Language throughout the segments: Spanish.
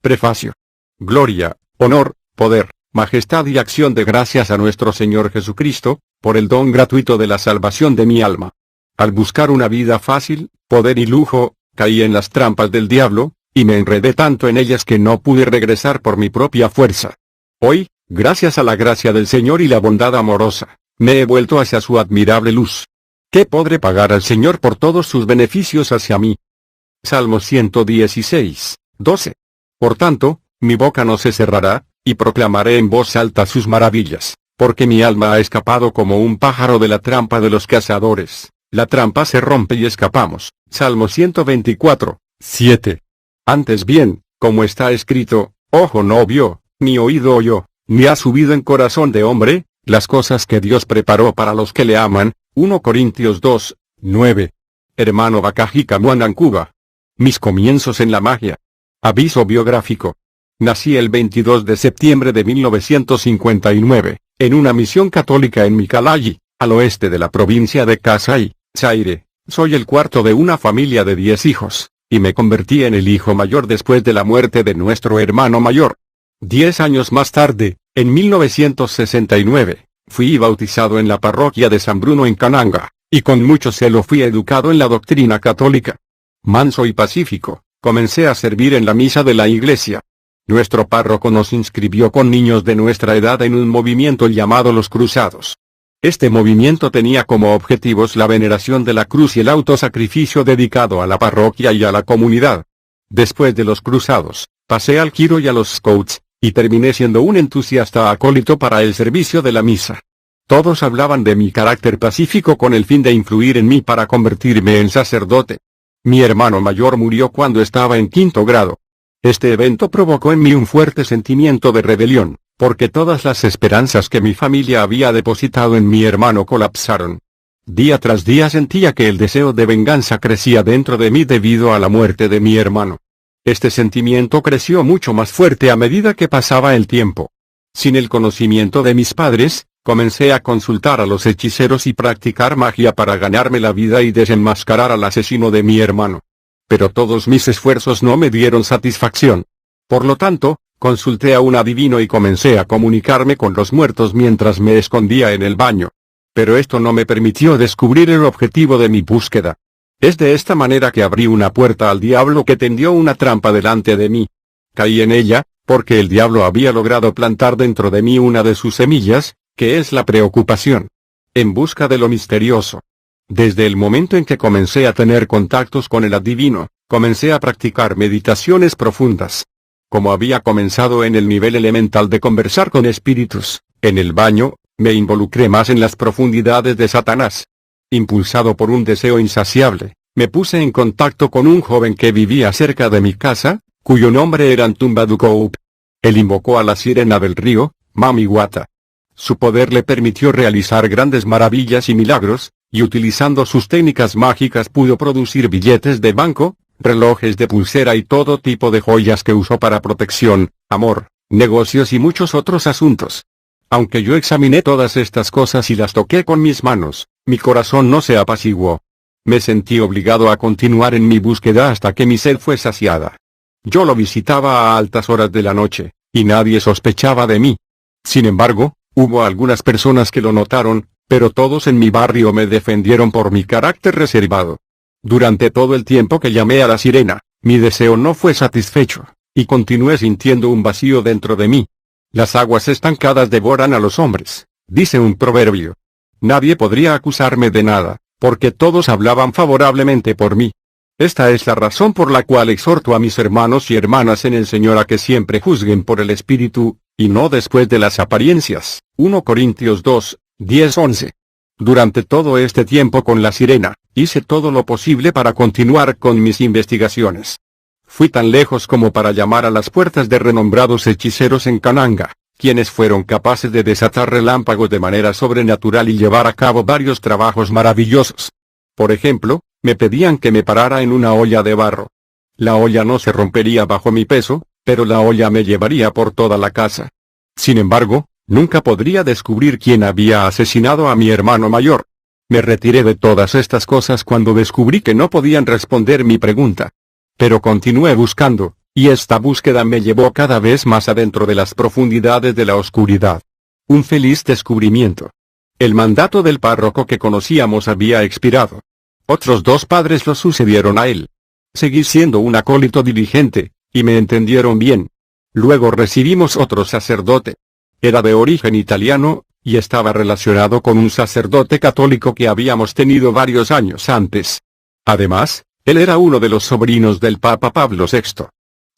Prefacio. Gloria, honor, poder, majestad y acción de gracias a nuestro Señor Jesucristo, por el don gratuito de la salvación de mi alma. Al buscar una vida fácil, poder y lujo, caí en las trampas del diablo, y me enredé tanto en ellas que no pude regresar por mi propia fuerza. Hoy, gracias a la gracia del Señor y la bondad amorosa, me he vuelto hacia su admirable luz. ¿Qué podré pagar al Señor por todos sus beneficios hacia mí? Salmo 116, 12. Por tanto, mi boca no se cerrará, y proclamaré en voz alta sus maravillas, porque mi alma ha escapado como un pájaro de la trampa de los cazadores. La trampa se rompe y escapamos. Salmo 124, 7. Antes bien, como está escrito, ojo no vio, ni oído oyó, ni ha subido en corazón de hombre, las cosas que Dios preparó para los que le aman. 1 Corintios 2, 9. Hermano Bakajika Muanancuba. Mis comienzos en la magia. Aviso biográfico. Nací el 22 de septiembre de 1959, en una misión católica en Micalayi, al oeste de la provincia de Kasai, Zaire. Soy el cuarto de una familia de 10 hijos, y me convertí en el hijo mayor después de la muerte de nuestro hermano mayor. 10 años más tarde, en 1969, fui bautizado en la parroquia de San Bruno en Kananga, y con mucho celo fui educado en la doctrina católica. Manso y pacífico, comencé a servir en la misa de la iglesia. Nuestro párroco nos inscribió con niños de nuestra edad en un movimiento llamado Los Cruzados. Este movimiento tenía como objetivos la veneración de la cruz y el autosacrificio dedicado a la parroquia y a la comunidad. Después de los Cruzados, pasé al Kiro y a los Scouts, y terminé siendo un entusiasta acólito para el servicio de la misa. Todos hablaban de mi carácter pacífico con el fin de influir en mí para convertirme en sacerdote. Mi hermano mayor murió cuando estaba en 5º grado. Este evento provocó en mí un fuerte sentimiento de rebelión, porque todas las esperanzas que mi familia había depositado en mi hermano colapsaron. Día tras día sentía que el deseo de venganza crecía dentro de mí debido a la muerte de mi hermano. Este sentimiento creció mucho más fuerte a medida que pasaba el tiempo. Sin el conocimiento de mis padres, comencé a consultar a los hechiceros y practicar magia para ganarme la vida y desenmascarar al asesino de mi hermano. Pero todos mis esfuerzos no me dieron satisfacción. Por lo tanto, consulté a un adivino y comencé a comunicarme con los muertos mientras me escondía en el baño. Pero esto no me permitió descubrir el objetivo de mi búsqueda. Es de esta manera que abrí una puerta al diablo que tendió una trampa delante de mí. Caí en ella, porque el diablo había logrado plantar dentro de mí una de sus semillas, que es la preocupación. En busca de lo misterioso. Desde el momento en que comencé a tener contactos con el adivino, comencé a practicar meditaciones profundas. Como había comenzado en el nivel elemental de conversar con espíritus, en el baño, me involucré más en las profundidades de Satanás. Impulsado por un deseo insaciable, me puse en contacto con un joven que vivía cerca de mi casa, cuyo nombre era Ntumbadukou. Él invocó a la sirena del río, Mamiwata. Su poder le permitió realizar grandes maravillas y milagros, y utilizando sus técnicas mágicas pudo producir billetes de banco, relojes de pulsera y todo tipo de joyas que usó para protección, amor, negocios y muchos otros asuntos. Aunque yo examiné todas estas cosas y las toqué con mis manos, mi corazón no se apaciguó. Me sentí obligado a continuar en mi búsqueda hasta que mi sed fue saciada. Yo lo visitaba a altas horas de la noche, y nadie sospechaba de mí. Sin embargo, hubo algunas personas que lo notaron, pero todos en mi barrio me defendieron por mi carácter reservado. Durante todo el tiempo que llamé a la sirena, mi deseo no fue satisfecho, y continué sintiendo un vacío dentro de mí. Las aguas estancadas devoran a los hombres, dice un proverbio. Nadie podría acusarme de nada, porque todos hablaban favorablemente por mí. Esta es la razón por la cual exhorto a mis hermanos y hermanas en el Señor a que siempre juzguen por el Espíritu, y no después de las apariencias. 1 Corintios 2, 10-11. Durante todo este tiempo con la sirena, hice todo lo posible para continuar con mis investigaciones. Fui tan lejos como para llamar a las puertas de renombrados hechiceros en Kananga, quienes fueron capaces de desatar relámpagos de manera sobrenatural y llevar a cabo varios trabajos maravillosos. Por ejemplo, me pedían que me parara en una olla de barro. La olla no se rompería bajo mi peso, pero la olla me llevaría por toda la casa. Sin embargo, nunca podría descubrir quién había asesinado a mi hermano mayor. Me retiré de todas estas cosas cuando descubrí que no podían responder mi pregunta. Pero continué buscando, Y esta búsqueda me llevó cada vez más adentro de las profundidades de la oscuridad. Un feliz descubrimiento. El mandato del párroco que conocíamos había expirado. Otros 2 padres lo sucedieron a él. Seguí siendo un acólito diligente, y me entendieron bien. Luego recibimos otro sacerdote. Era de origen italiano, y estaba relacionado con un sacerdote católico que habíamos tenido varios años antes. Además, él era uno de los sobrinos del Papa Pablo VI.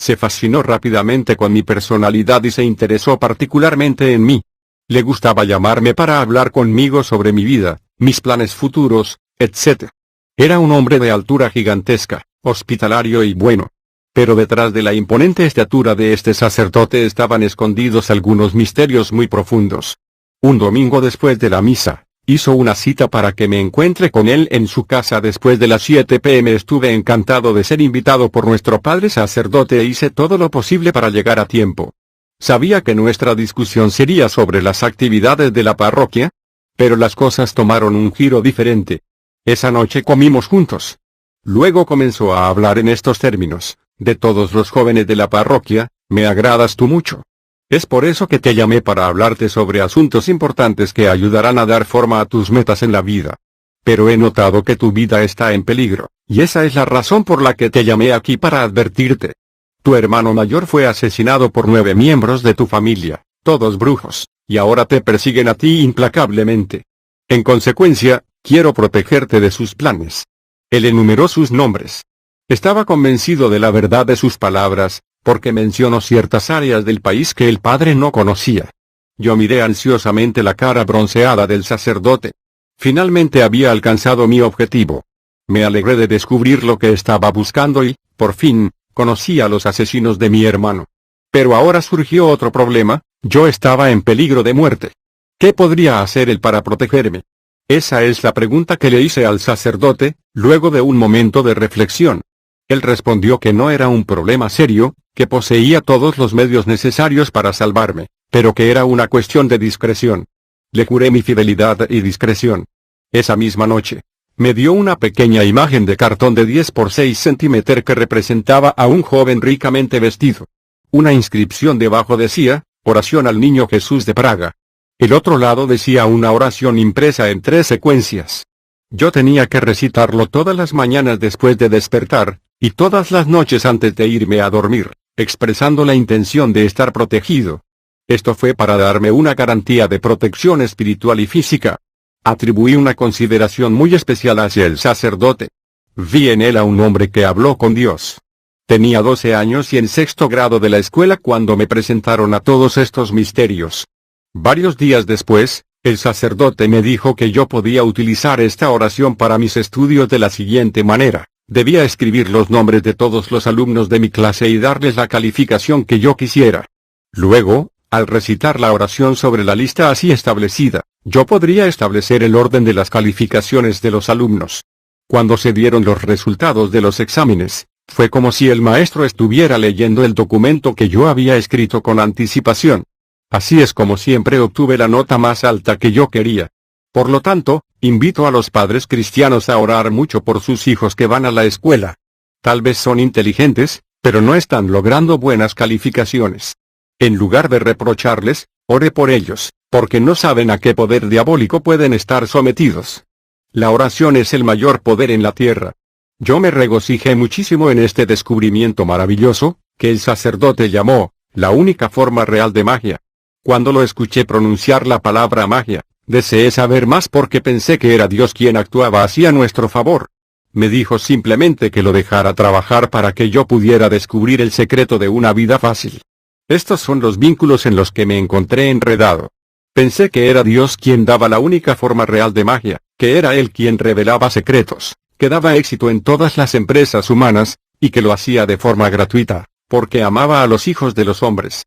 Se fascinó rápidamente con mi personalidad y se interesó particularmente en mí. Le gustaba llamarme para hablar conmigo sobre mi vida, mis planes futuros, etc. Era un hombre de altura gigantesca, hospitalario y bueno. Pero detrás de la imponente estatura de este sacerdote estaban escondidos algunos misterios muy profundos. Un domingo después de la misa, hizo una cita para que me encuentre con él en su casa después de las 7 p.m. Estuve encantado de ser invitado por nuestro padre sacerdote e hice todo lo posible para llegar a tiempo. Sabía que nuestra discusión sería sobre las actividades de la parroquia, pero las cosas tomaron un giro diferente. Esa noche comimos juntos. Luego comenzó a hablar en estos términos: de todos los jóvenes de la parroquia, me agradas tú mucho. Es por eso que te llamé para hablarte sobre asuntos importantes que ayudarán a dar forma a tus metas en la vida. Pero he notado que tu vida está en peligro, y esa es la razón por la que te llamé aquí para advertirte. Tu hermano mayor fue asesinado por 9 miembros de tu familia, todos brujos, y ahora te persiguen a ti implacablemente. En consecuencia, quiero protegerte de sus planes. Él enumeró sus nombres. Estaba convencido de la verdad de sus palabras, porque mencionó ciertas áreas del país que el padre no conocía. Yo miré ansiosamente la cara bronceada del sacerdote. Finalmente había alcanzado mi objetivo. Me alegré de descubrir lo que estaba buscando y, por fin, conocí a los asesinos de mi hermano. Pero ahora surgió otro problema: yo estaba en peligro de muerte. ¿Qué podría hacer él para protegerme? Esa es la pregunta que le hice al sacerdote, luego de un momento de reflexión. Él respondió que no era un problema serio, que poseía todos los medios necesarios para salvarme, pero que era una cuestión de discreción. Le juré mi fidelidad y discreción. Esa misma noche, me dio una pequeña imagen de cartón de 10 por 6 centímetros que representaba a un joven ricamente vestido. Una inscripción debajo decía: oración al niño Jesús de Praga. El otro lado decía una oración impresa en 3 secuencias. Yo tenía que recitarlo todas las mañanas después de despertar, y todas las noches antes de irme a dormir, expresando la intención de estar protegido. Esto fue para darme una garantía de protección espiritual y física. Atribuí una consideración muy especial hacia el sacerdote. Vi en él a un hombre que habló con Dios. Tenía 12 años y en 6º grado de la escuela cuando me presentaron a todos estos misterios. Varios días después, el sacerdote me dijo que yo podía utilizar esta oración para mis estudios de la siguiente manera: debía escribir los nombres de todos los alumnos de mi clase y darles la calificación que yo quisiera. Luego, al recitar la oración sobre la lista así establecida, yo podría establecer el orden de las calificaciones de los alumnos. Cuando se dieron los resultados de los exámenes, fue como si el maestro estuviera leyendo el documento que yo había escrito con anticipación. Así es como siempre obtuve la nota más alta que yo quería. Por lo tanto, invito a los padres cristianos a orar mucho por sus hijos que van a la escuela. Tal vez son inteligentes, pero no están logrando buenas calificaciones. En lugar de reprocharles, ore por ellos, porque no saben a qué poder diabólico pueden estar sometidos. La oración es el mayor poder en la tierra. Yo me regocijé muchísimo en este descubrimiento maravilloso, que el sacerdote llamó la única forma real de magia. Cuando lo escuché pronunciar la palabra magia, deseé saber más porque pensé que era Dios quien actuaba así a nuestro favor. Me dijo simplemente que lo dejara trabajar para que yo pudiera descubrir el secreto de una vida fácil. Estos son los vínculos en los que me encontré enredado. Pensé que era Dios quien daba la única forma real de magia, que era Él quien revelaba secretos, que daba éxito en todas las empresas humanas, y que lo hacía de forma gratuita, porque amaba a los hijos de los hombres.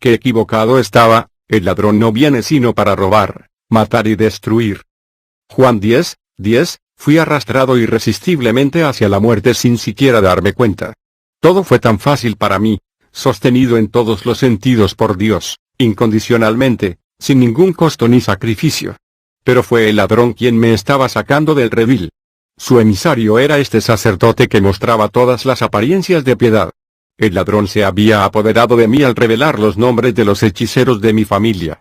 Qué equivocado estaba: el ladrón no viene sino para robar, matar y destruir. Juan 10:10, fui arrastrado irresistiblemente hacia la muerte sin siquiera darme cuenta. Todo fue tan fácil para mí, sostenido en todos los sentidos por Dios, incondicionalmente, sin ningún costo ni sacrificio. Pero fue el ladrón quien me estaba sacando del redil. Su emisario era este sacerdote que mostraba todas las apariencias de piedad. El ladrón se había apoderado de mí al revelar los nombres de los hechiceros de mi familia.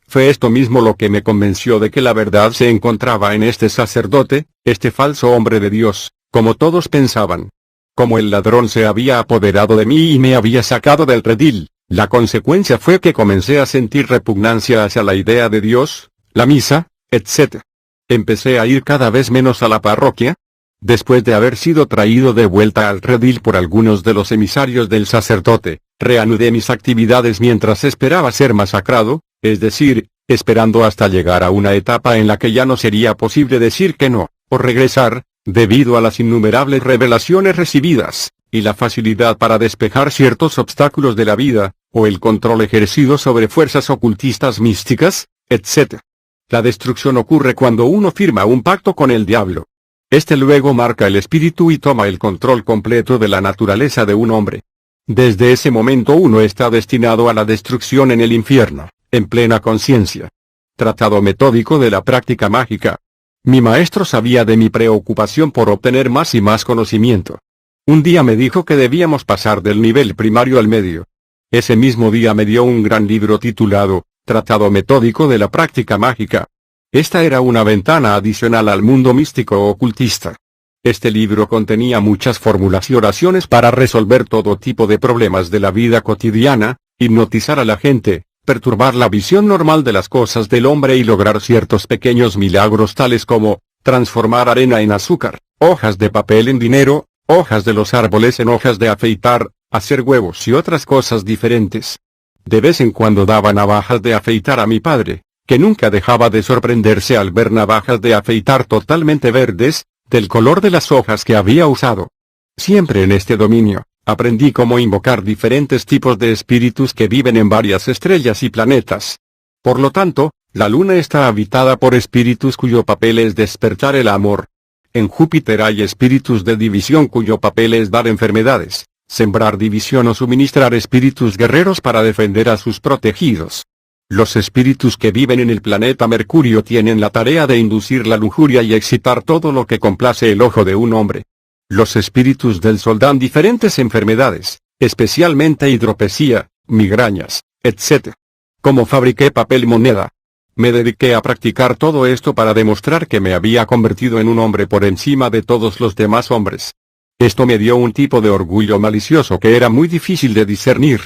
Fue esto mismo lo que me convenció de que la verdad se encontraba en este sacerdote, este falso hombre de Dios, como todos pensaban. Como el ladrón se había apoderado de mí y me había sacado del redil, la consecuencia fue que comencé a sentir repugnancia hacia la idea de Dios, la misa, etc. Empecé a ir cada vez menos a la parroquia. Después de haber sido traído de vuelta al redil por algunos de los emisarios del sacerdote, reanudé mis actividades mientras esperaba ser masacrado, es decir, esperando hasta llegar a una etapa en la que ya no sería posible decir que no, o regresar, debido a las innumerables revelaciones recibidas, y la facilidad para despejar ciertos obstáculos de la vida, o el control ejercido sobre fuerzas ocultistas místicas, etc. La destrucción ocurre cuando uno firma un pacto con el diablo. Este luego marca el espíritu y toma el control completo de la naturaleza de un hombre. Desde ese momento uno está destinado a la destrucción en el infierno, en plena conciencia. Tratado metódico de la práctica mágica. Mi maestro sabía de mi preocupación por obtener más y más conocimiento. Un día me dijo que debíamos pasar del nivel primario al medio. Ese mismo día me dio un gran libro titulado, Tratado metódico de la práctica mágica. Esta era una ventana adicional al mundo místico o ocultista. Este libro contenía muchas fórmulas y oraciones para resolver todo tipo de problemas de la vida cotidiana, hipnotizar a la gente, perturbar la visión normal de las cosas del hombre y lograr ciertos pequeños milagros tales como, transformar arena en azúcar, hojas de papel en dinero, hojas de los árboles en hojas de afeitar, hacer huevos y otras cosas diferentes. De vez en cuando daba navajas de afeitar a mi padre, que nunca dejaba de sorprenderse al ver navajas de afeitar totalmente verdes, del color de las hojas que había usado. Siempre en este dominio, aprendí cómo invocar diferentes tipos de espíritus que viven en varias estrellas y planetas. Por lo tanto, la luna está habitada por espíritus cuyo papel es despertar el amor. En Júpiter hay espíritus de división cuyo papel es dar enfermedades, sembrar división o suministrar espíritus guerreros para defender a sus protegidos. Los espíritus que viven en el planeta Mercurio tienen la tarea de inducir la lujuria y excitar todo lo que complace el ojo de un hombre. Los espíritus del Sol dan diferentes enfermedades, especialmente hidropesía, migrañas, etc. Como fabriqué papel moneda. Me dediqué a practicar todo esto para demostrar que me había convertido en un hombre por encima de todos los demás hombres. Esto me dio un tipo de orgullo malicioso que era muy difícil de discernir.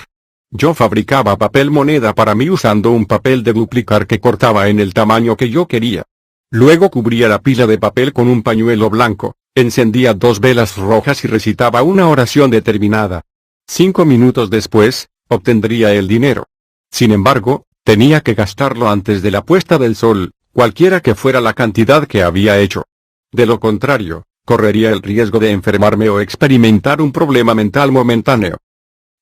Yo fabricaba papel moneda para mí usando un papel de duplicar que cortaba en el tamaño que yo quería. Luego cubría la pila de papel con un pañuelo blanco, encendía 2 velas rojas y recitaba una oración determinada. 5 minutos después, obtendría el dinero. Sin embargo, tenía que gastarlo antes de la puesta del sol, cualquiera que fuera la cantidad que había hecho. De lo contrario, correría el riesgo de enfermarme o experimentar un problema mental momentáneo.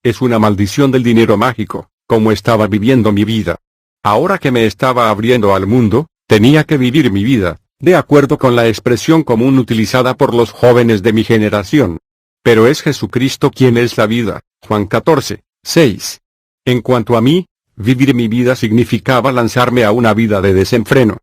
Es una maldición del dinero mágico, como estaba viviendo mi vida. Ahora que me estaba abriendo al mundo, tenía que vivir mi vida, de acuerdo con la expresión común utilizada por los jóvenes de mi generación. Pero es Jesucristo quien es la vida, Juan 14, 6. En cuanto a mí, vivir mi vida significaba lanzarme a una vida de desenfreno.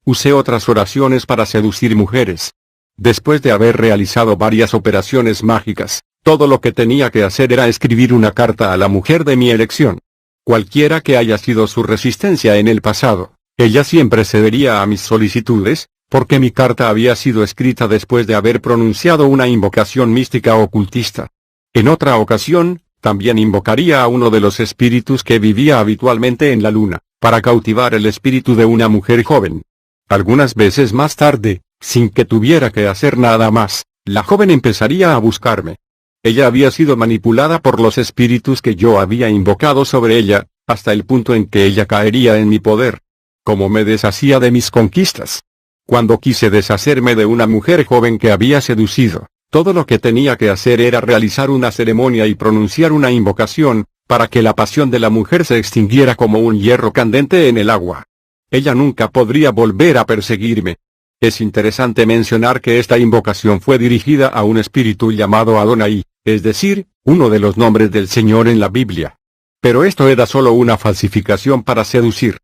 Usé otras oraciones para seducir mujeres. Después de haber realizado varias operaciones mágicas, todo lo que tenía que hacer era escribir una carta a la mujer de mi elección. Cualquiera que haya sido su resistencia en el pasado, ella siempre cedería a mis solicitudes, porque mi carta había sido escrita después de haber pronunciado una invocación mística ocultista. En otra ocasión, también invocaría a uno de los espíritus que vivía habitualmente en la luna, para cautivar el espíritu de una mujer joven. Algunas veces más tarde, sin que tuviera que hacer nada más, la joven empezaría a buscarme. Ella había sido manipulada por los espíritus que yo había invocado sobre ella, hasta el punto en que ella caería en mi poder. Como me deshacía de mis conquistas. Cuando quise deshacerme de una mujer joven que había seducido, todo lo que tenía que hacer era realizar una ceremonia y pronunciar una invocación, para que la pasión de la mujer se extinguiera como un hierro candente en el agua. Ella nunca podría volver a perseguirme. Es interesante mencionar que esta invocación fue dirigida a un espíritu llamado Adonai, es decir, uno de los nombres del Señor en la Biblia. Pero esto era solo una falsificación para seducir.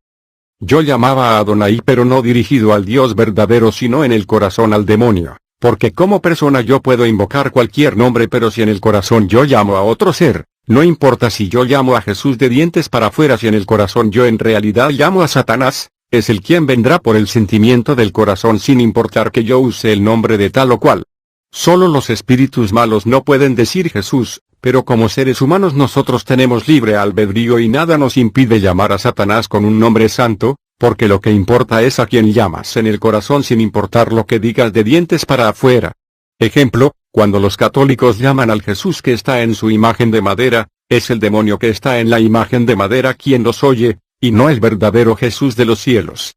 Yo llamaba a Adonai pero no dirigido al Dios verdadero sino en el corazón al demonio, Porque como persona yo puedo invocar cualquier nombre, pero si en el corazón yo llamo a otro ser, no importa si yo llamo a Jesús de dientes para afuera, si en el corazón yo en realidad llamo a Satanás, es el quien vendrá por el sentimiento del corazón sin importar que yo use el nombre de tal o cual. Solo los espíritus malos no pueden decir Jesús, pero como seres humanos nosotros tenemos libre albedrío y nada nos impide llamar a Satanás con un nombre santo, porque lo que importa es a quien llamas en el corazón sin importar lo que digas de dientes para afuera. Ejemplo, cuando los católicos llaman al Jesús que está en su imagen de madera, es el demonio que está en la imagen de madera quien los oye, y no el verdadero Jesús de los cielos.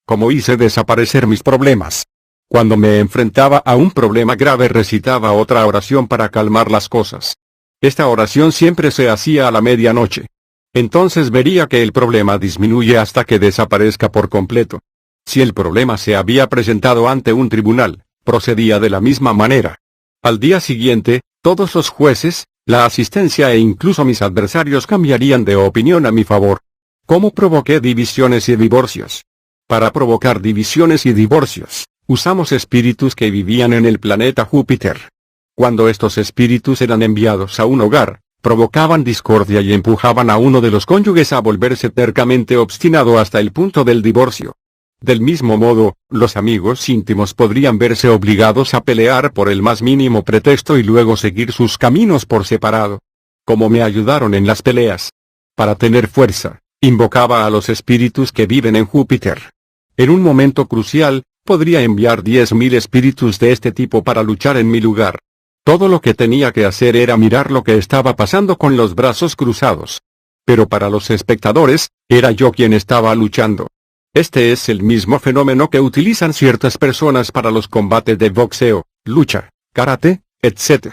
¿Cómo hice desaparecer mis problemas? Cuando me enfrentaba a un problema grave recitaba otra oración para calmar las cosas. Esta oración siempre se hacía a la medianoche. Entonces vería que el problema disminuye hasta que desaparezca por completo. Si el problema se había presentado ante un tribunal, procedía de la misma manera. Al día siguiente, todos los jueces, la asistencia e incluso mis adversarios cambiarían de opinión a mi favor. ¿Cómo provoqué divisiones y divorcios? Para provocar divisiones y divorcios, usamos espíritus que vivían en el planeta Júpiter. Cuando estos espíritus eran enviados a un hogar, provocaban discordia y empujaban a uno de los cónyuges a volverse tercamente obstinado hasta el punto del divorcio. Del mismo modo, los amigos íntimos podrían verse obligados a pelear por el más mínimo pretexto y luego seguir sus caminos por separado. ¿Cómo me ayudaron en las peleas? Para tener fuerza, invocaba a los espíritus que viven en Júpiter. En un momento crucial, podría enviar 10.000 espíritus de este tipo para luchar en mi lugar. Todo lo que tenía que hacer era mirar lo que estaba pasando con los brazos cruzados. Pero para los espectadores, era yo quien estaba luchando. Este es el mismo fenómeno que utilizan ciertas personas para los combates de boxeo, lucha, karate, etc.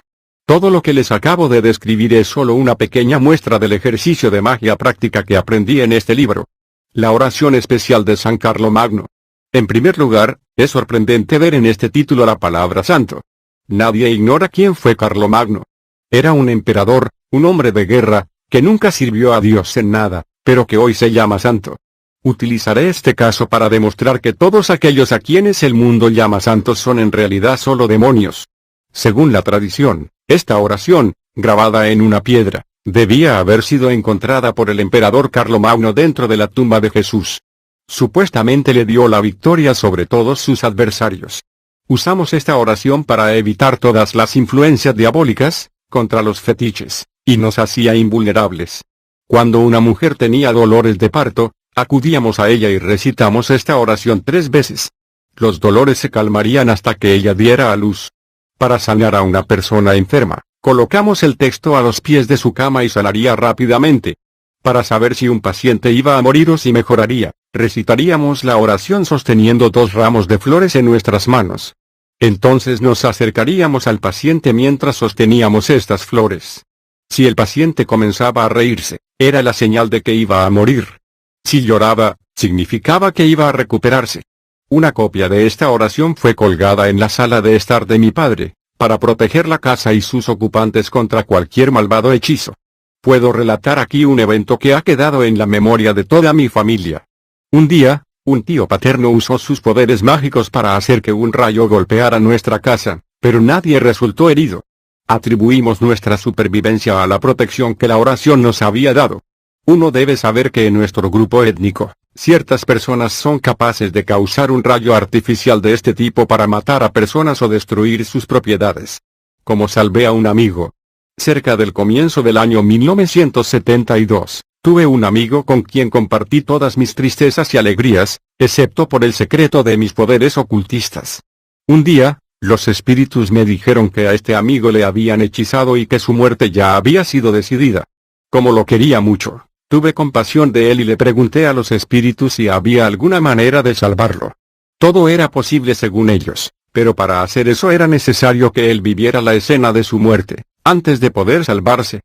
Todo lo que les acabo de describir es solo una pequeña muestra del ejercicio de magia práctica que aprendí en este libro. La oración especial de San Carlomagno. En primer lugar, es sorprendente ver en este título la palabra santo. Nadie ignora quién fue Carlomagno. Era un emperador, un hombre de guerra, que nunca sirvió a Dios en nada, pero que hoy se llama santo. Utilizaré este caso para demostrar que todos aquellos a quienes el mundo llama santos son en realidad solo demonios. Según la tradición, esta oración, grabada en una piedra, debía haber sido encontrada por el emperador Carlomagno dentro de la tumba de Jesús. Supuestamente le dio la victoria sobre todos sus adversarios. Usamos esta oración para evitar todas las influencias diabólicas, contra los fetiches, y nos hacía invulnerables. Cuando una mujer tenía dolores de parto, acudíamos a ella y recitamos esta oración 3 veces. Los dolores se calmarían hasta que ella diera a luz. Para sanar a una persona enferma, colocamos el texto a los pies de su cama y sanaría rápidamente. Para saber si un paciente iba a morir o si mejoraría, recitaríamos la oración sosteniendo 2 ramos de flores en nuestras manos. Entonces nos acercaríamos al paciente mientras sosteníamos estas flores. Si el paciente comenzaba a reírse, era la señal de que iba a morir. Si lloraba, significaba que iba a recuperarse. Una copia de esta oración fue colgada en la sala de estar de mi padre, para proteger la casa y sus ocupantes contra cualquier malvado hechizo. Puedo relatar aquí un evento que ha quedado en la memoria de toda mi familia. Un día, un tío paterno usó sus poderes mágicos para hacer que un rayo golpeara nuestra casa, pero nadie resultó herido. Atribuimos nuestra supervivencia a la protección que la oración nos había dado. Uno debe saber que en nuestro grupo étnico, ciertas personas son capaces de causar un rayo artificial de este tipo para matar a personas o destruir sus propiedades. Como salvé a un amigo. Cerca del comienzo del año 1972, tuve un amigo con quien compartí todas mis tristezas y alegrías, excepto por el secreto de mis poderes ocultistas. Un día, los espíritus me dijeron que a este amigo le habían hechizado y que su muerte ya había sido decidida. Como lo quería mucho, tuve compasión de él y le pregunté a los espíritus si había alguna manera de salvarlo. Todo era posible según ellos, pero para hacer eso era necesario que él viviera la escena de su muerte, antes de poder salvarse.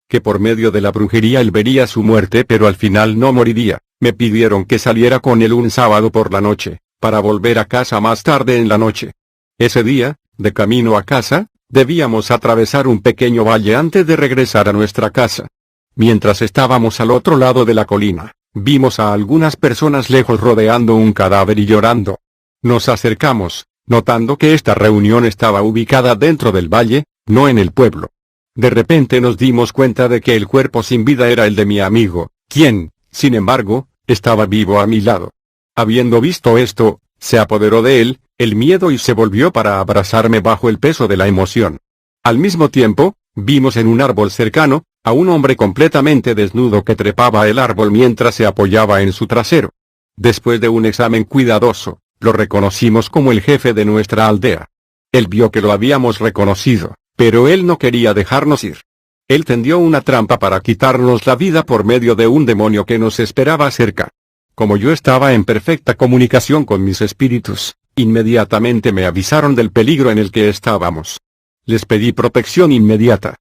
Que por medio de la brujería él vería su muerte pero al final no moriría. Me pidieron que saliera con él un sábado por la noche, para volver a casa más tarde en la noche. Ese día, de camino a casa, debíamos atravesar un pequeño valle antes de regresar a nuestra casa. Mientras estábamos al otro lado de la colina, vimos a algunas personas lejos rodeando un cadáver y llorando. Nos acercamos, notando que esta reunión estaba ubicada dentro del valle, no en el pueblo. De repente nos dimos cuenta de que el cuerpo sin vida era el de mi amigo, quien, sin embargo, estaba vivo a mi lado. Habiendo visto esto, se apoderó de él, el miedo y se volvió para abrazarme bajo el peso de la emoción. Al mismo tiempo, vimos en un árbol cercano, a un hombre completamente desnudo que trepaba el árbol mientras se apoyaba en su trasero. Después de un examen cuidadoso, lo reconocimos como el jefe de nuestra aldea. Él vio que lo habíamos reconocido, pero él no quería dejarnos ir. Él tendió una trampa para quitarnos la vida por medio de un demonio que nos esperaba cerca. Como yo estaba en perfecta comunicación con mis espíritus, inmediatamente me avisaron del peligro en el que estábamos. Les pedí protección inmediata.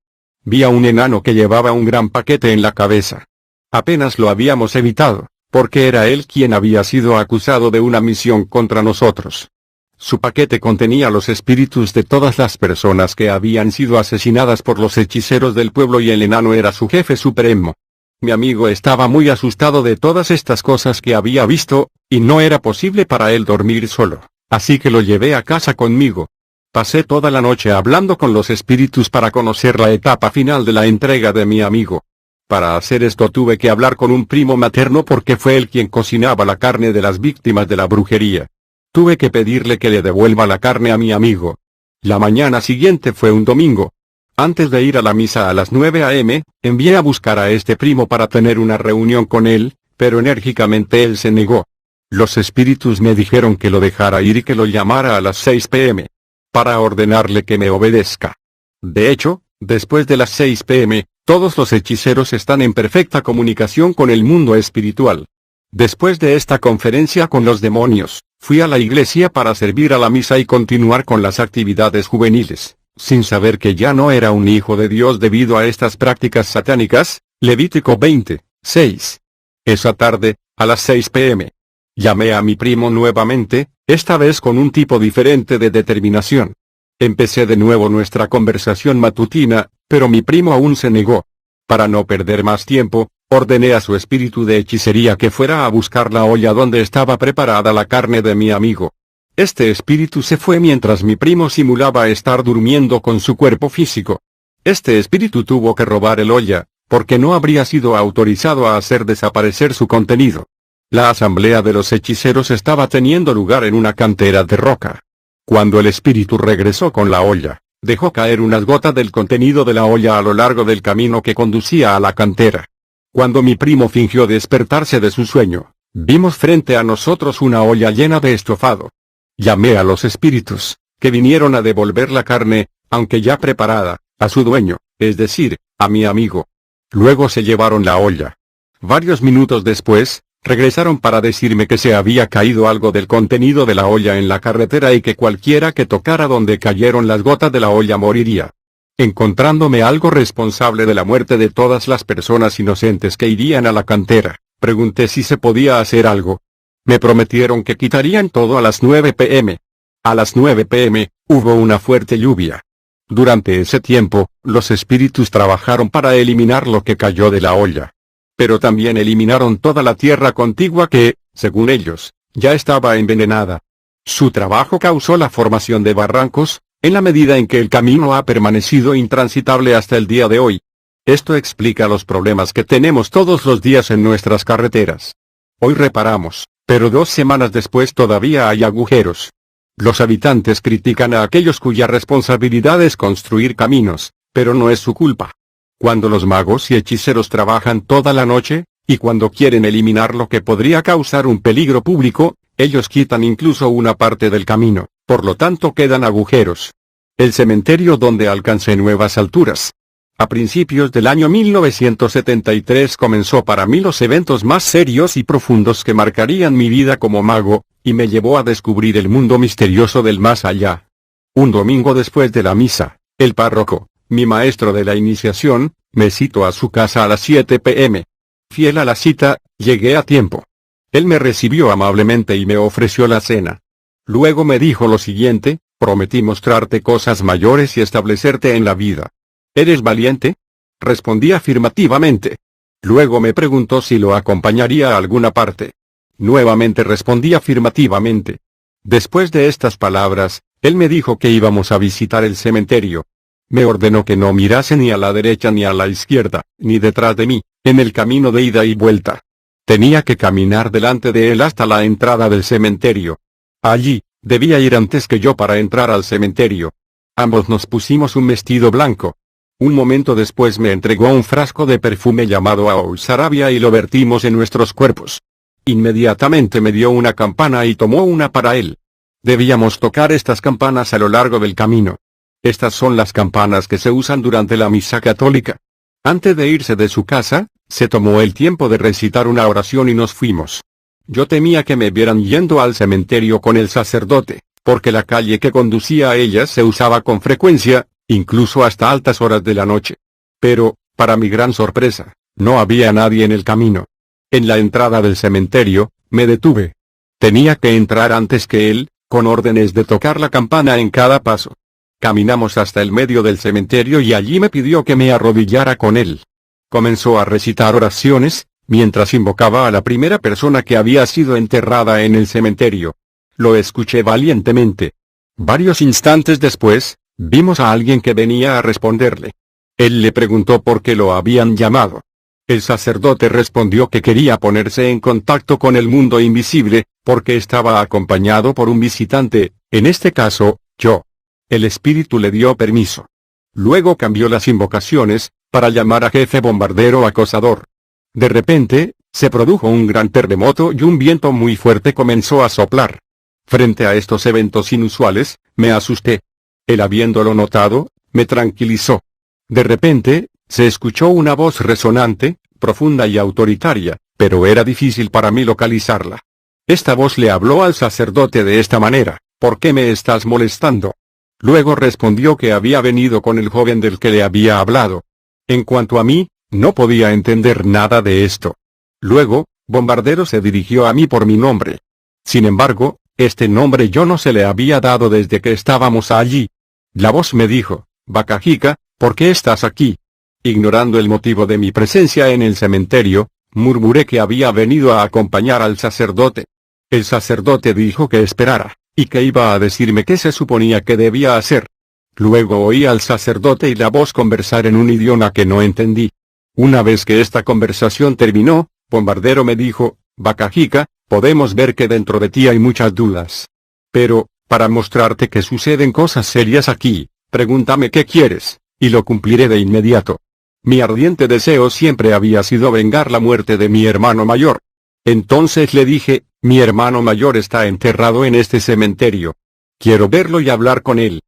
Vi a un enano que llevaba un gran paquete en la cabeza. Apenas lo habíamos evitado, porque era él quien había sido acusado de una misión contra nosotros. Su paquete contenía los espíritus de todas las personas que habían sido asesinadas por los hechiceros del pueblo y el enano era su jefe supremo. Mi amigo estaba muy asustado de todas estas cosas que había visto, y no era posible para él dormir solo, así que lo llevé a casa conmigo. Pasé toda la noche hablando con los espíritus para conocer la etapa final de la entrega de mi amigo. Para hacer esto tuve que hablar con un primo materno porque fue él quien cocinaba la carne de las víctimas de la brujería. Tuve que pedirle que le devuelva la carne a mi amigo. La mañana siguiente fue un domingo. Antes de ir a la misa a las 9 a.m., envié a buscar a este primo para tener una reunión con él, pero enérgicamente él se negó. Los espíritus me dijeron que lo dejara ir y que lo llamara a las 6 p.m. para ordenarle que me obedezca. De hecho, después de las 6 p.m., todos los hechiceros están en perfecta comunicación con el mundo espiritual. Después de esta conferencia con los demonios, fui a la iglesia para servir a la misa y continuar con las actividades juveniles, sin saber que ya no era un hijo de Dios debido a estas prácticas satánicas. Levítico 20, 6. Esa tarde, a las 6 p.m., llamé a mi primo nuevamente, esta vez con un tipo diferente de determinación. Empecé de nuevo nuestra conversación matutina, pero mi primo aún se negó. Para no perder más tiempo, ordené a su espíritu de hechicería que fuera a buscar la olla donde estaba preparada la carne de mi amigo. Este espíritu se fue mientras mi primo simulaba estar durmiendo con su cuerpo físico. Este espíritu tuvo que robar el olla, porque no habría sido autorizado a hacer desaparecer su contenido. La asamblea de los hechiceros estaba teniendo lugar en una cantera de roca. Cuando el espíritu regresó con la olla, dejó caer unas gotas del contenido de la olla a lo largo del camino que conducía a la cantera. Cuando mi primo fingió despertarse de su sueño, vimos frente a nosotros una olla llena de estofado. Llamé a los espíritus, que vinieron a devolver la carne, aunque ya preparada, a su dueño, es decir, a mi amigo. Luego se llevaron la olla. Varios minutos después, regresaron para decirme que se había caído algo del contenido de la olla en la carretera y que cualquiera que tocara donde cayeron las gotas de la olla moriría. Encontrándome algo responsable de la muerte de todas las personas inocentes que irían a la cantera, pregunté si se podía hacer algo. Me prometieron que quitarían todo a las 9 p.m. A las 9 p.m., hubo una fuerte lluvia. Durante ese tiempo, los espíritus trabajaron para eliminar lo que cayó de la olla. Pero también eliminaron toda la tierra contigua que, según ellos, ya estaba envenenada. Su trabajo causó la formación de barrancos, en la medida en que el camino ha permanecido intransitable hasta el día de hoy. Esto explica los problemas que tenemos todos los días en nuestras carreteras. Hoy reparamos, pero 2 semanas después todavía hay agujeros. Los habitantes critican a aquellos cuya responsabilidad es construir caminos, pero no es su culpa. Cuando los magos y hechiceros trabajan toda la noche, y cuando quieren eliminar lo que podría causar un peligro público, ellos quitan incluso una parte del camino, por lo tanto quedan agujeros. El cementerio donde alcancé nuevas alturas. A principios del año 1973 comenzó para mí los eventos más serios y profundos que marcarían mi vida como mago, y me llevó a descubrir el mundo misterioso del más allá. Un domingo después de la misa, el párroco, mi maestro de la iniciación, me citó a su casa a las 7 p.m. Fiel a la cita, llegué a tiempo. Él me recibió amablemente y me ofreció la cena. Luego me dijo lo siguiente: prometí mostrarte cosas mayores y establecerte en la vida. ¿Eres valiente? Respondí afirmativamente. Luego me preguntó si lo acompañaría a alguna parte. Nuevamente respondí afirmativamente. Después de estas palabras, él me dijo que íbamos a visitar el cementerio. Me ordenó que no mirase ni a la derecha ni a la izquierda, ni detrás de mí, en el camino de ida y vuelta. Tenía que caminar delante de él hasta la entrada del cementerio. Allí, debía ir antes que yo para entrar al cementerio. Ambos nos pusimos un vestido blanco. Un momento después me entregó un frasco de perfume llamado Aou Sarabia y lo vertimos en nuestros cuerpos. Inmediatamente me dio una campana y tomó una para él. Debíamos tocar estas campanas a lo largo del camino. Estas son las campanas que se usan durante la misa católica. Antes de irse de su casa, se tomó el tiempo de recitar una oración y nos fuimos. Yo temía que me vieran yendo al cementerio con el sacerdote, porque la calle que conducía a ella se usaba con frecuencia, incluso hasta altas horas de la noche. Pero, para mi gran sorpresa, no había nadie en el camino. En la entrada del cementerio, me detuve. Tenía que entrar antes que él, con órdenes de tocar la campana en cada paso. Caminamos hasta el medio del cementerio y allí me pidió que me arrodillara con él. Comenzó a recitar oraciones, mientras invocaba a la primera persona que había sido enterrada en el cementerio. Lo escuché valientemente. Varios instantes después, vimos a alguien que venía a responderle. Él le preguntó por qué lo habían llamado. El sacerdote respondió que quería ponerse en contacto con el mundo invisible, porque estaba acompañado por un visitante, en este caso, yo. El espíritu le dio permiso. Luego cambió las invocaciones, para llamar a jefe bombardero acosador. De repente, se produjo un gran terremoto y un viento muy fuerte comenzó a soplar. Frente a estos eventos inusuales, me asusté. Él, habiéndolo notado, me tranquilizó. De repente, se escuchó una voz resonante, profunda y autoritaria, pero era difícil para mí localizarla. Esta voz le habló al sacerdote de esta manera: ¿por qué me estás molestando? Luego respondió que había venido con el joven del que le había hablado. En cuanto a mí, no podía entender nada de esto. Luego, Bombardero se dirigió a mí por mi nombre. Sin embargo, este nombre yo no se le había dado desde que estábamos allí. La voz me dijo: Bakajika, ¿por qué estás aquí? Ignorando el motivo de mi presencia en el cementerio, murmuré que había venido a acompañar al sacerdote. El sacerdote dijo que esperara, y que iba a decirme qué se suponía que debía hacer. Luego oí al sacerdote y la voz conversar en un idioma que no entendí. Una vez que esta conversación terminó, Bombardero me dijo: Bakajika, podemos ver que dentro de ti hay muchas dudas. Pero, para mostrarte que suceden cosas serias aquí, pregúntame qué quieres, y lo cumpliré de inmediato. Mi ardiente deseo siempre había sido vengar la muerte de mi hermano mayor. Entonces le dije: mi hermano mayor está enterrado en este cementerio. Quiero verlo y hablar con él.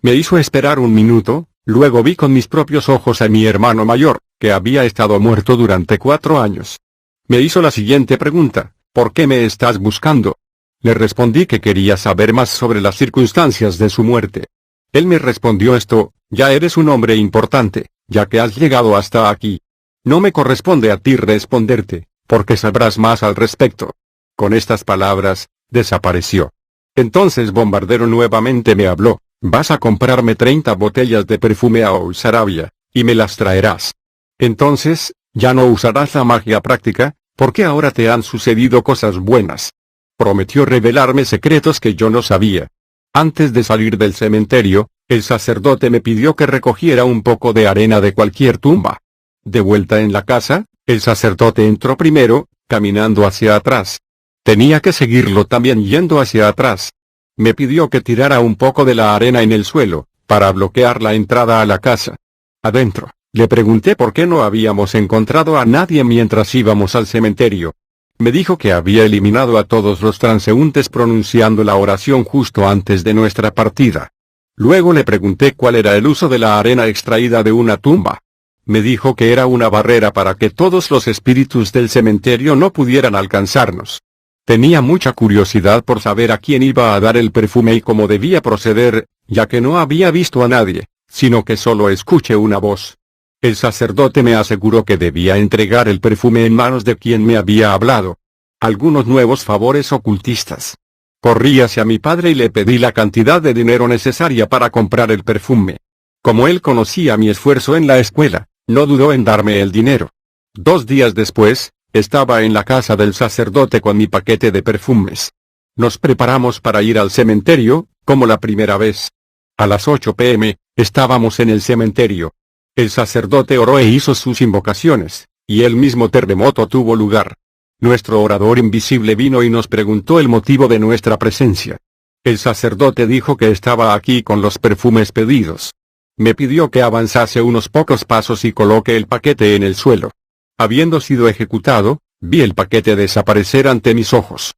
Me hizo esperar un minuto, luego vi con mis propios ojos a mi hermano mayor, que había estado muerto durante 4 años. Me hizo la siguiente pregunta: ¿por qué me estás buscando? Le respondí que quería saber más sobre las circunstancias de su muerte. Él me respondió esto: ya eres un hombre importante, ya que has llegado hasta aquí. No me corresponde a ti responderte, porque sabrás más al respecto. Con estas palabras, desapareció. Entonces Bombardero nuevamente me habló: vas a comprarme 30 botellas de perfume Aou Sarabia, y me las traerás. Entonces, ya no usarás la magia práctica, porque ahora te han sucedido cosas buenas. Prometió revelarme secretos que yo no sabía. Antes de salir del cementerio, el sacerdote me pidió que recogiera un poco de arena de cualquier tumba. De vuelta en la casa, el sacerdote entró primero, caminando hacia atrás. Tenía que seguirlo también yendo hacia atrás. Me pidió que tirara un poco de la arena en el suelo, para bloquear la entrada a la casa. Adentro, le pregunté por qué no habíamos encontrado a nadie mientras íbamos al cementerio. Me dijo que había eliminado a todos los transeúntes pronunciando la oración justo antes de nuestra partida. Luego le pregunté cuál era el uso de la arena extraída de una tumba. Me dijo que era una barrera para que todos los espíritus del cementerio no pudieran alcanzarnos. Tenía mucha curiosidad por saber a quién iba a dar el perfume y cómo debía proceder, ya que no había visto a nadie, sino que solo escuché una voz. El sacerdote me aseguró que debía entregar el perfume en manos de quien me había hablado. Algunos nuevos favores ocultistas. Corrí hacia mi padre y le pedí la cantidad de dinero necesaria para comprar el perfume. Como él conocía mi esfuerzo en la escuela, no dudó en darme el dinero. 2 días después, estaba en la casa del sacerdote con mi paquete de perfumes. Nos preparamos para ir al cementerio, como la primera vez. A las 8 p.m., estábamos en el cementerio. El sacerdote oró e hizo sus invocaciones, y el mismo terremoto tuvo lugar. Nuestro orador invisible vino y nos preguntó el motivo de nuestra presencia. El sacerdote dijo que estaba aquí con los perfumes pedidos. Me pidió que avanzase unos pocos pasos y coloque el paquete en el suelo. Habiendo sido ejecutado, vi el paquete desaparecer ante mis ojos.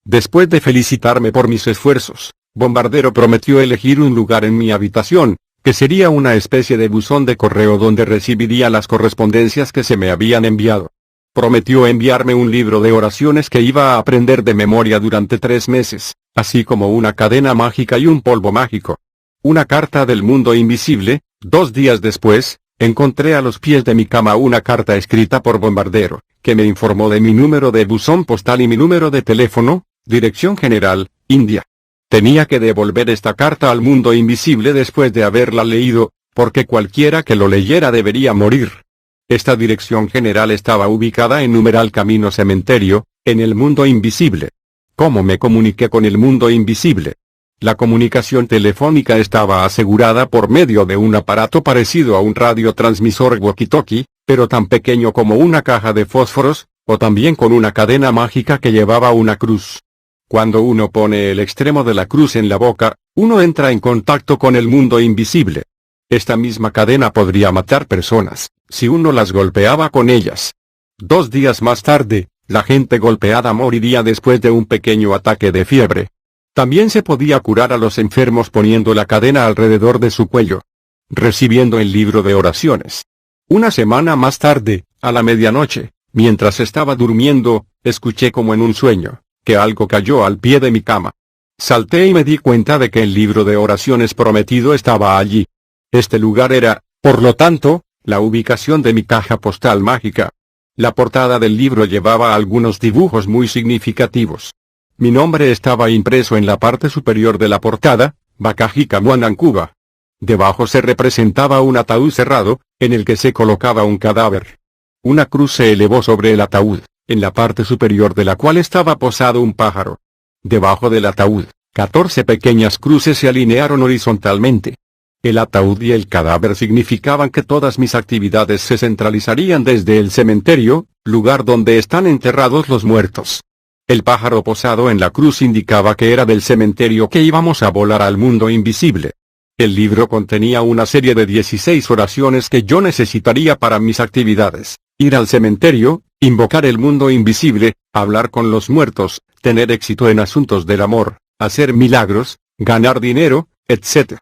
Después de felicitarme por mis esfuerzos, Bombardero prometió elegir un lugar en mi habitación, que sería una especie de buzón de correo donde recibiría las correspondencias que se me habían enviado. Prometió enviarme un libro de oraciones que iba a aprender de memoria durante 3 meses, así como una cadena mágica y un polvo mágico. Una carta del mundo invisible. 2 días después, encontré a los pies de mi cama una carta escrita por Bombardero, que me informó de mi número de buzón postal y mi número de teléfono, dirección general, India. Tenía que devolver esta carta al mundo invisible después de haberla leído, porque cualquiera que lo leyera debería morir. Esta dirección general estaba ubicada en numeral Camino Cementerio, en el mundo invisible. ¿Cómo me comuniqué con el mundo invisible? La comunicación telefónica estaba asegurada por medio de un aparato parecido a un radiotransmisor walkie-talkie, pero tan pequeño como una caja de fósforos, o también con una cadena mágica que llevaba una cruz. Cuando uno pone el extremo de la cruz en la boca, uno entra en contacto con el mundo invisible. Esta misma cadena podría matar personas, si uno las golpeaba con ellas. 2 días más tarde, la gente golpeada moriría después de un pequeño ataque de fiebre. También se podía curar a los enfermos poniendo la cadena alrededor de su cuello. Recibiendo el libro de oraciones. Una semana más tarde, a la medianoche, mientras estaba durmiendo, escuché como en un sueño, que algo cayó al pie de mi cama. Salté y me di cuenta de que el libro de oraciones prometido estaba allí. Este lugar era, por lo tanto, la ubicación de mi caja postal mágica. La portada del libro llevaba algunos dibujos muy significativos. Mi nombre estaba impreso en la parte superior de la portada, Bakajika Muanancuba. Debajo se representaba un ataúd cerrado, en el que se colocaba un cadáver. Una cruz se elevó sobre el ataúd, en la parte superior de la cual estaba posado un pájaro. Debajo del ataúd, 14 pequeñas cruces se alinearon horizontalmente. El ataúd y el cadáver significaban que todas mis actividades se centralizarían desde el cementerio, lugar donde están enterrados los muertos. El pájaro posado en la cruz indicaba que era del cementerio que íbamos a volar al mundo invisible. El libro contenía una serie de 16 oraciones que yo necesitaría para mis actividades: ir al cementerio, invocar el mundo invisible, hablar con los muertos, tener éxito en asuntos del amor, hacer milagros, ganar dinero, etc.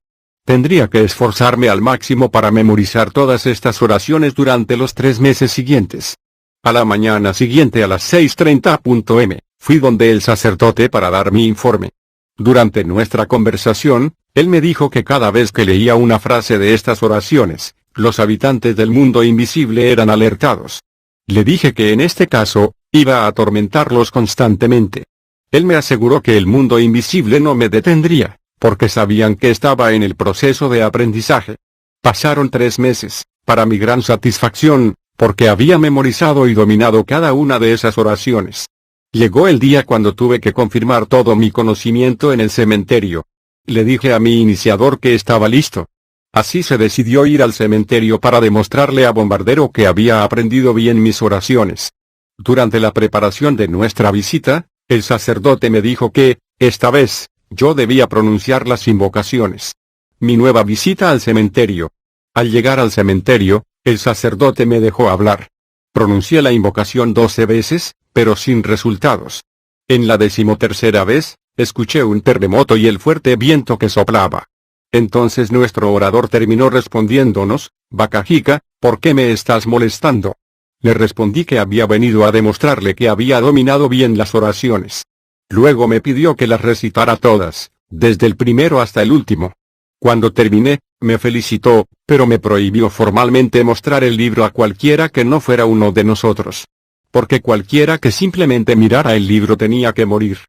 Tendría que esforzarme al máximo para memorizar todas estas oraciones durante los 3 meses siguientes. A la mañana siguiente a las 6:30 p.m., fui donde el sacerdote para dar mi informe. Durante nuestra conversación, él me dijo que cada vez que leía una frase de estas oraciones, los habitantes del mundo invisible eran alertados. Le dije que en este caso, iba a atormentarlos constantemente. Él me aseguró que el mundo invisible no me detendría, porque sabían que estaba en el proceso de aprendizaje. Pasaron 3 meses, para mi gran satisfacción, porque había memorizado y dominado cada una de esas oraciones. Llegó el día cuando tuve que confirmar todo mi conocimiento en el cementerio. Le dije a mi iniciador que estaba listo. Así se decidió ir al cementerio para demostrarle a Bombardero que había aprendido bien mis oraciones. Durante la preparación de nuestra visita, el sacerdote me dijo que, esta vez, yo debía pronunciar las invocaciones. Mi nueva visita al cementerio. Al llegar al cementerio, el sacerdote me dejó hablar. Pronuncié la invocación 12 veces, pero sin resultados. En la 13ª vez, escuché un terremoto y el fuerte viento que soplaba. Entonces nuestro orador terminó respondiéndonos: Bakajika, ¿por qué me estás molestando? Le respondí que había venido a demostrarle que había dominado bien las oraciones. Luego me pidió que las recitara todas, desde el primero hasta el último. Cuando terminé, me felicitó, pero me prohibió formalmente mostrar el libro a cualquiera que no fuera uno de nosotros. Porque cualquiera que simplemente mirara el libro tenía que morir.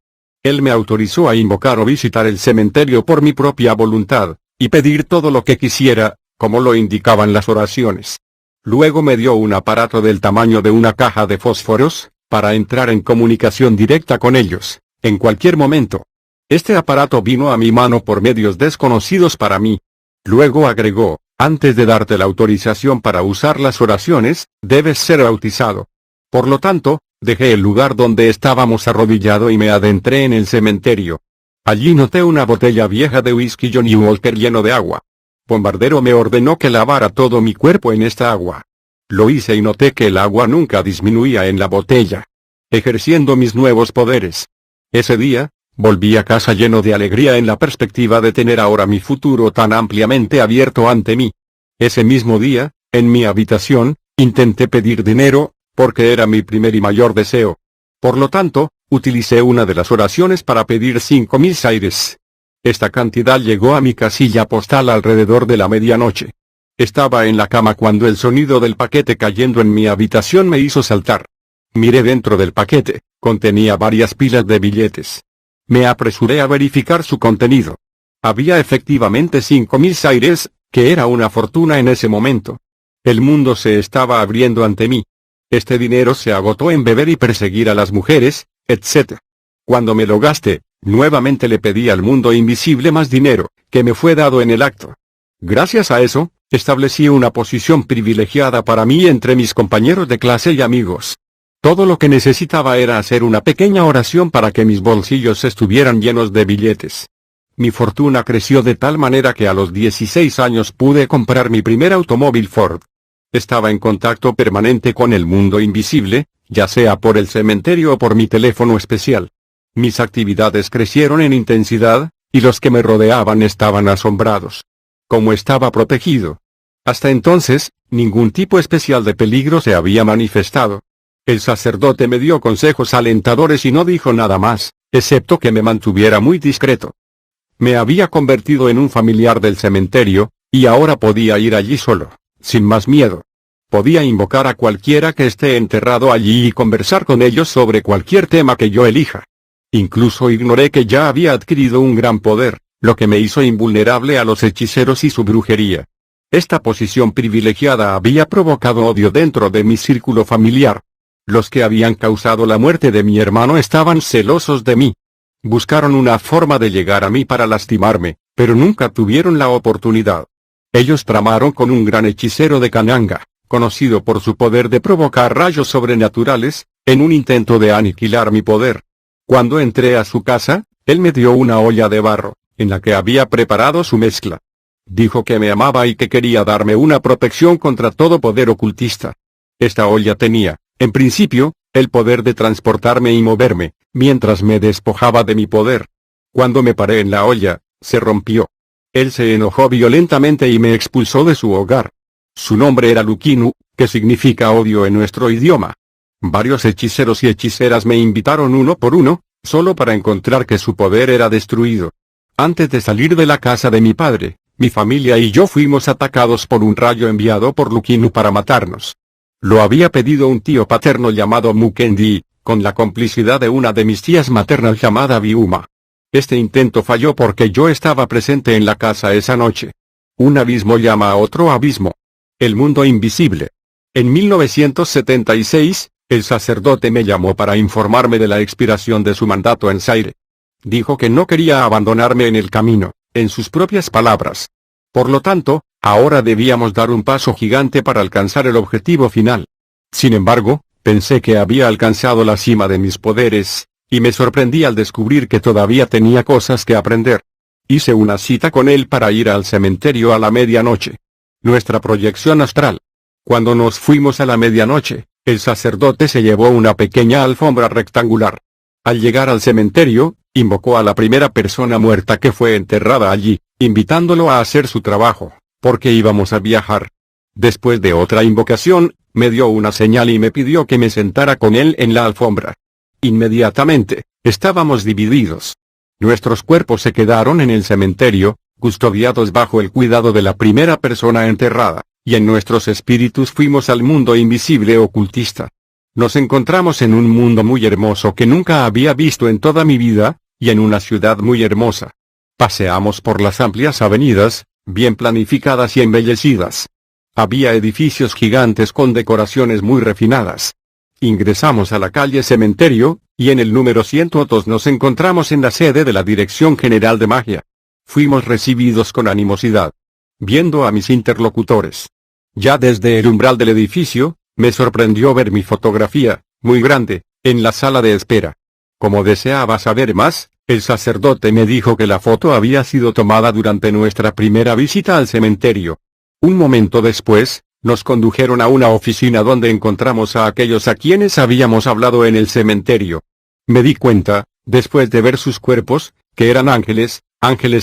Él me autorizó a invocar o visitar el cementerio por mi propia voluntad, y pedir todo lo que quisiera, como lo indicaban las oraciones. Luego me dio un aparato del tamaño de una caja de fósforos, para entrar en comunicación directa con ellos, en cualquier momento. Este aparato vino a mi mano por medios desconocidos para mí. Luego agregó, antes de darte la autorización para usar las oraciones, debes ser bautizado. Por lo tanto, dejé el lugar donde estábamos arrodillado y me adentré en el cementerio. Allí noté una botella vieja de whisky Johnny Walker lleno de agua. Bombardero me ordenó que lavara todo mi cuerpo en esta agua. Lo hice y noté que el agua nunca disminuía en la botella. Ejerciendo mis nuevos poderes. Ese día, volví a casa lleno de alegría en la perspectiva de tener ahora mi futuro tan ampliamente abierto ante mí. Ese mismo día, en mi habitación, intenté pedir dinero, porque era mi primer y mayor deseo. Por lo tanto, utilicé una de las oraciones para pedir 5,000 saires. Esta cantidad llegó a mi casilla postal alrededor de la medianoche. Estaba en la cama cuando el sonido del paquete cayendo en mi habitación me hizo saltar. Miré dentro del paquete, contenía varias pilas de billetes. Me apresuré a verificar su contenido. Había efectivamente 5,000 saires, que era una fortuna en ese momento. El mundo se estaba abriendo ante mí. Este dinero se agotó en beber y perseguir a las mujeres, etc. Cuando me lo gasté, nuevamente le pedí al mundo invisible más dinero, que me fue dado en el acto. Gracias a eso, establecí una posición privilegiada para mí entre mis compañeros de clase y amigos. Todo lo que necesitaba era hacer una pequeña oración para que mis bolsillos estuvieran llenos de billetes. Mi fortuna creció de tal manera que a los 16 años pude comprar mi primer automóvil Ford. Estaba en contacto permanente con el mundo invisible, ya sea por el cementerio o por mi teléfono especial. Mis actividades crecieron en intensidad, y los que me rodeaban estaban asombrados. Como estaba protegido. Hasta entonces, ningún tipo especial de peligro se había manifestado. El sacerdote me dio consejos alentadores y no dijo nada más, excepto que me mantuviera muy discreto. Me había convertido en un familiar del cementerio, y ahora podía ir allí solo, sin más miedo. Podía invocar a cualquiera que esté enterrado allí y conversar con ellos sobre cualquier tema que yo elija. Incluso ignoré que ya había adquirido un gran poder, lo que me hizo invulnerable a los hechiceros y su brujería. Esta posición privilegiada había provocado odio dentro de mi círculo familiar. Los que habían causado la muerte de mi hermano estaban celosos de mí. Buscaron una forma de llegar a mí para lastimarme, pero nunca tuvieron la oportunidad. Ellos tramaron con un gran hechicero de Kananga, conocido por su poder de provocar rayos sobrenaturales, en un intento de aniquilar mi poder. Cuando entré a su casa, él me dio una olla de barro, en la que había preparado su mezcla. Dijo que me amaba y que quería darme una protección contra todo poder ocultista. Esta olla tenía, en principio, el poder de transportarme y moverme, mientras me despojaba de mi poder. Cuando me paré en la olla, se rompió. Él se enojó violentamente y me expulsó de su hogar. Su nombre era Lukinu, que significa odio en nuestro idioma. Varios hechiceros y hechiceras me invitaron uno por uno, solo para encontrar que su poder era destruido. Antes de salir de la casa de mi padre, mi familia y yo fuimos atacados por un rayo enviado por Lukinu para matarnos. Lo había pedido un tío paterno llamado Mukendi, con la complicidad de una de mis tías maternas llamada Biuma. Este intento falló porque yo estaba presente en la casa esa noche. Un abismo llama a otro abismo. El mundo invisible. En 1976, el sacerdote me llamó para informarme de la expiración de su mandato en Zaire. Dijo que no quería abandonarme en el camino, en sus propias palabras. Por lo tanto, ahora debíamos dar un paso gigante para alcanzar el objetivo final. Sin embargo, pensé que había alcanzado la cima de mis poderes, y me sorprendí al descubrir que todavía tenía cosas que aprender. Hice una cita con él para ir al cementerio a la medianoche. Nuestra proyección astral. Cuando nos fuimos a la medianoche, el sacerdote se llevó una pequeña alfombra rectangular. Al llegar al cementerio, invocó a la primera persona muerta que fue enterrada allí, invitándolo a hacer su trabajo, porque íbamos a viajar. Después de otra invocación, me dio una señal y me pidió que me sentara con él en la alfombra. Inmediatamente, estábamos divididos. Nuestros cuerpos se quedaron en el cementerio, custodiados bajo el cuidado de la primera persona enterrada, y en nuestros espíritus fuimos al mundo invisible ocultista. Nos encontramos en un mundo muy hermoso que nunca había visto en toda mi vida, y en una ciudad muy hermosa. Paseamos por las amplias avenidas, bien planificadas y embellecidas. Había edificios gigantes con decoraciones muy refinadas. Ingresamos a la calle Cementerio, y en el número 102 nos encontramos en la sede de la Dirección General de Magia. Fuimos recibidos con animosidad. Viendo a mis interlocutores. Ya desde el umbral del edificio, me sorprendió ver mi fotografía, muy grande, en la sala de espera. Como deseaba saber más, el sacerdote me dijo que la foto había sido tomada durante nuestra primera visita al cementerio. Un momento después, nos condujeron a una oficina donde encontramos a aquellos a quienes habíamos hablado en el cementerio. Me di cuenta, después de ver sus cuerpos, que eran ángeles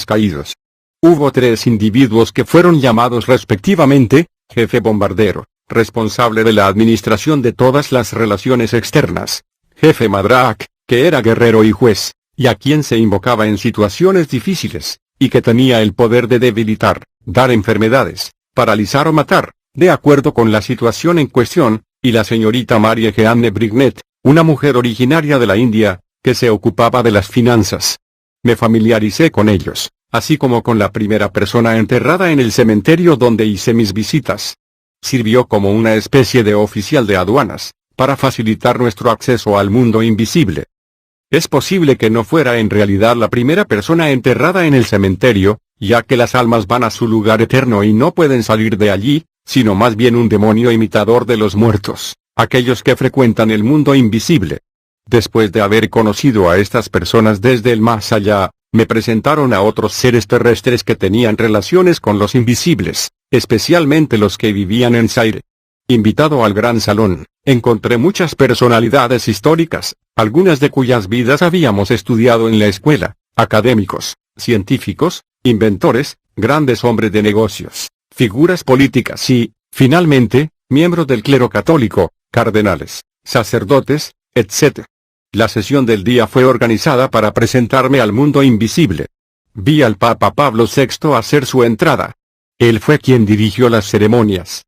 caídos. Hubo 3 individuos que fueron llamados respectivamente, jefe bombardero, responsable de la administración de todas las relaciones externas, jefe Madrak, que era guerrero y juez, y a quien se invocaba en situaciones difíciles, y que tenía el poder de debilitar, dar enfermedades, paralizar o matar, de acuerdo con la situación en cuestión, y la señorita Marie Jeanne Brignet, una mujer originaria de la India, que se ocupaba de las finanzas. Me familiaricé con ellos, así como con la primera persona enterrada en el cementerio donde hice mis visitas. Sirvió como una especie de oficial de aduanas, para facilitar nuestro acceso al mundo invisible. Es posible que no fuera en realidad la primera persona enterrada en el cementerio, ya que las almas van a su lugar eterno y no pueden salir de allí, sino más bien un demonio imitador de los muertos, aquellos que frecuentan el mundo invisible. Después de haber conocido a estas personas desde el más allá, me presentaron a otros seres terrestres que tenían relaciones con los invisibles, especialmente los que vivían en Zaire. Invitado al gran salón, encontré muchas personalidades históricas, algunas de cuyas vidas habíamos estudiado en la escuela, académicos, científicos, inventores, grandes hombres de negocios, figuras políticas y, finalmente, miembros del clero católico, cardenales, sacerdotes, etc. La sesión del día fue organizada para presentarme al mundo invisible. Vi al Papa Pablo VI hacer su entrada. Él fue quien dirigió las ceremonias.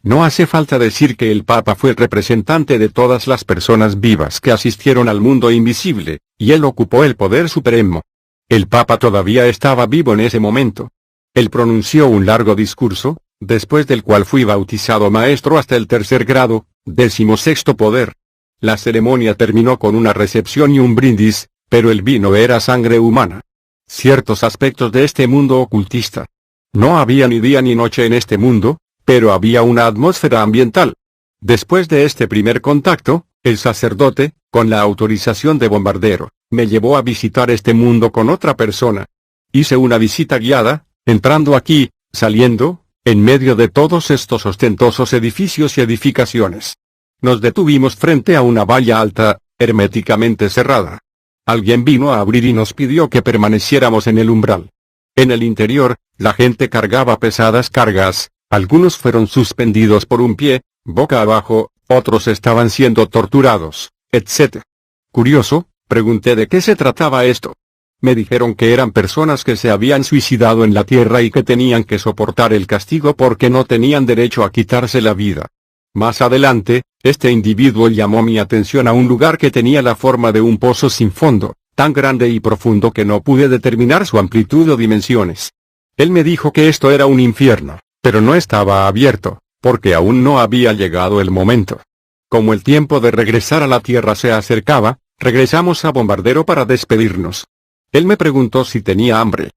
No hace falta decir que el Papa fue el representante de todas las personas vivas que asistieron al mundo invisible, y él ocupó el poder supremo. El Papa todavía estaba vivo en ese momento. Él pronunció un largo discurso, después del cual fui bautizado maestro hasta el 3er grado, 16º poder. La ceremonia terminó con una recepción y un brindis, pero el vino era sangre humana. Ciertos aspectos de este mundo ocultista. No había ni día ni noche en este mundo, pero había una atmósfera ambiental. Después de este primer contacto, el sacerdote, con la autorización de bombardero, me llevó a visitar este mundo con otra persona. Hice una visita guiada, entrando aquí, saliendo, en medio de todos estos ostentosos edificios y edificaciones. Nos detuvimos frente a una valla alta, herméticamente cerrada. Alguien vino a abrir y nos pidió que permaneciéramos en el umbral. En el interior, la gente cargaba pesadas cargas, algunos fueron suspendidos por un pie, boca abajo, otros estaban siendo torturados, etc. Curioso, pregunté de qué se trataba esto. Me dijeron que eran personas que se habían suicidado en la tierra y que tenían que soportar el castigo porque no tenían derecho a quitarse la vida. Más adelante, este individuo llamó mi atención a un lugar que tenía la forma de un pozo sin fondo, tan grande y profundo que no pude determinar su amplitud o dimensiones. Él me dijo que esto era un infierno, pero no estaba abierto, porque aún no había llegado el momento. Como el tiempo de regresar a la tierra se acercaba, regresamos a Bombardero para despedirnos. Él me preguntó si tenía hambre.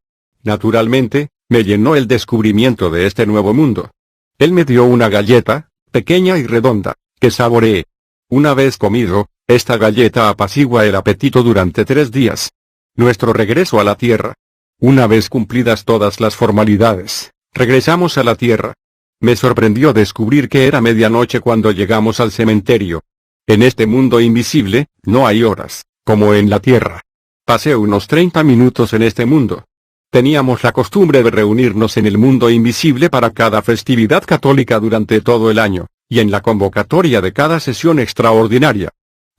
Naturalmente, me llenó el descubrimiento de este nuevo mundo. Él me dio una galleta, pequeña y redonda, que saboreé. Una vez comido, esta galleta apacigua el apetito durante 3 días. Nuestro regreso a la tierra. Una vez cumplidas todas las formalidades, regresamos a la tierra. Me sorprendió descubrir que era medianoche cuando llegamos al cementerio. En este mundo invisible, no hay horas, como en la tierra. Pasé unos 30 minutos en este mundo. Teníamos la costumbre de reunirnos en el mundo invisible para cada festividad católica durante todo el año, y en la convocatoria de cada sesión extraordinaria.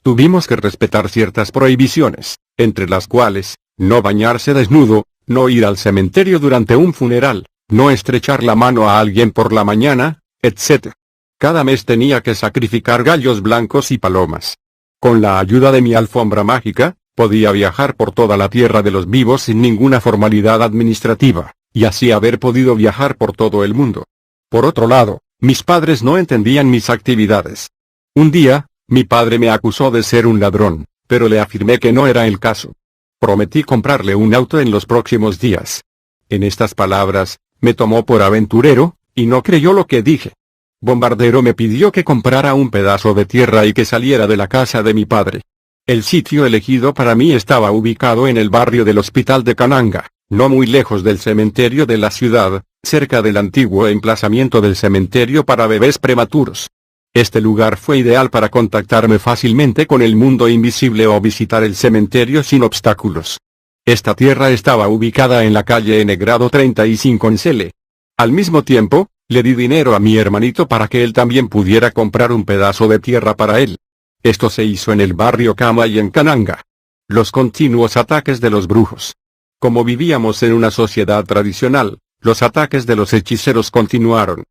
Tuvimos que respetar ciertas prohibiciones, entre las cuales, no bañarse desnudo, no ir al cementerio durante un funeral, no estrechar la mano a alguien por la mañana, etc. Cada mes tenía que sacrificar gallos blancos y palomas. Con la ayuda de mi alfombra mágica, podía viajar por toda la tierra de los vivos sin ninguna formalidad administrativa, y así haber podido viajar por todo el mundo. Por otro lado, mis padres no entendían mis actividades. Un día, mi padre me acusó de ser un ladrón, pero le afirmé que no era el caso. Prometí comprarle un auto en los próximos días. En estas palabras, me tomó por aventurero, y no creyó lo que dije. Bombardero me pidió que comprara un pedazo de tierra y que saliera de la casa de mi padre. El sitio elegido para mí estaba ubicado en el barrio del Hospital de Kananga, no muy lejos del cementerio de la ciudad, cerca del antiguo emplazamiento del cementerio para bebés prematuros. Este lugar fue ideal para contactarme fácilmente con el mundo invisible o visitar el cementerio sin obstáculos. Esta tierra estaba ubicada en la calle N grado 35 en Cele. Al mismo tiempo, le di dinero a mi hermanito para que él también pudiera comprar un pedazo de tierra para él. Esto se hizo en el barrio Kama y en Kananga. Los continuos ataques de los brujos. Como vivíamos en una sociedad tradicional, los ataques de los hechiceros continuaron.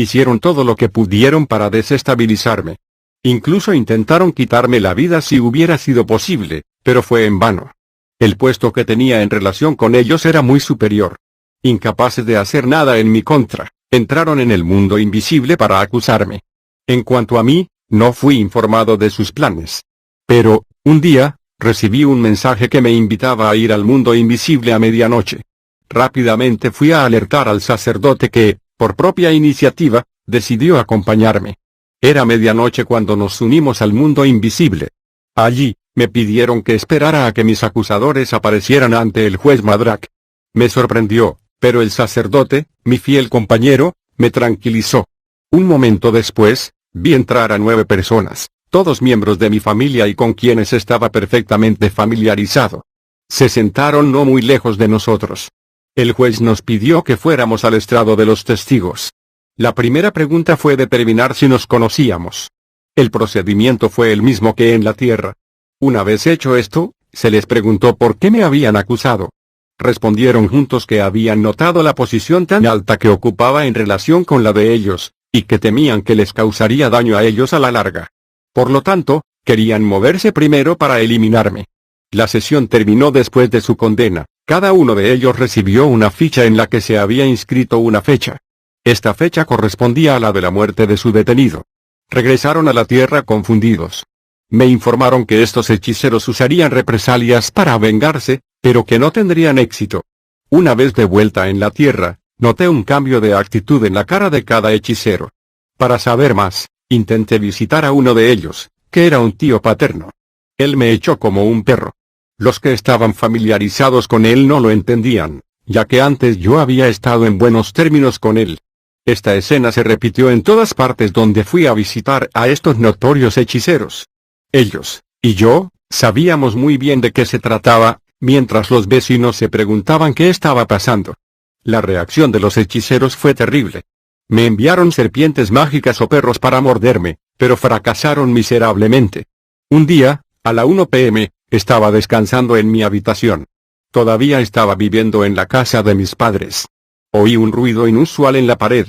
Hicieron todo lo que pudieron para desestabilizarme. Incluso intentaron quitarme la vida si hubiera sido posible, pero fue en vano. El puesto que tenía en relación con ellos era muy superior. Incapaces de hacer nada en mi contra, entraron en el mundo invisible para acusarme. En cuanto a mí, no fui informado de sus planes. Pero, un día, recibí un mensaje que me invitaba a ir al mundo invisible a medianoche. Rápidamente fui a alertar al sacerdote que, por propia iniciativa, decidió acompañarme. Era medianoche cuando nos unimos al mundo invisible. Allí, me pidieron que esperara a que mis acusadores aparecieran ante el juez Madrak. Me sorprendió, pero el sacerdote, mi fiel compañero, me tranquilizó. Un momento después, vi entrar a 9 personas, todos miembros de mi familia y con quienes estaba perfectamente familiarizado. Se sentaron no muy lejos de nosotros. El juez nos pidió que fuéramos al estrado de los testigos. La primera pregunta fue determinar si nos conocíamos. El procedimiento fue el mismo que en la tierra. Una vez hecho esto, se les preguntó por qué me habían acusado. Respondieron juntos que habían notado la posición tan alta que ocupaba en relación con la de ellos, y que temían que les causaría daño a ellos a la larga. Por lo tanto, querían moverse primero para eliminarme. La sesión terminó después de su condena. Cada uno de ellos recibió una ficha en la que se había inscrito una fecha. Esta fecha correspondía a la de la muerte de su detenido. Regresaron a la tierra confundidos. Me informaron que estos hechiceros usarían represalias para vengarse, pero que no tendrían éxito. Una vez de vuelta en la tierra, noté un cambio de actitud en la cara de cada hechicero. Para saber más, intenté visitar a uno de ellos, que era un tío paterno. Él me echó como un perro. Los que estaban familiarizados con él no lo entendían, ya que antes yo había estado en buenos términos con él. Esta escena se repitió en todas partes donde fui a visitar a estos notorios hechiceros. Ellos, y yo, sabíamos muy bien de qué se trataba, mientras los vecinos se preguntaban qué estaba pasando. La reacción de los hechiceros fue terrible. Me enviaron serpientes mágicas o perros para morderme, pero fracasaron miserablemente. Un día, a la 1 p.m., estaba descansando en mi habitación. Todavía estaba viviendo en la casa de mis padres. Oí un ruido inusual en la pared.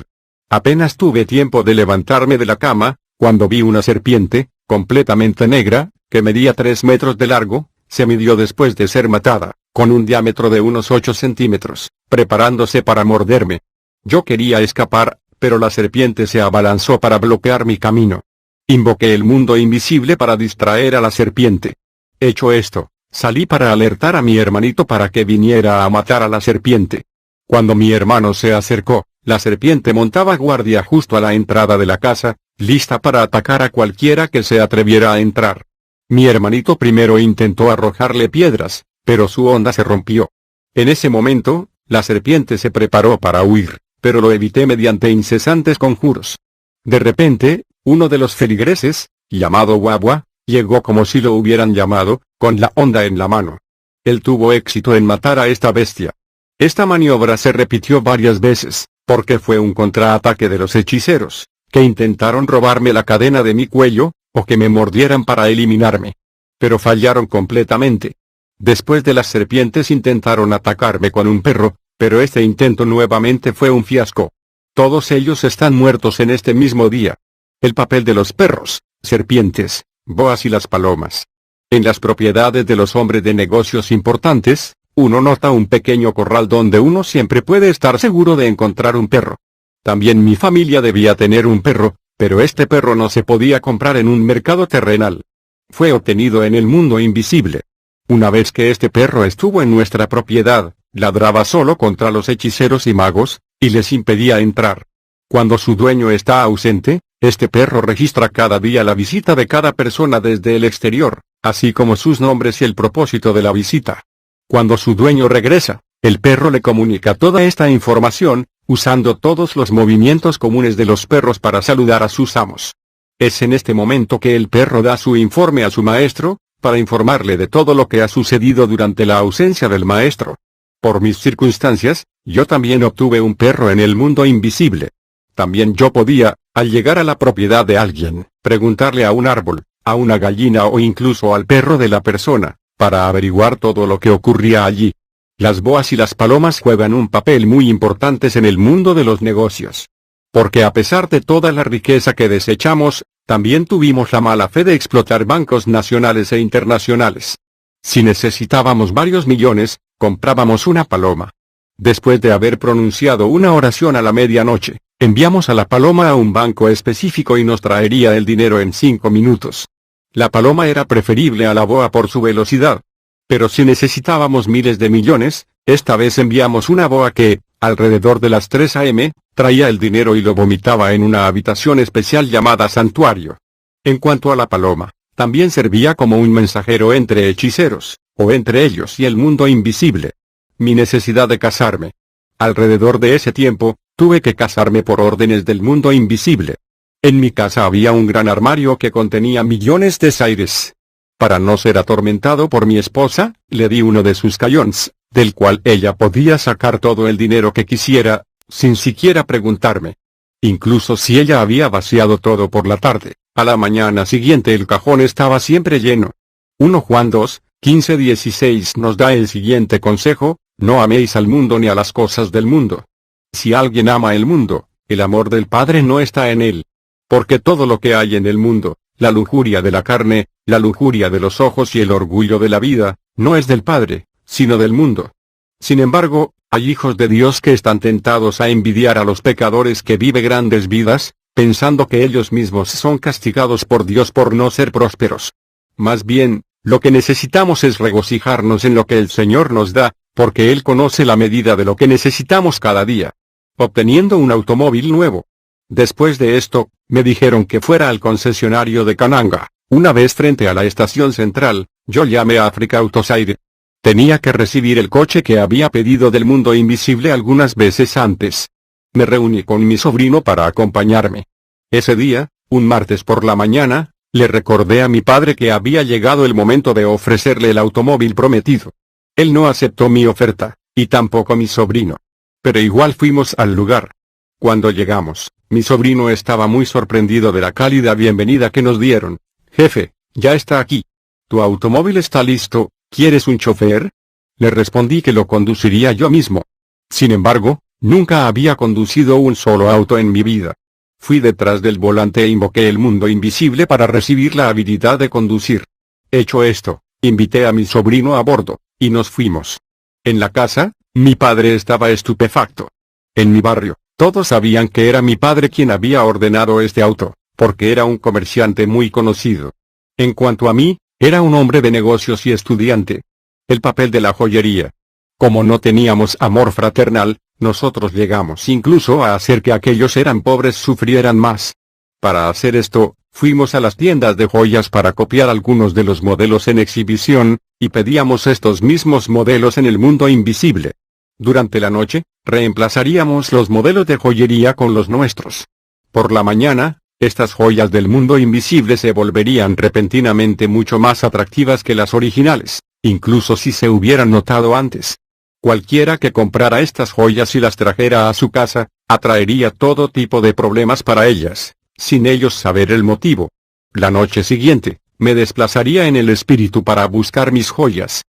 Apenas tuve tiempo de levantarme de la cama, cuando vi una serpiente, completamente negra, que medía 3 metros de largo, se midió después de ser matada, con un diámetro de unos 8 centímetros, preparándose para morderme. Yo quería escapar, pero la serpiente se abalanzó para bloquear mi camino. Invoqué el mundo invisible para distraer a la serpiente. Hecho esto, salí para alertar a mi hermanito para que viniera a matar a la serpiente. Cuando mi hermano se acercó, la serpiente montaba guardia justo a la entrada de la casa, lista para atacar a cualquiera que se atreviera a entrar. Mi hermanito primero intentó arrojarle piedras, pero su onda se rompió. En ese momento, la serpiente se preparó para huir, pero lo evité mediante incesantes conjuros. De repente, uno de los feligreses, llamado Guagua, llegó como si lo hubieran llamado, con la onda en la mano. Él tuvo éxito en matar a esta bestia. Esta maniobra se repitió varias veces, porque fue un contraataque de los hechiceros, que intentaron robarme la cadena de mi cuello, o que me mordieran para eliminarme. Pero fallaron completamente. Después de las serpientes intentaron atacarme con un perro, pero este intento nuevamente fue un fiasco. Todos ellos están muertos en este mismo día. El papel de los perros, serpientes, boas y las palomas. En las propiedades de los hombres de negocios importantes, uno nota un pequeño corral donde uno siempre puede estar seguro de encontrar un perro. También mi familia debía tener un perro, pero este perro no se podía comprar en un mercado terrenal. fue obtenido en el mundo invisible. Una vez que este perro estuvo en nuestra propiedad, ladraba solo contra los hechiceros y magos, y les impedía entrar. Cuando su dueño está ausente, este perro registra cada día la visita de cada persona desde el exterior, así como sus nombres y el propósito de la visita. Cuando su dueño regresa, el perro le comunica toda esta información, usando todos los movimientos comunes de los perros para saludar a sus amos. Es en este momento que el perro da su informe a su maestro, para informarle de todo lo que ha sucedido durante la ausencia del maestro. Por mis circunstancias, yo también obtuve un perro en el mundo invisible. También yo podía, al llegar a la propiedad de alguien, preguntarle a un árbol, a una gallina o incluso al perro de la persona, para averiguar todo lo que ocurría allí. Las boas y las palomas juegan un papel muy importante en el mundo de los negocios. Porque a pesar de toda la riqueza que desechamos, también tuvimos la mala fe de explotar bancos nacionales e internacionales. Si necesitábamos varios millones, comprábamos una paloma. Después de haber pronunciado una oración a la medianoche, enviamos a la paloma a un banco específico y nos traería el dinero en 5 minutos. La paloma era preferible a la boa por su velocidad. Pero si necesitábamos miles de millones, esta vez enviamos una boa que, alrededor de las 3 a.m., traía el dinero y lo vomitaba en una habitación especial llamada santuario. En cuanto a la paloma, también servía como un mensajero entre hechiceros, o entre ellos y el mundo invisible. Mi necesidad de casarme. Alrededor de ese tiempo, tuve que casarme por órdenes del mundo invisible. En mi casa había un gran armario que contenía millones de saires. Para no ser atormentado por mi esposa, le di uno de sus cayons, del cual ella podía sacar todo el dinero que quisiera, sin siquiera preguntarme. Incluso si ella había vaciado todo por la tarde, a la mañana siguiente el cajón estaba siempre lleno. 1 Juan 2, 15-16 nos da el siguiente consejo: no améis al mundo ni a las cosas del mundo. Si alguien ama el mundo, el amor del Padre no está en él. Porque todo lo que hay en el mundo, la lujuria de la carne, la lujuria de los ojos y el orgullo de la vida, no es del Padre, sino del mundo. Sin embargo, hay hijos de Dios que están tentados a envidiar a los pecadores que viven grandes vidas, pensando que ellos mismos son castigados por Dios por no ser prósperos. Más bien, lo que necesitamos es regocijarnos en lo que el Señor nos da, porque Él conoce la medida de lo que necesitamos cada día. Obteniendo un automóvil nuevo. Después de esto, me dijeron que fuera al concesionario de Kananga. Una vez frente a la estación central, yo llamé a Africa Autoside. Tenía que recibir el coche que había pedido del mundo invisible algunas veces antes. Me reuní con mi sobrino para acompañarme. Ese día, un martes por la mañana, le recordé a mi padre que había llegado el momento de ofrecerle el automóvil prometido. Él no aceptó mi oferta, y tampoco mi sobrino. Pero igual fuimos al lugar. Cuando llegamos, mi sobrino estaba muy sorprendido de la cálida bienvenida que nos dieron. «Jefe, ya está aquí. Tu automóvil está listo, ¿quieres un chofer?». Le respondí que lo conduciría yo mismo. Sin embargo, nunca había conducido un solo auto en mi vida. Fui detrás del volante e invoqué el mundo invisible para recibir la habilidad de conducir. Hecho esto, invité a mi sobrino a bordo, y nos fuimos. En la casa, mi padre estaba estupefacto. En mi barrio, todos sabían que era mi padre quien había ordenado este auto, porque era un comerciante muy conocido. En cuanto a mí, era un hombre de negocios y estudiante. El papel de la joyería. Como no teníamos amor fraternal, nosotros llegamos incluso a hacer que aquellos eran pobres sufrieran más. Para hacer esto, fuimos a las tiendas de joyas para copiar algunos de los modelos en exhibición, y pedíamos estos mismos modelos en el mundo invisible. Durante la noche, reemplazaríamos los modelos de joyería con los nuestros. Por la mañana, estas joyas del mundo invisible se volverían repentinamente mucho más atractivas que las originales, incluso si se hubieran notado antes. Cualquiera que comprara estas joyas y las trajera a su casa, atraería todo tipo de problemas para ellas, sin ellos saber el motivo. La noche siguiente, me desplazaría en el espíritu para buscar mis joyas.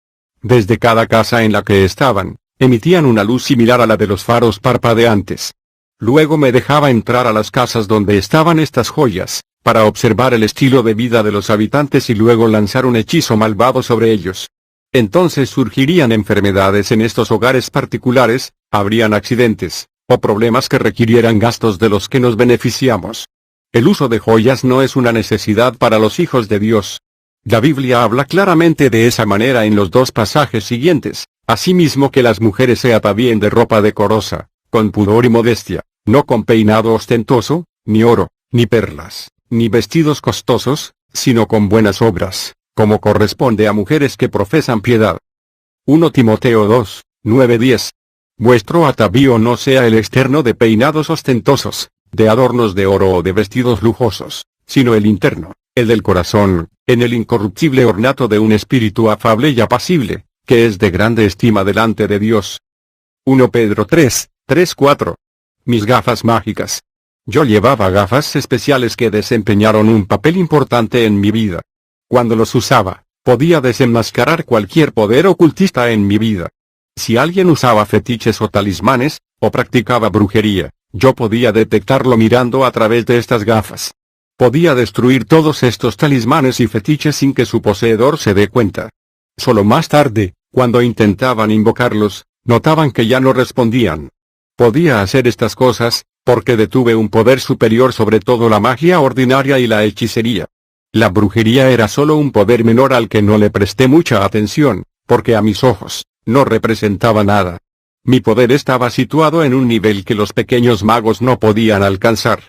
Desde cada casa en la que estaban, emitían una luz similar a la de los faros parpadeantes. Luego me dejaba entrar a las casas donde estaban estas joyas, para observar el estilo de vida de los habitantes y luego lanzar un hechizo malvado sobre ellos. Entonces surgirían enfermedades en estos hogares particulares, habrían accidentes, o problemas que requirieran gastos de los que nos beneficiamos. El uso de joyas no es una necesidad para los hijos de Dios. La Biblia habla claramente de esa manera en los dos pasajes siguientes, asimismo que las mujeres se atavíen de ropa decorosa, con pudor y modestia, no con peinado ostentoso, ni oro, ni perlas, ni vestidos costosos, sino con buenas obras, como corresponde a mujeres que profesan piedad. 1 Timoteo 2, 9-10. Vuestro atavío no sea el externo de peinados ostentosos, de adornos de oro o de vestidos lujosos, sino el interno, el del corazón, en el incorruptible ornato de un espíritu afable y apacible, que es de grande estima delante de Dios. 1 Pedro 3, 3-4. Mis gafas mágicas. Yo llevaba gafas especiales que desempeñaron un papel importante en mi vida. Cuando los usaba, podía desenmascarar cualquier poder ocultista en mi vida. Si alguien usaba fetiches o talismanes, o practicaba brujería, yo podía detectarlo mirando a través de estas gafas. Podía destruir todos estos talismanes y fetiches sin que su poseedor se dé cuenta. Solo más tarde, cuando intentaban invocarlos, notaban que ya no respondían. Podía hacer estas cosas, porque detuve un poder superior sobre todo la magia ordinaria y la hechicería. La brujería era solo un poder menor al que no le presté mucha atención, porque a mis ojos, no representaba nada. Mi poder estaba situado en un nivel que los pequeños magos no podían alcanzar.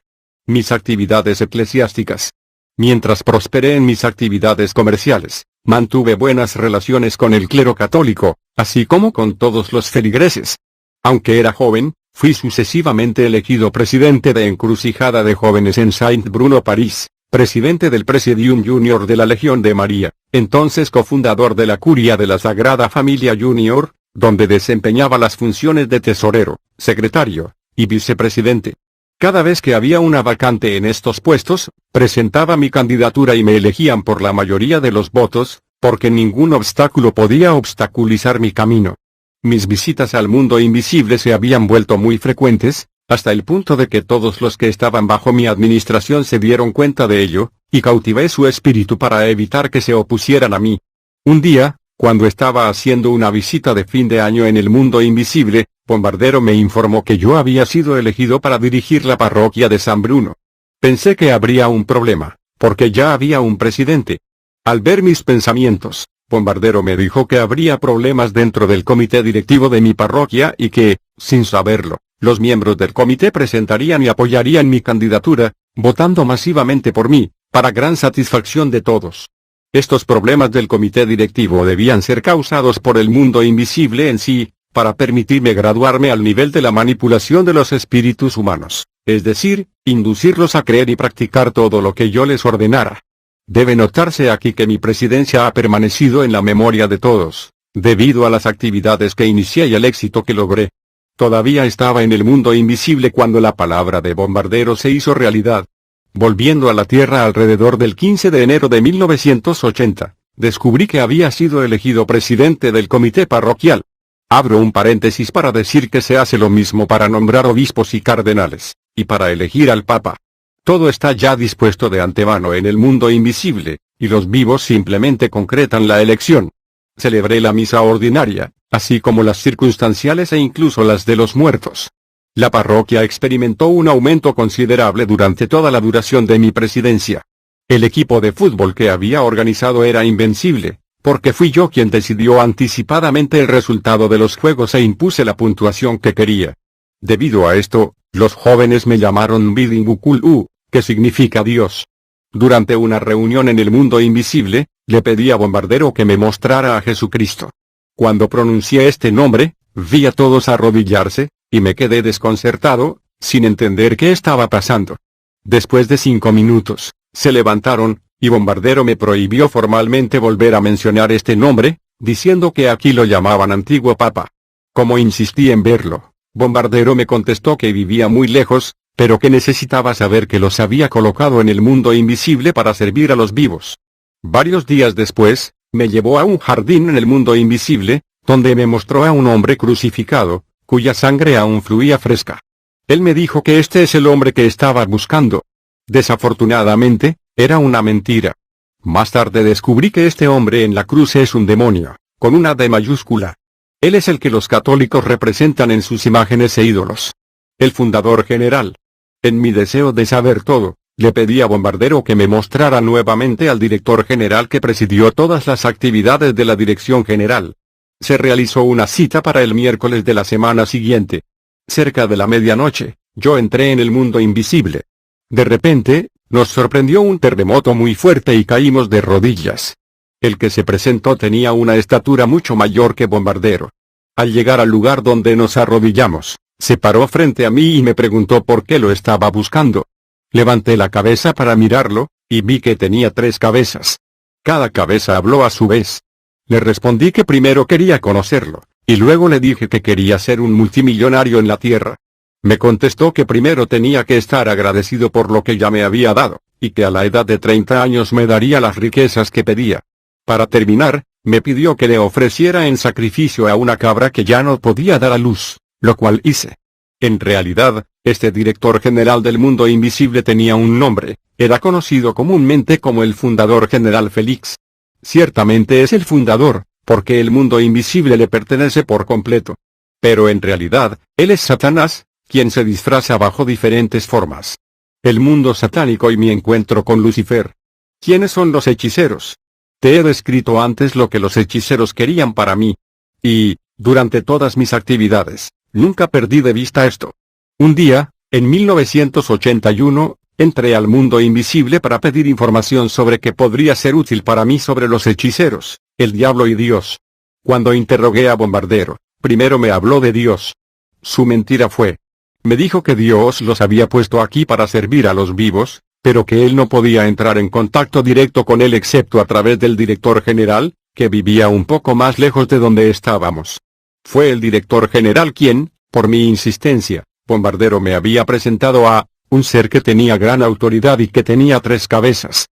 Mis actividades eclesiásticas. Mientras prosperé en mis actividades comerciales, mantuve buenas relaciones con el clero católico, así como con todos los feligreses. Aunque era joven, fui sucesivamente elegido presidente de Encrucijada de Jóvenes en Saint-Bruno, París, presidente del Presidium Junior de la Legión de María, entonces cofundador de la Curia de la Sagrada Familia Junior, donde desempeñaba las funciones de tesorero, secretario, y vicepresidente. Cada vez que había una vacante en estos puestos, presentaba mi candidatura y me elegían por la mayoría de los votos, porque ningún obstáculo podía obstaculizar mi camino. Mis visitas al mundo invisible se habían vuelto muy frecuentes, hasta el punto de que todos los que estaban bajo mi administración se dieron cuenta de ello, y cautivé su espíritu para evitar que se opusieran a mí. Un día, cuando estaba haciendo una visita de fin de año en el mundo invisible, Bombardero me informó que yo había sido elegido para dirigir la parroquia de San Bruno. Pensé que habría un problema, porque ya había un presidente. Al ver mis pensamientos, Bombardero me dijo que habría problemas dentro del comité directivo de mi parroquia y que, sin saberlo, los miembros del comité presentarían y apoyarían mi candidatura, votando masivamente por mí, para gran satisfacción de todos. Estos problemas del comité directivo debían ser causados por el mundo invisible en sí, para permitirme graduarme al nivel de la manipulación de los espíritus humanos, es decir, inducirlos a creer y practicar todo lo que yo les ordenara. Debe notarse aquí que mi presidencia ha permanecido en la memoria de todos, debido a las actividades que inicié y al éxito que logré. Todavía estaba en el mundo invisible cuando la palabra de Bombardero se hizo realidad. Volviendo a la Tierra alrededor del 15 de enero de 1980, descubrí que había sido elegido presidente del comité parroquial. Abro un paréntesis para decir que se hace lo mismo para nombrar obispos y cardenales, y para elegir al Papa. Todo está ya dispuesto de antemano en el mundo invisible, y los vivos simplemente concretan la elección. Celebré la misa ordinaria, así como las circunstanciales e incluso las de los muertos. La parroquia experimentó un aumento considerable durante toda la duración de mi presidencia. El equipo de fútbol que había organizado era invencible, porque fui yo quien decidió anticipadamente el resultado de los juegos e impuse la puntuación que quería. Debido a esto, los jóvenes me llamaron Bidingukulu, que significa Dios. Durante una reunión en el mundo invisible, le pedí a Bombardero que me mostrara a Jesucristo. Cuando pronuncié este nombre, vi a todos arrodillarse, y me quedé desconcertado, sin entender qué estaba pasando. Después de 5 minutos, se levantaron, y Bombardero me prohibió formalmente volver a mencionar este nombre, diciendo que aquí lo llamaban Antiguo Papa. Como insistí en verlo, Bombardero me contestó que vivía muy lejos, pero que necesitaba saber que los había colocado en el mundo invisible para servir a los vivos. Varios días después, me llevó a un jardín en el mundo invisible, donde me mostró a un hombre crucificado, cuya sangre aún fluía fresca. Él me dijo que este es el hombre que estaba buscando. Desafortunadamente, era una mentira. Más tarde descubrí que este hombre en la cruz es un demonio, con una D mayúscula. Él es el que los católicos representan en sus imágenes e ídolos. El fundador general. En mi deseo de saber todo, Le pedí a Bombardero que me mostrara nuevamente al director general que presidió todas las actividades de la dirección general. Se realizó una cita para el miércoles de la semana siguiente. Cerca de la medianoche, yo entré en el mundo invisible. De repente, nos sorprendió un terremoto muy fuerte y caímos de rodillas. El que se presentó tenía una estatura mucho mayor que Bombardero. Al llegar al lugar donde nos arrodillamos, se paró frente a mí y me preguntó por qué lo estaba buscando. Levanté la cabeza para mirarlo, y vi que tenía 3 cabezas. Cada cabeza habló a su vez. Le respondí que primero quería conocerlo, y luego le dije que quería ser un multimillonario en la tierra. Me contestó que primero tenía que estar agradecido por lo que ya me había dado, y que a la edad de 30 años me daría las riquezas que pedía. Para terminar, me pidió que le ofreciera en sacrificio a una cabra que ya no podía dar a luz, lo cual hice. En realidad, este director general del mundo invisible tenía un nombre, era conocido comúnmente como el fundador general Félix. Ciertamente es el fundador, porque el mundo invisible le pertenece por completo. Pero en realidad, él es Satanás, quien se disfraza bajo diferentes formas. El mundo satánico y mi encuentro con Lucifer. ¿Quiénes son los hechiceros? Te he descrito antes lo que los hechiceros querían para mí. Y, durante todas mis actividades, nunca perdí de vista esto. Un día, en 1981, entré al mundo invisible para pedir información sobre qué podría ser útil para mí sobre los hechiceros, el diablo y Dios. Cuando interrogué a Bombardero, primero me habló de Dios. Su mentira fue. Me dijo que Dios los había puesto aquí para servir a los vivos, pero que él no podía entrar en contacto directo con él excepto a través del director general, que vivía un poco más lejos de donde estábamos. Fue el director general quien, por mi insistencia, Bombardero me había presentado a un ser que tenía gran autoridad y que tenía 3 cabezas.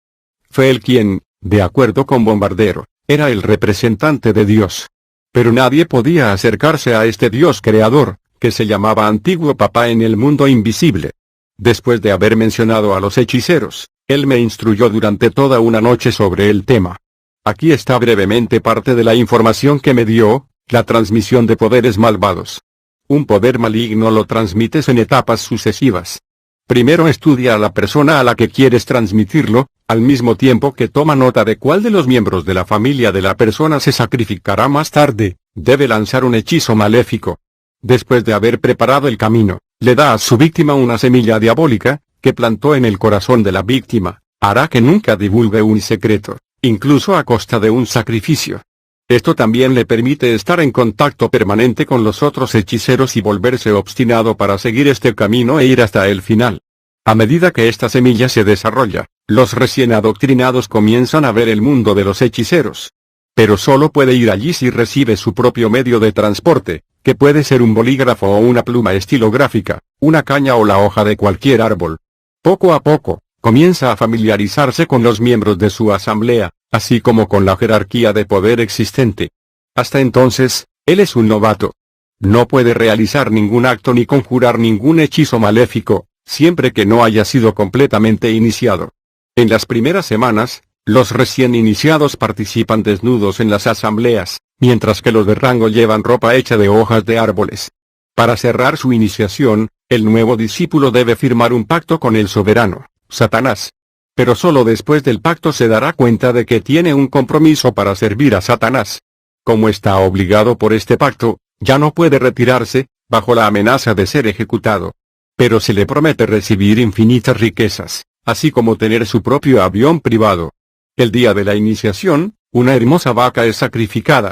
Fue él quien, de acuerdo con Bombardero, era el representante de Dios. Pero nadie podía acercarse a este Dios creador, que se llamaba Antiguo Papá en el mundo invisible. Después de haber mencionado a los hechiceros, él me instruyó durante toda una noche sobre el tema. Aquí está brevemente parte de la información que me dio: la transmisión de poderes malvados. Un poder maligno lo transmites en etapas sucesivas. Primero estudia a la persona a la que quieres transmitirlo, al mismo tiempo que toma nota de cuál de los miembros de la familia de la persona se sacrificará más tarde. Debe lanzar un hechizo maléfico. Después de haber preparado el camino, le da a su víctima una semilla diabólica, que plantó en el corazón de la víctima, hará que nunca divulgue un secreto, incluso a costa de un sacrificio. Esto también le permite estar en contacto permanente con los otros hechiceros y volverse obstinado para seguir este camino e ir hasta el final. A medida que esta semilla se desarrolla, los recién adoctrinados comienzan a ver el mundo de los hechiceros. Pero solo puede ir allí si recibe su propio medio de transporte, que puede ser un bolígrafo o una pluma estilográfica, una caña o la hoja de cualquier árbol. Poco a poco, comienza a familiarizarse con los miembros de su asamblea, así como con la jerarquía de poder existente. Hasta entonces, él es un novato. No puede realizar ningún acto ni conjurar ningún hechizo maléfico, siempre que no haya sido completamente iniciado. En las primeras semanas, los recién iniciados participan desnudos en las asambleas, mientras que los de rango llevan ropa hecha de hojas de árboles. Para cerrar su iniciación, el nuevo discípulo debe firmar un pacto con el soberano, Satanás. Pero solo después del pacto se dará cuenta de que tiene un compromiso para servir a Satanás. Como está obligado por este pacto, ya no puede retirarse, bajo la amenaza de ser ejecutado. Pero se le promete recibir infinitas riquezas, así como tener su propio avión privado. El día de la iniciación, una hermosa vaca es sacrificada.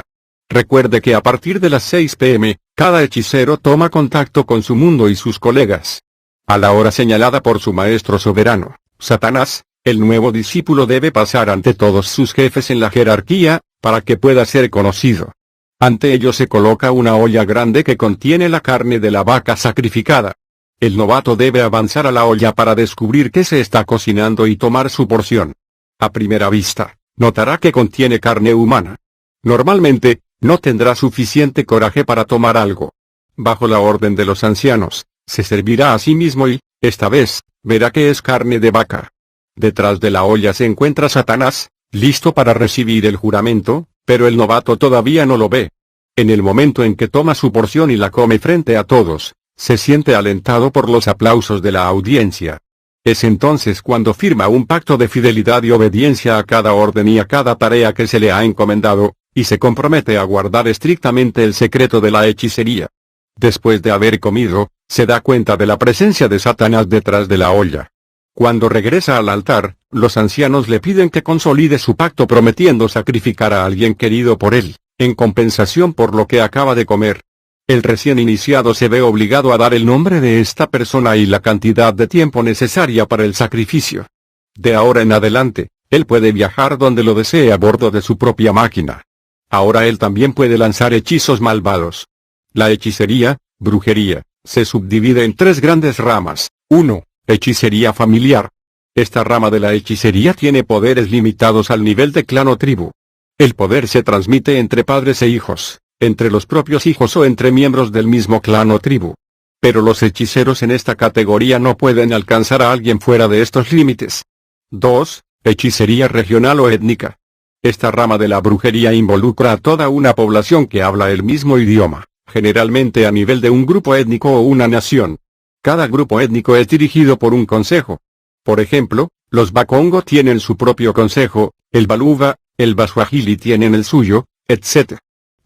Recuerde que a partir de las 6 p.m., cada hechicero toma contacto con su mundo y sus colegas. A la hora señalada por su maestro soberano, Satanás, el nuevo discípulo debe pasar ante todos sus jefes en la jerarquía, para que pueda ser conocido. Ante ellos se coloca una olla grande que contiene la carne de la vaca sacrificada. El novato debe avanzar a la olla para descubrir qué se está cocinando y tomar su porción. A primera vista, notará que contiene carne humana. Normalmente, no tendrá suficiente coraje para tomar algo. Bajo la orden de los ancianos, se servirá a sí mismo y, esta vez, verá que es carne de vaca. Detrás de la olla se encuentra Satanás, listo para recibir el juramento, pero el novato todavía no lo ve. En el momento en que toma su porción y la come frente a todos, se siente alentado por los aplausos de la audiencia. Es entonces cuando firma un pacto de fidelidad y obediencia a cada orden y a cada tarea que se le ha encomendado, y se compromete a guardar estrictamente el secreto de la hechicería. Después de haber comido, se da cuenta de la presencia de Satanás detrás de la olla. Cuando regresa al altar, los ancianos le piden que consolide su pacto prometiendo sacrificar a alguien querido por él, en compensación por lo que acaba de comer. El recién iniciado se ve obligado a dar el nombre de esta persona y la cantidad de tiempo necesaria para el sacrificio. De ahora en adelante, él puede viajar donde lo desee a bordo de su propia máquina. Ahora él también puede lanzar hechizos malvados. La hechicería, brujería, se subdivide en 3 grandes ramas. 1. Hechicería familiar. Esta rama de la hechicería tiene poderes limitados al nivel de clan o tribu. El poder se transmite entre padres e hijos, entre los propios hijos o entre miembros del mismo clan o tribu. Pero los hechiceros en esta categoría no pueden alcanzar a alguien fuera de estos límites. 2. Hechicería regional o étnica. Esta rama de la brujería involucra a toda una población que habla el mismo idioma, generalmente a nivel de un grupo étnico o una nación. Cada grupo étnico es dirigido por un consejo. Por ejemplo, los Bakongo tienen su propio consejo, el Baluba, el Baswahili tienen el suyo, etc.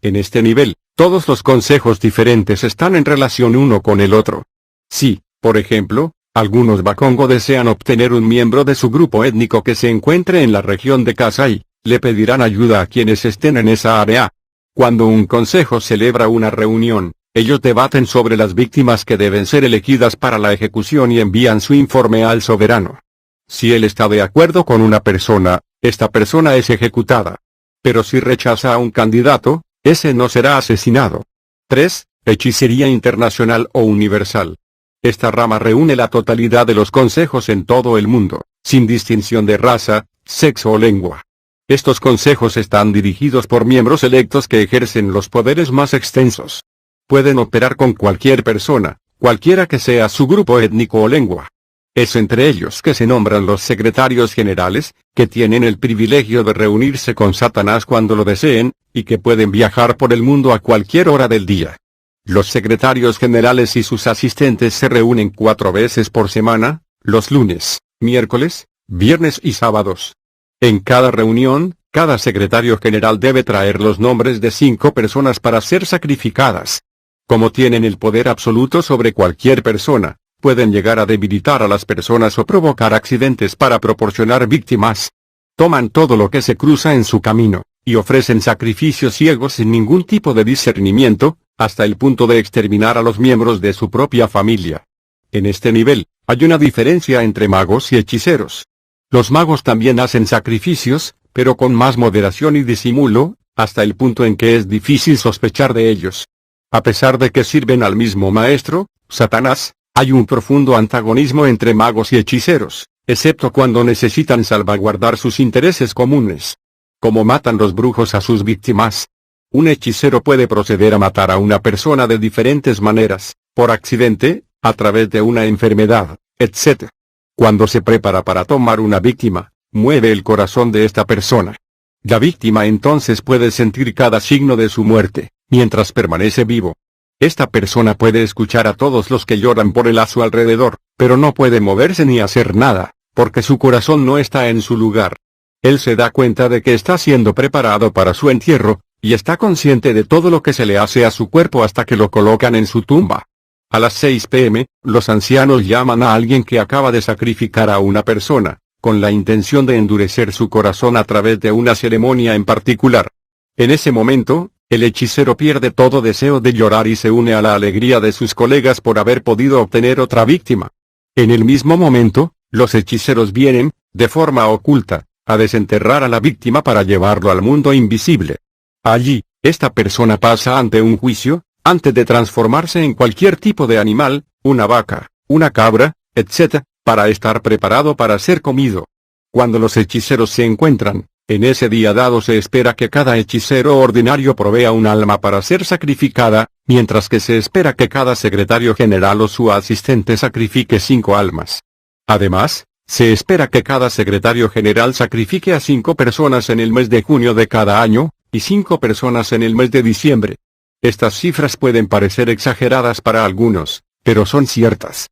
En este nivel, todos los consejos diferentes están en relación uno con el otro. Si, por ejemplo, algunos Bakongo desean obtener un miembro de su grupo étnico que se encuentre en la región de Kasai, le pedirán ayuda a quienes estén en esa área. Cuando un consejo celebra una reunión, ellos debaten sobre las víctimas que deben ser elegidas para la ejecución y envían su informe al soberano. Si él está de acuerdo con una persona, esta persona es ejecutada. Pero si rechaza a un candidato, ese no será asesinado. 3. Hechicería internacional o universal. Esta rama reúne la totalidad de los consejos en todo el mundo, sin distinción de raza, sexo o lengua. Estos consejos están dirigidos por miembros electos que ejercen los poderes más extensos. Pueden operar con cualquier persona, cualquiera que sea su grupo étnico o lengua. Es entre ellos que se nombran los secretarios generales, que tienen el privilegio de reunirse con Satanás cuando lo deseen, y que pueden viajar por el mundo a cualquier hora del día. Los secretarios generales y sus asistentes se reúnen 4 veces por semana, los lunes, miércoles, viernes y sábados. En cada reunión, cada secretario general debe traer los nombres de 5 personas para ser sacrificadas. Como tienen el poder absoluto sobre cualquier persona, pueden llegar a debilitar a las personas o provocar accidentes para proporcionar víctimas. Toman todo lo que se cruza en su camino, y ofrecen sacrificios ciegos sin ningún tipo de discernimiento, hasta el punto de exterminar a los miembros de su propia familia. En este nivel, hay una diferencia entre magos y hechiceros. Los magos también hacen sacrificios, pero con más moderación y disimulo, hasta el punto en que es difícil sospechar de ellos. A pesar de que sirven al mismo maestro, Satanás, hay un profundo antagonismo entre magos y hechiceros, excepto cuando necesitan salvaguardar sus intereses comunes. Como matan los brujos a sus víctimas. Un hechicero puede proceder a matar a una persona de diferentes maneras, por accidente, a través de una enfermedad, etc. Cuando se prepara para tomar una víctima, mueve el corazón de esta persona. La víctima entonces puede sentir cada signo de su muerte, mientras permanece vivo. Esta persona puede escuchar a todos los que lloran por él a su alrededor, pero no puede moverse ni hacer nada, porque su corazón no está en su lugar. Él se da cuenta de que está siendo preparado para su entierro, y está consciente de todo lo que se le hace a su cuerpo hasta que lo colocan en su tumba. A las 6 p.m., los ancianos llaman a alguien que acaba de sacrificar a una persona, con la intención de endurecer su corazón a través de una ceremonia en particular. En ese momento, el hechicero pierde todo deseo de llorar y se une a la alegría de sus colegas por haber podido obtener otra víctima. En el mismo momento, los hechiceros vienen, de forma oculta, a desenterrar a la víctima para llevarlo al mundo invisible. Allí, esta persona pasa ante un juicio, antes de transformarse en cualquier tipo de animal, una vaca, una cabra, etc., para estar preparado para ser comido. Cuando los hechiceros se encuentran, en ese día dado se espera que cada hechicero ordinario provea un alma para ser sacrificada, mientras que se espera que cada secretario general o su asistente sacrifique 5 almas. Además, se espera que cada secretario general sacrifique a 5 personas en el mes de junio de cada año, y 5 personas en el mes de diciembre. Estas cifras pueden parecer exageradas para algunos, pero son ciertas.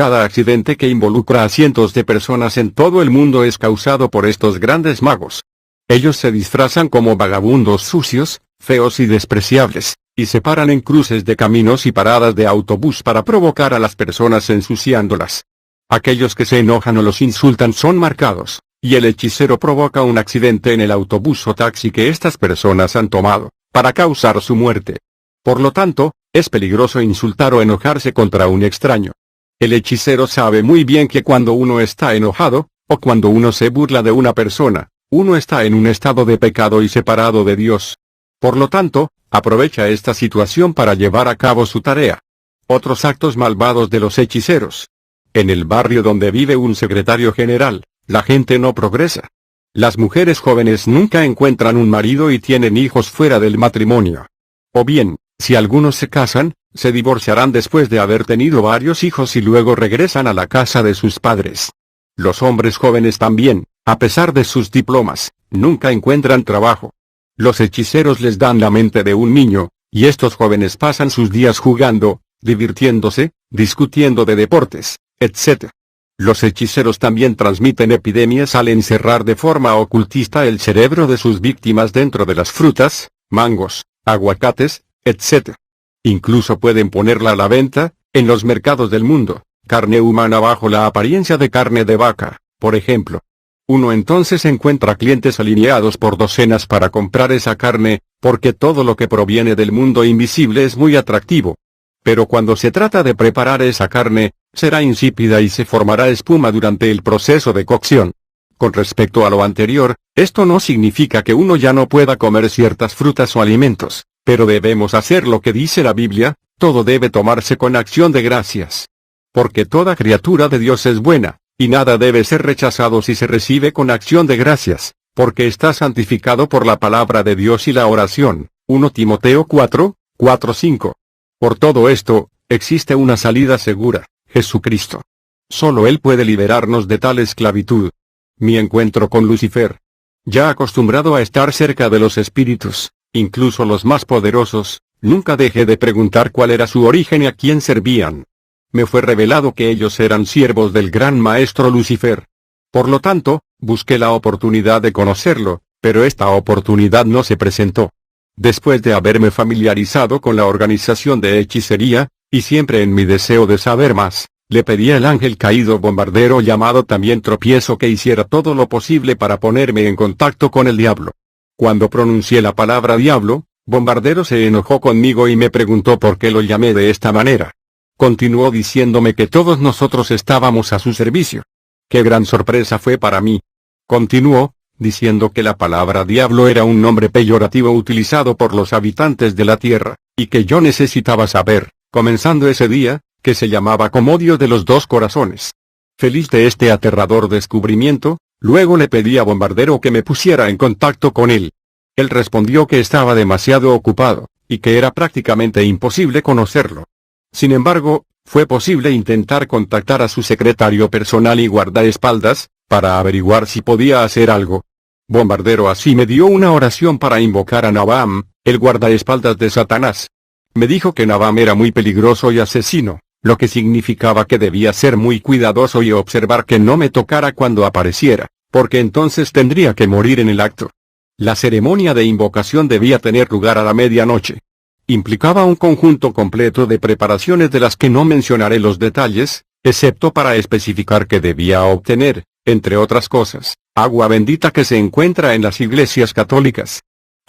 Cada accidente que involucra a cientos de personas en todo el mundo es causado por estos grandes magos. Ellos se disfrazan como vagabundos sucios, feos y despreciables, y se paran en cruces de caminos y paradas de autobús para provocar a las personas ensuciándolas. Aquellos que se enojan o los insultan son marcados, y el hechicero provoca un accidente en el autobús o taxi que estas personas han tomado, para causar su muerte. Por lo tanto, es peligroso insultar o enojarse contra un extraño. El hechicero sabe muy bien que cuando uno está enojado, o cuando uno se burla de una persona, uno está en un estado de pecado y separado de Dios. Por lo tanto, aprovecha esta situación para llevar a cabo su tarea. Otros actos malvados de los hechiceros. En el barrio donde vive un secretario general, la gente no progresa. Las mujeres jóvenes nunca encuentran un marido y tienen hijos fuera del matrimonio. O bien, si algunos se casan, se divorciarán después de haber tenido varios hijos y luego regresan a la casa de sus padres. Los hombres jóvenes también, a pesar de sus diplomas, nunca encuentran trabajo. Los hechiceros les dan la mente de un niño, y estos jóvenes pasan sus días jugando, divirtiéndose, discutiendo de deportes, etc. Los hechiceros también transmiten epidemias al encerrar de forma ocultista el cerebro de sus víctimas dentro de las frutas, mangos, aguacates, etc. Incluso pueden ponerla a la venta, en los mercados del mundo, carne humana bajo la apariencia de carne de vaca, por ejemplo. Uno entonces encuentra clientes alineados por docenas para comprar esa carne, porque todo lo que proviene del mundo invisible es muy atractivo. Pero cuando se trata de preparar esa carne, será insípida y se formará espuma durante el proceso de cocción. Con respecto a lo anterior, esto no significa que uno ya no pueda comer ciertas frutas o alimentos, pero debemos hacer lo que dice la Biblia, todo debe tomarse con acción de gracias. Porque toda criatura de Dios es buena, y nada debe ser rechazado si se recibe con acción de gracias, porque está santificado por la palabra de Dios y la oración. 1 Timoteo 4:5. Por todo esto, existe una salida segura, Jesucristo. Solo Él puede liberarnos de tal esclavitud. Mi encuentro con Lucifer. Ya acostumbrado a estar cerca de los espíritus, incluso los más poderosos, nunca dejé de preguntar cuál era su origen y a quién servían. Me fue revelado que ellos eran siervos del gran maestro Lucifer. Por lo tanto, busqué la oportunidad de conocerlo, pero esta oportunidad no se presentó. Después de haberme familiarizado con la organización de hechicería, y siempre en mi deseo de saber más, le pedí al ángel caído bombardero llamado también Tropiezo que hiciera todo lo posible para ponerme en contacto con el diablo. Cuando pronuncié la palabra diablo, Bombardero se enojó conmigo y me preguntó por qué lo llamé de esta manera. Continuó diciéndome que todos nosotros estábamos a su servicio. ¡Qué gran sorpresa fue para mí! Continuó, diciendo que la palabra diablo era un nombre peyorativo utilizado por los habitantes de la tierra, y que yo necesitaba saber, comenzando ese día, que se llamaba Comodio de los dos corazones. Feliz de este aterrador descubrimiento, luego le pedí a Bombardero que me pusiera en contacto con él. Él respondió que estaba demasiado ocupado, y que era prácticamente imposible conocerlo. Sin embargo, fue posible intentar contactar a su secretario personal y guardaespaldas, para averiguar si podía hacer algo. Bombardero así me dio una oración para invocar a Nabam, el guardaespaldas de Satanás. Me dijo que Nabam era muy peligroso y asesino, lo que significaba que debía ser muy cuidadoso y observar que no me tocara cuando apareciera, porque entonces tendría que morir en el acto. La ceremonia de invocación debía tener lugar a la medianoche. Implicaba un conjunto completo de preparaciones de las que no mencionaré los detalles, excepto para especificar que debía obtener, entre otras cosas, agua bendita que se encuentra en las iglesias católicas.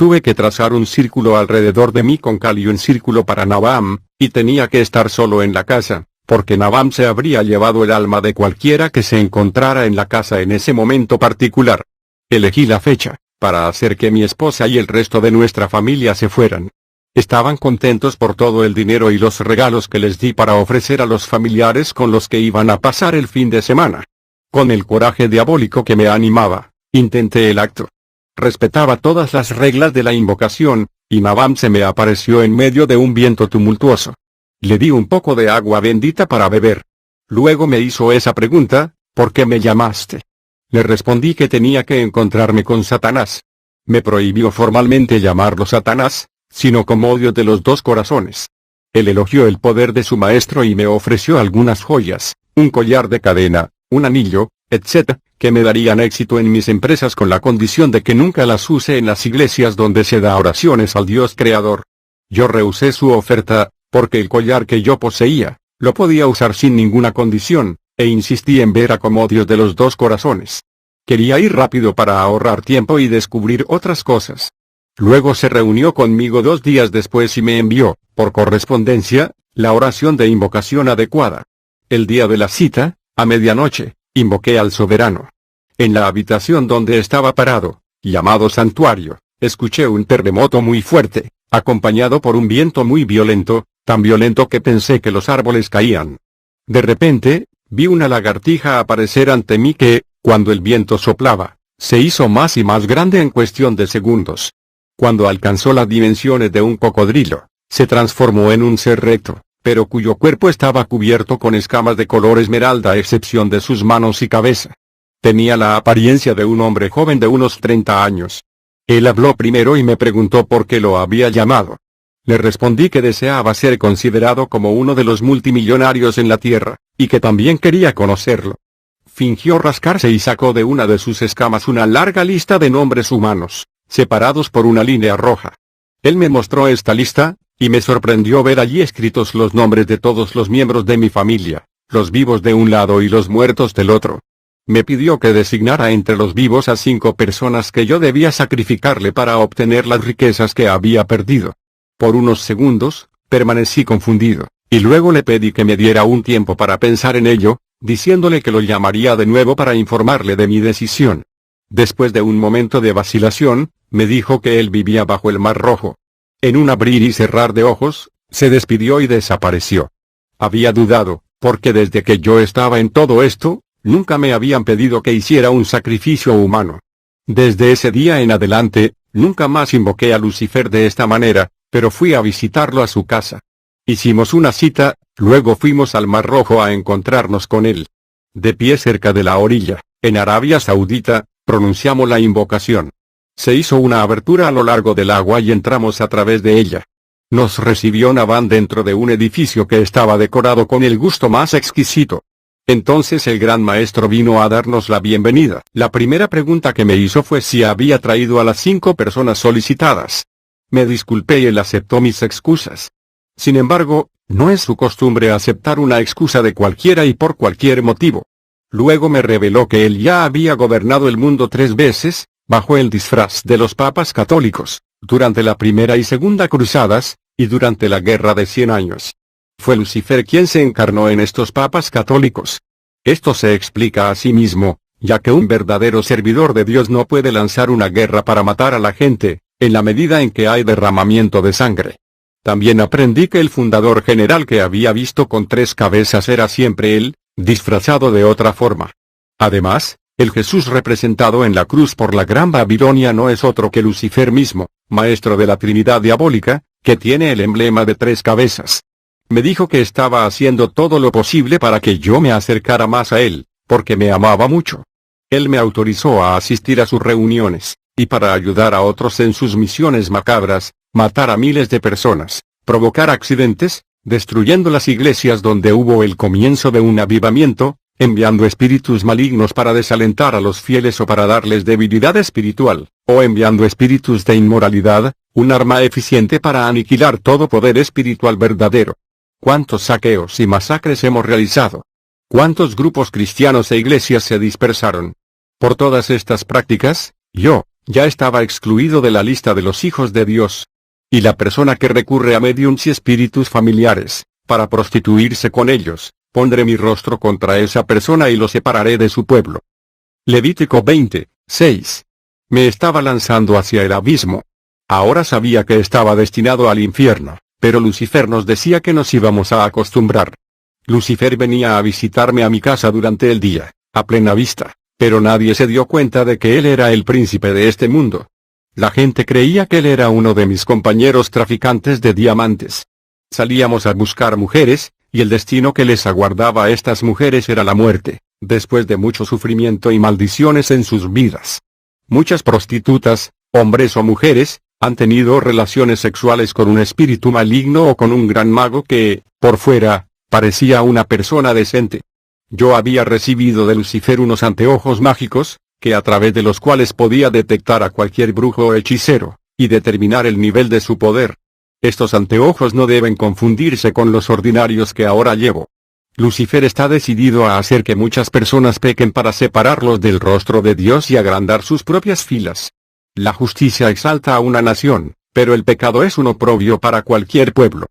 Tuve que trazar un círculo alrededor de mí con cal y un círculo para Nabam, y tenía que estar solo en la casa, porque Nabam se habría llevado el alma de cualquiera que se encontrara en la casa en ese momento particular. Elegí la fecha, para hacer que mi esposa y el resto de nuestra familia se fueran. Estaban contentos por todo el dinero y los regalos que les di para ofrecer a los familiares con los que iban a pasar el fin de semana. Con el coraje diabólico que me animaba, intenté el acto. Respetaba todas las reglas de la invocación, y Nabam se me apareció en medio de un viento tumultuoso. Le di un poco de agua bendita para beber. Luego me hizo esa pregunta, ¿por qué me llamaste? Le respondí que tenía que encontrarme con Satanás. Me prohibió formalmente llamarlo Satanás, sino Comodio de los dos corazones. Él elogió el poder de su maestro y me ofreció algunas joyas, un collar de cadena, un anillo, etc., que me darían éxito en mis empresas con la condición de que nunca las use en las iglesias donde se da oraciones al Dios Creador. Yo rehusé su oferta, porque el collar que yo poseía, lo podía usar sin ninguna condición, e insistí en ver a como Dios de los dos corazones. Quería ir rápido para ahorrar tiempo y descubrir otras cosas. Luego se reunió conmigo 2 días después y me envió, por correspondencia, la oración de invocación adecuada. El día de la cita, a medianoche, invoqué al soberano. En la habitación donde estaba parado, llamado santuario, escuché un terremoto muy fuerte, acompañado por un viento muy violento, tan violento que pensé que los árboles caían. De repente, vi una lagartija aparecer ante mí que, cuando el viento soplaba, se hizo más y más grande en cuestión de segundos. Cuando alcanzó las dimensiones de un cocodrilo, se transformó en un ser recto, pero cuyo cuerpo estaba cubierto con escamas de color esmeralda a excepción de sus manos y cabeza. Tenía la apariencia de un hombre joven de unos 30 años. Él habló primero y me preguntó por qué lo había llamado. Le respondí que deseaba ser considerado como uno de los multimillonarios en la tierra, y que también quería conocerlo. Fingió rascarse y sacó de una de sus escamas una larga lista de nombres humanos, separados por una línea roja. Él me mostró esta lista, y me sorprendió ver allí escritos los nombres de todos los miembros de mi familia, los vivos de un lado y los muertos del otro. Me pidió que designara entre los vivos a 5 personas que yo debía sacrificarle para obtener las riquezas que había perdido. Por unos segundos, permanecí confundido, y luego le pedí que me diera un tiempo para pensar en ello, diciéndole que lo llamaría de nuevo para informarle de mi decisión. Después de un momento de vacilación, me dijo que él vivía bajo el Mar Rojo. En un abrir y cerrar de ojos, se despidió y desapareció. Había dudado, porque desde que yo estaba en todo esto, nunca me habían pedido que hiciera un sacrificio humano. Desde ese día en adelante, nunca más invoqué a Lucifer de esta manera, pero fui a visitarlo a su casa. Hicimos una cita, luego fuimos al Mar Rojo a encontrarnos con él. De pie cerca de la orilla, en Arabia Saudita, pronunciamos la invocación. Se hizo una abertura a lo largo del agua y entramos a través de ella. Nos recibió Nabán dentro de un edificio que estaba decorado con el gusto más exquisito. Entonces el gran maestro vino a darnos la bienvenida. La primera pregunta que me hizo fue si había traído a las 5 personas solicitadas. Me disculpé y él aceptó mis excusas. Sin embargo, no es su costumbre aceptar una excusa de cualquiera y por cualquier motivo. Luego me reveló que él ya había gobernado el mundo 3 veces, bajo el disfraz de los papas católicos, durante la primera y segunda cruzadas, y durante la guerra de 100 años. Fue Lucifer quien se encarnó en estos papas católicos. Esto se explica a sí mismo, ya que un verdadero servidor de Dios no puede lanzar una guerra para matar a la gente, en la medida en que hay derramamiento de sangre. También aprendí que el fundador general que había visto con 3 cabezas era siempre él, disfrazado de otra forma. Además, el Jesús representado en la cruz por la Gran Babilonia no es otro que Lucifer mismo, maestro de la Trinidad diabólica, que tiene el emblema de 3 cabezas. Me dijo que estaba haciendo todo lo posible para que yo me acercara más a él, porque me amaba mucho. Él me autorizó a asistir a sus reuniones, y para ayudar a otros en sus misiones macabras, matar a miles de personas, provocar accidentes, destruyendo las iglesias donde hubo el comienzo de un avivamiento, enviando espíritus malignos para desalentar a los fieles o para darles debilidad espiritual, o enviando espíritus de inmoralidad, un arma eficiente para aniquilar todo poder espiritual verdadero. ¿Cuántos saqueos y masacres hemos realizado? ¿Cuántos grupos cristianos e iglesias se dispersaron? Por todas estas prácticas, yo, ya estaba excluido de la lista de los hijos de Dios. Y la persona que recurre a médiums y espíritus familiares, para prostituirse con ellos, pondré mi rostro contra esa persona y lo separaré de su pueblo. Levítico 20:6. Me estaba lanzando hacia el abismo. Ahora sabía que estaba destinado al infierno, pero Lucifer nos decía que nos íbamos a acostumbrar. Lucifer venía a visitarme a mi casa durante el día, a plena vista, pero nadie se dio cuenta de que él era el príncipe de este mundo. La gente creía que él era uno de mis compañeros traficantes de diamantes. Salíamos a buscar mujeres, y el destino que les aguardaba a estas mujeres era la muerte, después de mucho sufrimiento y maldiciones en sus vidas. Muchas prostitutas, hombres o mujeres, han tenido relaciones sexuales con un espíritu maligno o con un gran mago que, por fuera, parecía una persona decente. Yo había recibido de Lucifer unos anteojos mágicos, que a través de los cuales podía detectar a cualquier brujo o hechicero, y determinar el nivel de su poder. Estos anteojos no deben confundirse con los ordinarios que ahora llevo. Lucifer está decidido a hacer que muchas personas pequen para separarlos del rostro de Dios y agrandar sus propias filas. La justicia exalta a una nación, pero el pecado es un oprobio para cualquier pueblo.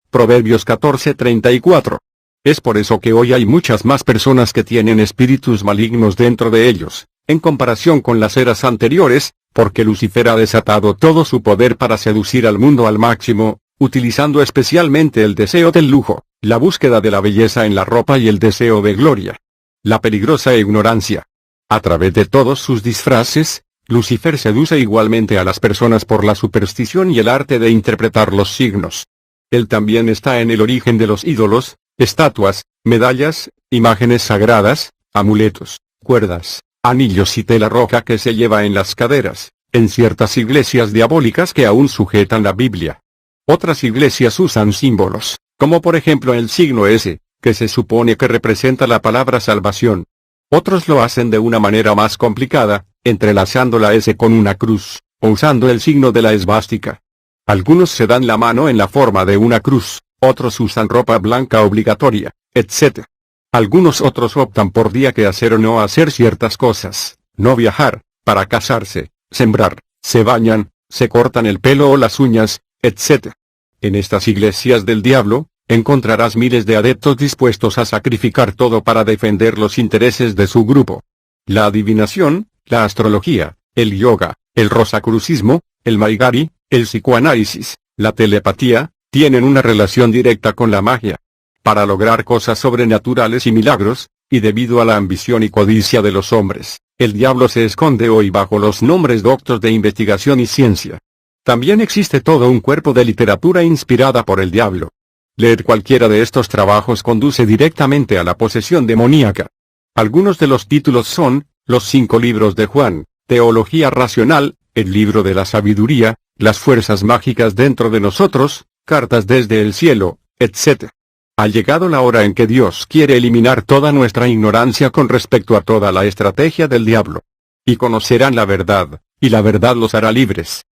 Proverbios 14:34. Es por eso que hoy hay muchas más personas que tienen espíritus malignos dentro de ellos, en comparación con las eras anteriores, porque Lucifer ha desatado todo su poder para seducir al mundo al máximo, utilizando especialmente el deseo del lujo, la búsqueda de la belleza en la ropa y el deseo de gloria. La peligrosa ignorancia. A través de todos sus disfraces, Lucifer seduce igualmente a las personas por la superstición y el arte de interpretar los signos. Él también está en el origen de los ídolos, estatuas, medallas, imágenes sagradas, amuletos, cuerdas, anillos y tela roja que se lleva en las caderas, en ciertas iglesias diabólicas que aún sujetan la Biblia. Otras iglesias usan símbolos, como por ejemplo el signo S, que se supone que representa la palabra salvación. Otros lo hacen de una manera más complicada, entrelazando la S con una cruz, o usando el signo de la esvástica. Algunos se dan la mano en la forma de una cruz, otros usan ropa blanca obligatoria, etc. Algunos otros optan por día que hacer o no hacer ciertas cosas, no viajar, para casarse, sembrar, se bañan, se cortan el pelo o las uñas, etc. En estas iglesias del diablo, encontrarás miles de adeptos dispuestos a sacrificar todo para defender los intereses de su grupo. La adivinación, la astrología, el yoga, el rosacrucismo, el maigari, el psicoanálisis, la telepatía, tienen una relación directa con la magia. Para lograr cosas sobrenaturales y milagros, y debido a la ambición y codicia de los hombres, el diablo se esconde hoy bajo los nombres doctos de investigación y ciencia. También existe todo un cuerpo de literatura inspirada por el diablo. Leer cualquiera de estos trabajos conduce directamente a la posesión demoníaca. Algunos de los títulos son, los 5 libros de Juan, Teología Racional, el libro de la sabiduría, las fuerzas mágicas dentro de nosotros, cartas desde el cielo, etc. Ha llegado la hora en que Dios quiere eliminar toda nuestra ignorancia con respecto a toda la estrategia del diablo. Y conocerán la verdad, y la verdad los hará libres.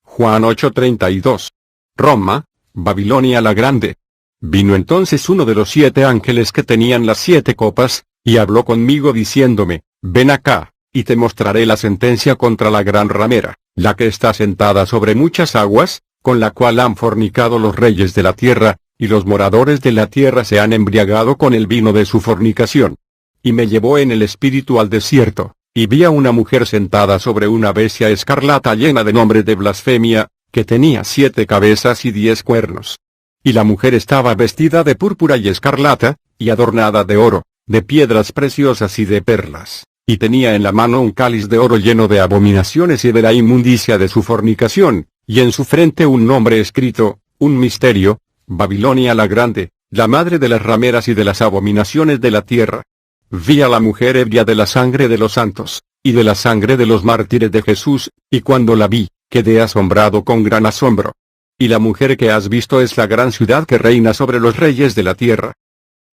Juan 8:32. Roma, Babilonia la Grande. Vino entonces uno de los 7 ángeles que tenían las 7 copas, y habló conmigo diciéndome, ven acá, y te mostraré la sentencia contra la gran ramera, la que está sentada sobre muchas aguas, con la cual han fornicado los reyes de la tierra, y los moradores de la tierra se han embriagado con el vino de su fornicación. Y me llevó en el espíritu al desierto, y vi a una mujer sentada sobre una bestia escarlata llena de nombres de blasfemia, que tenía 7 cabezas y 10 cuernos. Y la mujer estaba vestida de púrpura y escarlata, y adornada de oro, de piedras preciosas y de perlas, y tenía en la mano un cáliz de oro lleno de abominaciones y de la inmundicia de su fornicación, y en su frente un nombre escrito, un misterio, Babilonia la Grande, la madre de las rameras y de las abominaciones de la tierra. Vi a la mujer ebria de la sangre de los santos, y de la sangre de los mártires de Jesús, y cuando la vi, quedé asombrado con gran asombro. Y la mujer que has visto es la gran ciudad que reina sobre los reyes de la tierra.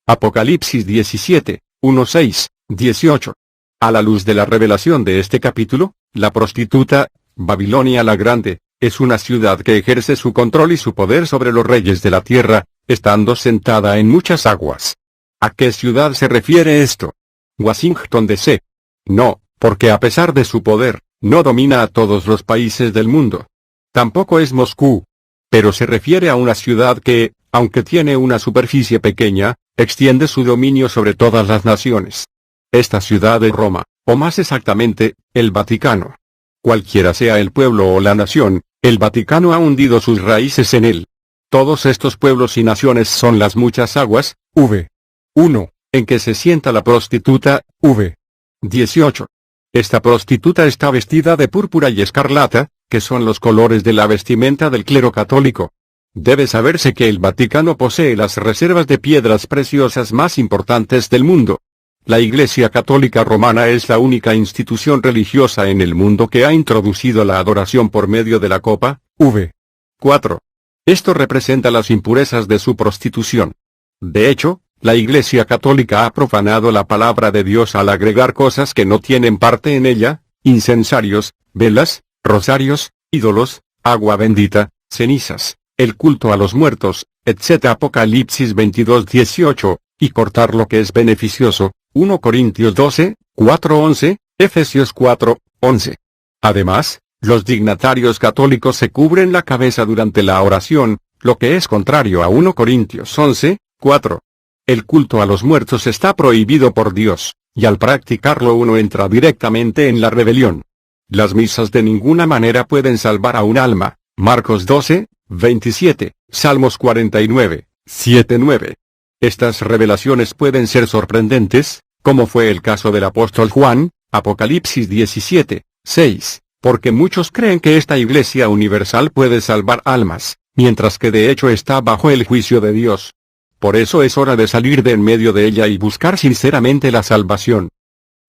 Apocalipsis 17, 1-6, 18. A la luz de la revelación de este capítulo, la prostituta, Babilonia la Grande, es una ciudad que ejerce su control y su poder sobre los reyes de la tierra, estando sentada en muchas aguas. ¿A qué ciudad se refiere esto? Washington D.C. No, porque a pesar de su poder, no domina a todos los países del mundo. Tampoco es Moscú. Pero se refiere a una ciudad que, aunque tiene una superficie pequeña, extiende su dominio sobre todas las naciones. Esta ciudad es Roma, o más exactamente, el Vaticano. Cualquiera sea el pueblo o la nación, el Vaticano ha hundido sus raíces en él. Todos estos pueblos y naciones son las muchas aguas, v. 1, en que se sienta la prostituta, v. 18. Esta prostituta está vestida de púrpura y escarlata, que son los colores de la vestimenta del clero católico. Debe saberse que el Vaticano posee las reservas de piedras preciosas más importantes del mundo. La Iglesia Católica Romana es la única institución religiosa en el mundo que ha introducido la adoración por medio de la copa, v. 4. Esto representa las impurezas de su prostitución. De hecho, La Iglesia Católica ha profanado la palabra de Dios al agregar cosas que no tienen parte en ella: incensarios, velas, rosarios, ídolos, agua bendita, cenizas, el culto a los muertos, etc. Apocalipsis 22:18, y cortar lo que es beneficioso, 1 Corintios 12, 4:11, Efesios 4:11. Además, los dignatarios católicos se cubren la cabeza durante la oración, lo que es contrario a 1 Corintios 11, 4. El culto a los muertos está prohibido por Dios, y al practicarlo uno entra directamente en la rebelión. Las misas de ninguna manera pueden salvar a un alma. Marcos 12, 27, Salmos 49, 7-9. Estas revelaciones pueden ser sorprendentes, como fue el caso del apóstol Juan, Apocalipsis 17, 6, porque muchos creen que esta Iglesia universal puede salvar almas, mientras que de hecho está bajo el juicio de Dios. Por eso es hora de salir de en medio de ella y buscar sinceramente la salvación.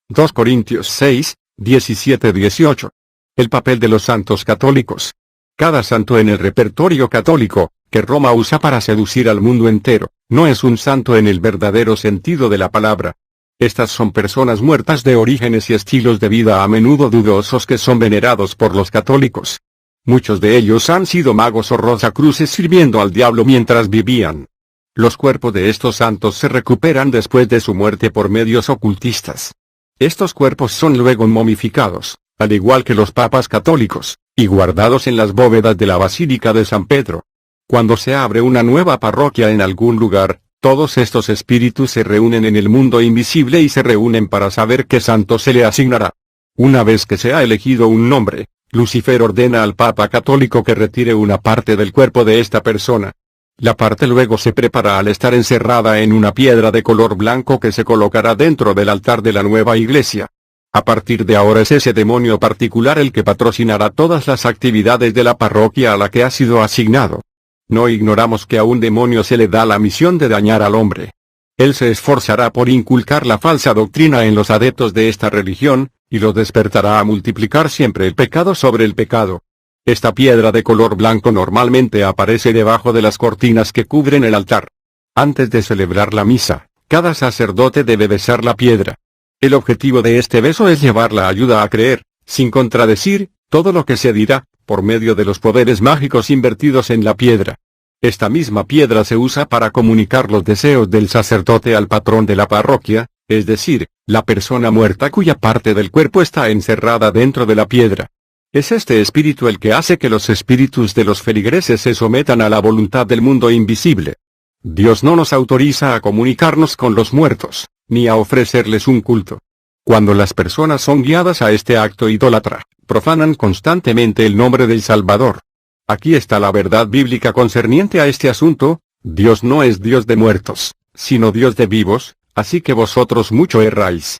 2 Corintios 6, 17-18. El papel de los santos católicos. Cada santo en el repertorio católico, que Roma usa para seducir al mundo entero, no es un santo en el verdadero sentido de la palabra. Estas son personas muertas de orígenes y estilos de vida a menudo dudosos que son venerados por los católicos. Muchos de ellos han sido magos o rosacruces sirviendo al diablo mientras vivían. Los cuerpos de estos santos se recuperan después de su muerte por medios ocultistas. Estos cuerpos son luego momificados, al igual que los papas católicos, y guardados en las bóvedas de la Basílica de San Pedro. Cuando se abre una nueva parroquia en algún lugar, todos estos espíritus se reúnen en el mundo invisible y se reúnen para saber qué santo se le asignará. Una vez que se ha elegido un nombre, Lucifer ordena al Papa católico que retire una parte del cuerpo de esta persona. La parte luego se prepara al estar encerrada en una piedra de color blanco que se colocará dentro del altar de la nueva iglesia. A partir de ahora es ese demonio particular el que patrocinará todas las actividades de la parroquia a la que ha sido asignado. No ignoramos que a un demonio se le da la misión de dañar al hombre. Él se esforzará por inculcar la falsa doctrina en los adeptos de esta religión, y los despertará a multiplicar siempre el pecado sobre el pecado. Esta piedra de color blanco normalmente aparece debajo de las cortinas que cubren el altar. Antes de celebrar la misa, cada sacerdote debe besar la piedra. El objetivo de este beso es llevar la ayuda a creer, sin contradecir, todo lo que se dirá, por medio de los poderes mágicos invertidos en la piedra. Esta misma piedra se usa para comunicar los deseos del sacerdote al patrón de la parroquia, es decir, la persona muerta cuya parte del cuerpo está encerrada dentro de la piedra. Es este espíritu el que hace que los espíritus de los feligreses se sometan a la voluntad del mundo invisible. Dios no nos autoriza a comunicarnos con los muertos, ni a ofrecerles un culto. Cuando las personas son guiadas a este acto idólatra, profanan constantemente el nombre del Salvador. Aquí está la verdad bíblica concerniente a este asunto: Dios no es Dios de muertos, sino Dios de vivos, así que vosotros mucho erráis.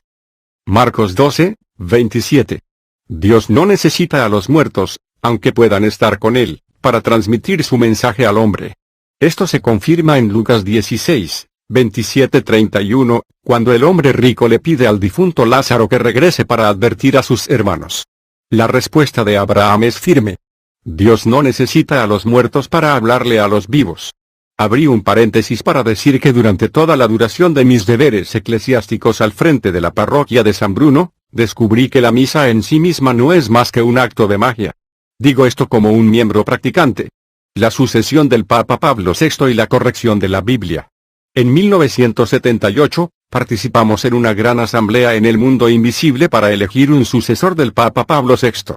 Marcos 12, 27. Dios no necesita a los muertos, aunque puedan estar con Él, para transmitir su mensaje al hombre. Esto se confirma en Lucas 16, 27-31, cuando el hombre rico le pide al difunto Lázaro que regrese para advertir a sus hermanos. La respuesta de Abraham es firme. Dios no necesita a los muertos para hablarle a los vivos. Abrí un paréntesis para decir que durante toda la duración de mis deberes eclesiásticos al frente de la parroquia de San Bruno, descubrí que la misa en sí misma no es más que un acto de magia. Digo esto como un miembro practicante. La sucesión del Papa Pablo VI y la corrección de la Biblia. En 1978, participamos en una gran asamblea en el mundo invisible para elegir un sucesor del Papa Pablo VI.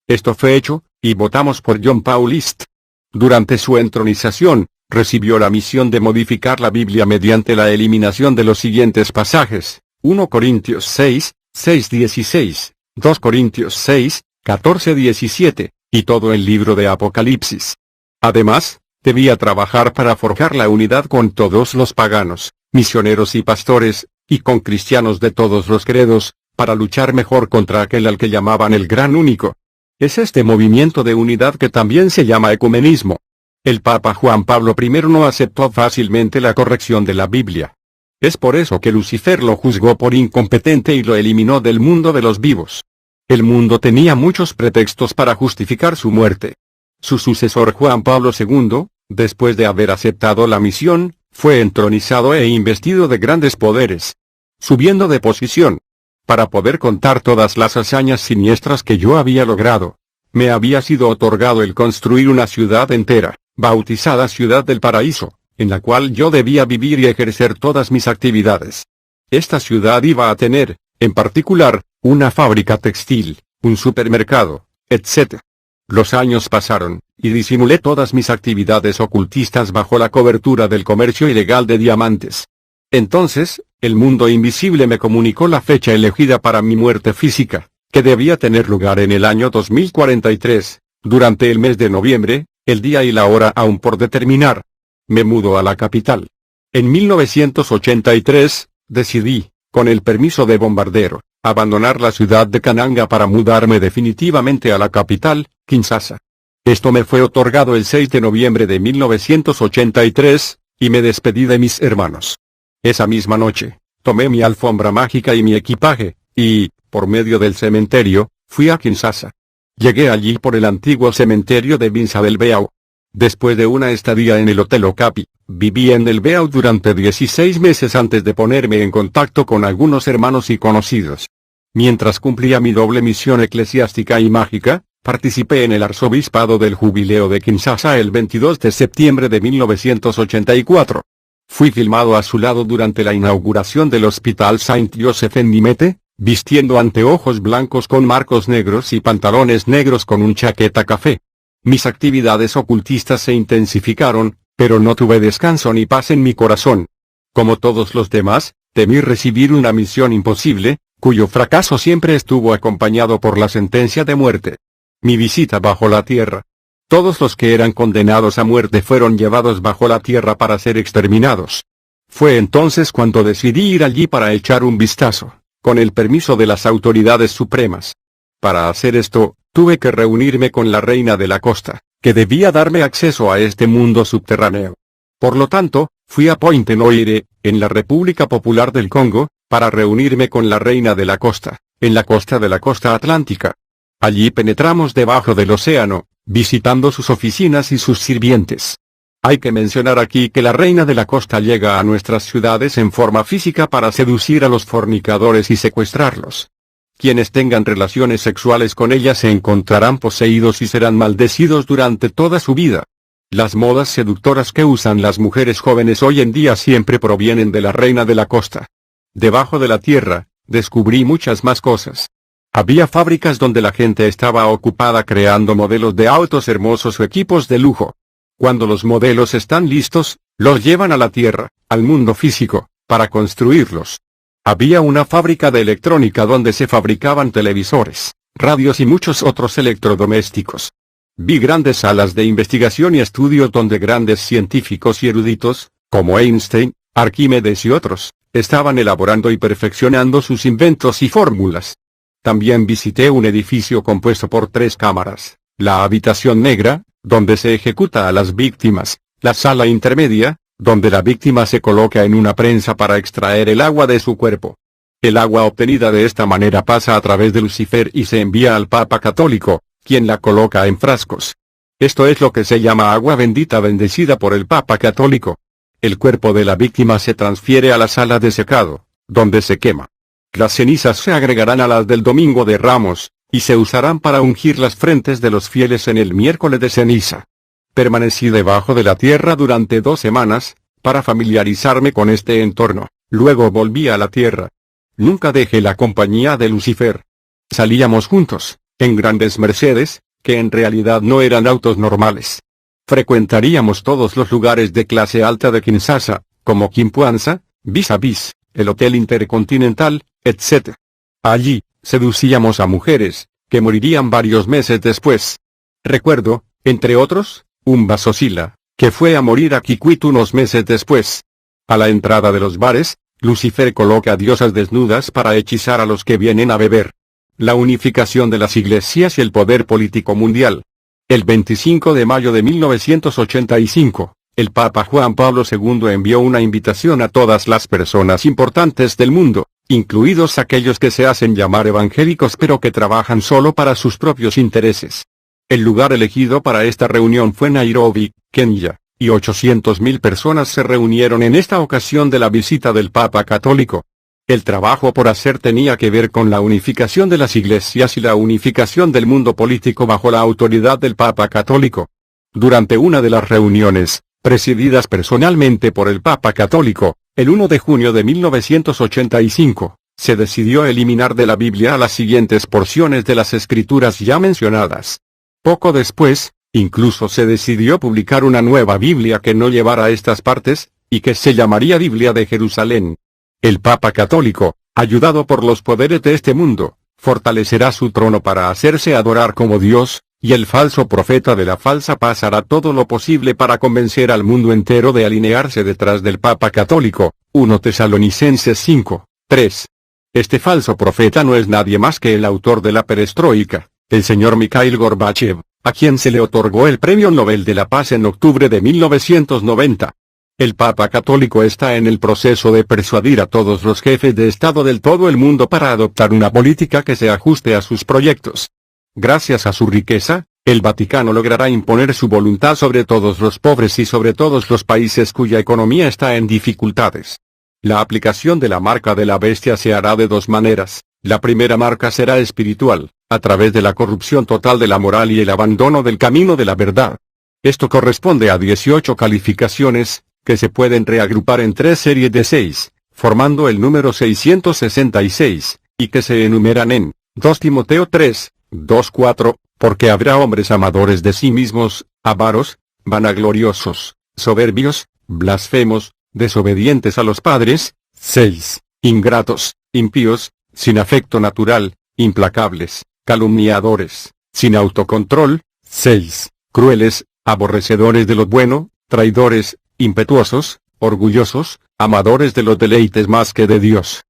Esto fue hecho, y votamos por John Paul East. Durante su entronización, recibió la misión de modificar la Biblia mediante la eliminación de los siguientes pasajes: 1 Corintios 6, 6-16, 2 Corintios 6, 14-17, y todo el libro de Apocalipsis. Además, debía trabajar para forjar la unidad con todos los paganos, misioneros y pastores, y con cristianos de todos los credos, para luchar mejor contra aquel al que llamaban el Gran Único. Es este movimiento de unidad que también se llama ecumenismo. El Papa Juan Pablo I no aceptó fácilmente la corrección de la Biblia. Es por eso que Lucifer lo juzgó por incompetente y lo eliminó del mundo de los vivos. El mundo tenía muchos pretextos para justificar su muerte. Su sucesor Juan Pablo II, después de haber aceptado la misión, Fue entronizado e investido de grandes poderes, subiendo de posición. Para poder contar todas las hazañas siniestras que yo había logrado, me había sido otorgado el construir una ciudad entera, bautizada Ciudad del Paraíso, en la cual yo debía vivir y ejercer todas mis actividades. Esta ciudad iba a tener, en particular, una fábrica textil, un supermercado, etc. Los años pasaron, y disimulé todas mis actividades ocultistas bajo la cobertura del comercio ilegal de diamantes. Entonces, el mundo invisible me comunicó la fecha elegida para mi muerte física, que debía tener lugar en el año 2043, durante el mes de noviembre, el día y la hora aún por determinar. Me mudo a la capital. En 1983, decidí, con el permiso de Bombardero, abandonar la ciudad de Kananga para mudarme definitivamente a la capital, Kinshasa. Esto me fue otorgado el 6 de noviembre de 1983, y me despedí de mis hermanos. Esa misma noche, tomé mi alfombra mágica y mi equipaje, y, por medio del cementerio, fui a Kinshasa. Llegué allí por el antiguo cementerio de Binza del Beau. Después de una estadía en el Hotel Okapi, viví en el Beau durante 16 meses antes de ponerme en contacto con algunos hermanos y conocidos. Mientras cumplía mi doble misión eclesiástica y mágica, participé en el arzobispado del Jubileo de Kinshasa el 22 de septiembre de 1984. Fui filmado a su lado durante la inauguración del Hospital Saint-Joseph en Nimete, vistiendo anteojos blancos con marcos negros y pantalones negros con un chaqueta café. Mis actividades ocultistas se intensificaron, pero no tuve descanso ni paz en mi corazón. Como todos los demás, temí recibir una misión imposible, cuyo fracaso siempre estuvo acompañado por la sentencia de muerte. Mi visita bajo la tierra. Todos los que eran condenados a muerte fueron llevados bajo la tierra para ser exterminados. Fue entonces cuando decidí ir allí para echar un vistazo, con el permiso de las autoridades supremas. Para hacer esto, tuve que reunirme con la reina de la costa, que debía darme acceso a este mundo subterráneo. Por lo tanto, fui a Pointe-Noire, en la República Popular del Congo, para reunirme con la reina de la costa, en la costa de la costa atlántica. Allí penetramos debajo del océano, visitando sus oficinas y sus sirvientes. Hay que mencionar aquí que la reina de la costa llega a nuestras ciudades en forma física para seducir a los fornicadores y secuestrarlos. Quienes tengan relaciones sexuales con ella se encontrarán poseídos y serán maldecidos durante toda su vida. Las modas seductoras que usan las mujeres jóvenes hoy en día siempre provienen de la reina de la costa. Debajo de la tierra, descubrí muchas más cosas. Había fábricas donde la gente estaba ocupada creando modelos de autos hermosos o equipos de lujo. Cuando los modelos están listos, los llevan a la tierra, al mundo físico, para construirlos. Había una fábrica de electrónica donde se fabricaban televisores, radios y muchos otros electrodomésticos. Vi grandes salas de investigación y estudios donde grandes científicos y eruditos, como Einstein, Arquímedes y otros, estaban elaborando y perfeccionando sus inventos y fórmulas. También visité un edificio compuesto por 3 cámaras, la habitación negra, donde se ejecuta a las víctimas, la sala intermedia, donde la víctima se coloca en una prensa para extraer el agua de su cuerpo. El agua obtenida de esta manera pasa a través de Lucifer y se envía al Papa Católico, quien la coloca en frascos. Esto es lo que se llama agua bendita bendecida por el Papa Católico. El cuerpo de la víctima se transfiere a la sala de secado, donde se quema. Las cenizas se agregarán a las del Domingo de Ramos, y se usarán para ungir las frentes de los fieles en el miércoles de ceniza. Permanecí debajo de la tierra durante 2 semanas, para familiarizarme con este entorno, luego volví a la tierra. Nunca dejé la compañía de Lucifer. Salíamos juntos, en grandes Mercedes, que en realidad no eran autos normales. Frecuentaríamos todos los lugares de clase alta de Kinshasa, como Kimpuanza, Vis-a-Vis, el Hotel Intercontinental, etc. Allí, seducíamos a mujeres, que morirían varios meses después. Recuerdo, entre otros, un Basosila, que fue a morir a Kikwit unos meses después. A la entrada de los bares, Lucifer coloca diosas desnudas para hechizar a los que vienen a beber. La unificación de las iglesias y el poder político mundial. El 25 de mayo de 1985, el Papa Juan Pablo II envió una invitación a todas las personas importantes del mundo, incluidos aquellos que se hacen llamar evangélicos pero que trabajan solo para sus propios intereses. El lugar elegido para esta reunión fue Nairobi, Kenia, y 800.000 personas se reunieron en esta ocasión de la visita del Papa Católico. El trabajo por hacer tenía que ver con la unificación de las iglesias y la unificación del mundo político bajo la autoridad del Papa Católico. Durante una de las reuniones, presididas personalmente por el Papa Católico, el 1 de junio de 1985, se decidió eliminar de la Biblia las siguientes porciones de las escrituras ya mencionadas. Poco después, incluso se decidió publicar una nueva Biblia que no llevara estas partes, y que se llamaría Biblia de Jerusalén. El Papa Católico, ayudado por los poderes de este mundo, fortalecerá su trono para hacerse adorar como Dios, y el falso profeta de la falsa paz hará todo lo posible para convencer al mundo entero de alinearse detrás del Papa Católico. 1 Tesalonicenses 5, 3. Este falso profeta no es nadie más que el autor de la perestroika, el señor Mikhail Gorbachev, a quien se le otorgó el Premio Nobel de la Paz en octubre de 1990. El Papa Católico está en el proceso de persuadir a todos los jefes de Estado del todo el mundo para adoptar una política que se ajuste a sus proyectos. Gracias a su riqueza, el Vaticano logrará imponer su voluntad sobre todos los pobres y sobre todos los países cuya economía está en dificultades. La aplicación de la marca de la bestia se hará de dos maneras. La primera marca será espiritual, a través de la corrupción total de la moral y el abandono del camino de la verdad. Esto corresponde a 18 calificaciones, que se pueden reagrupar en 3 series de 6, formando el número 666, y que se enumeran en 2 Timoteo 3, 2:4, porque habrá hombres amadores de sí mismos, avaros, vanagloriosos, soberbios, blasfemos, desobedientes a los padres, 6, ingratos, impíos, sin afecto natural, implacables, calumniadores, sin autocontrol, 6, crueles, aborrecedores de lo bueno, traidores, impetuosos, orgullosos, amadores de los deleites más que de Dios.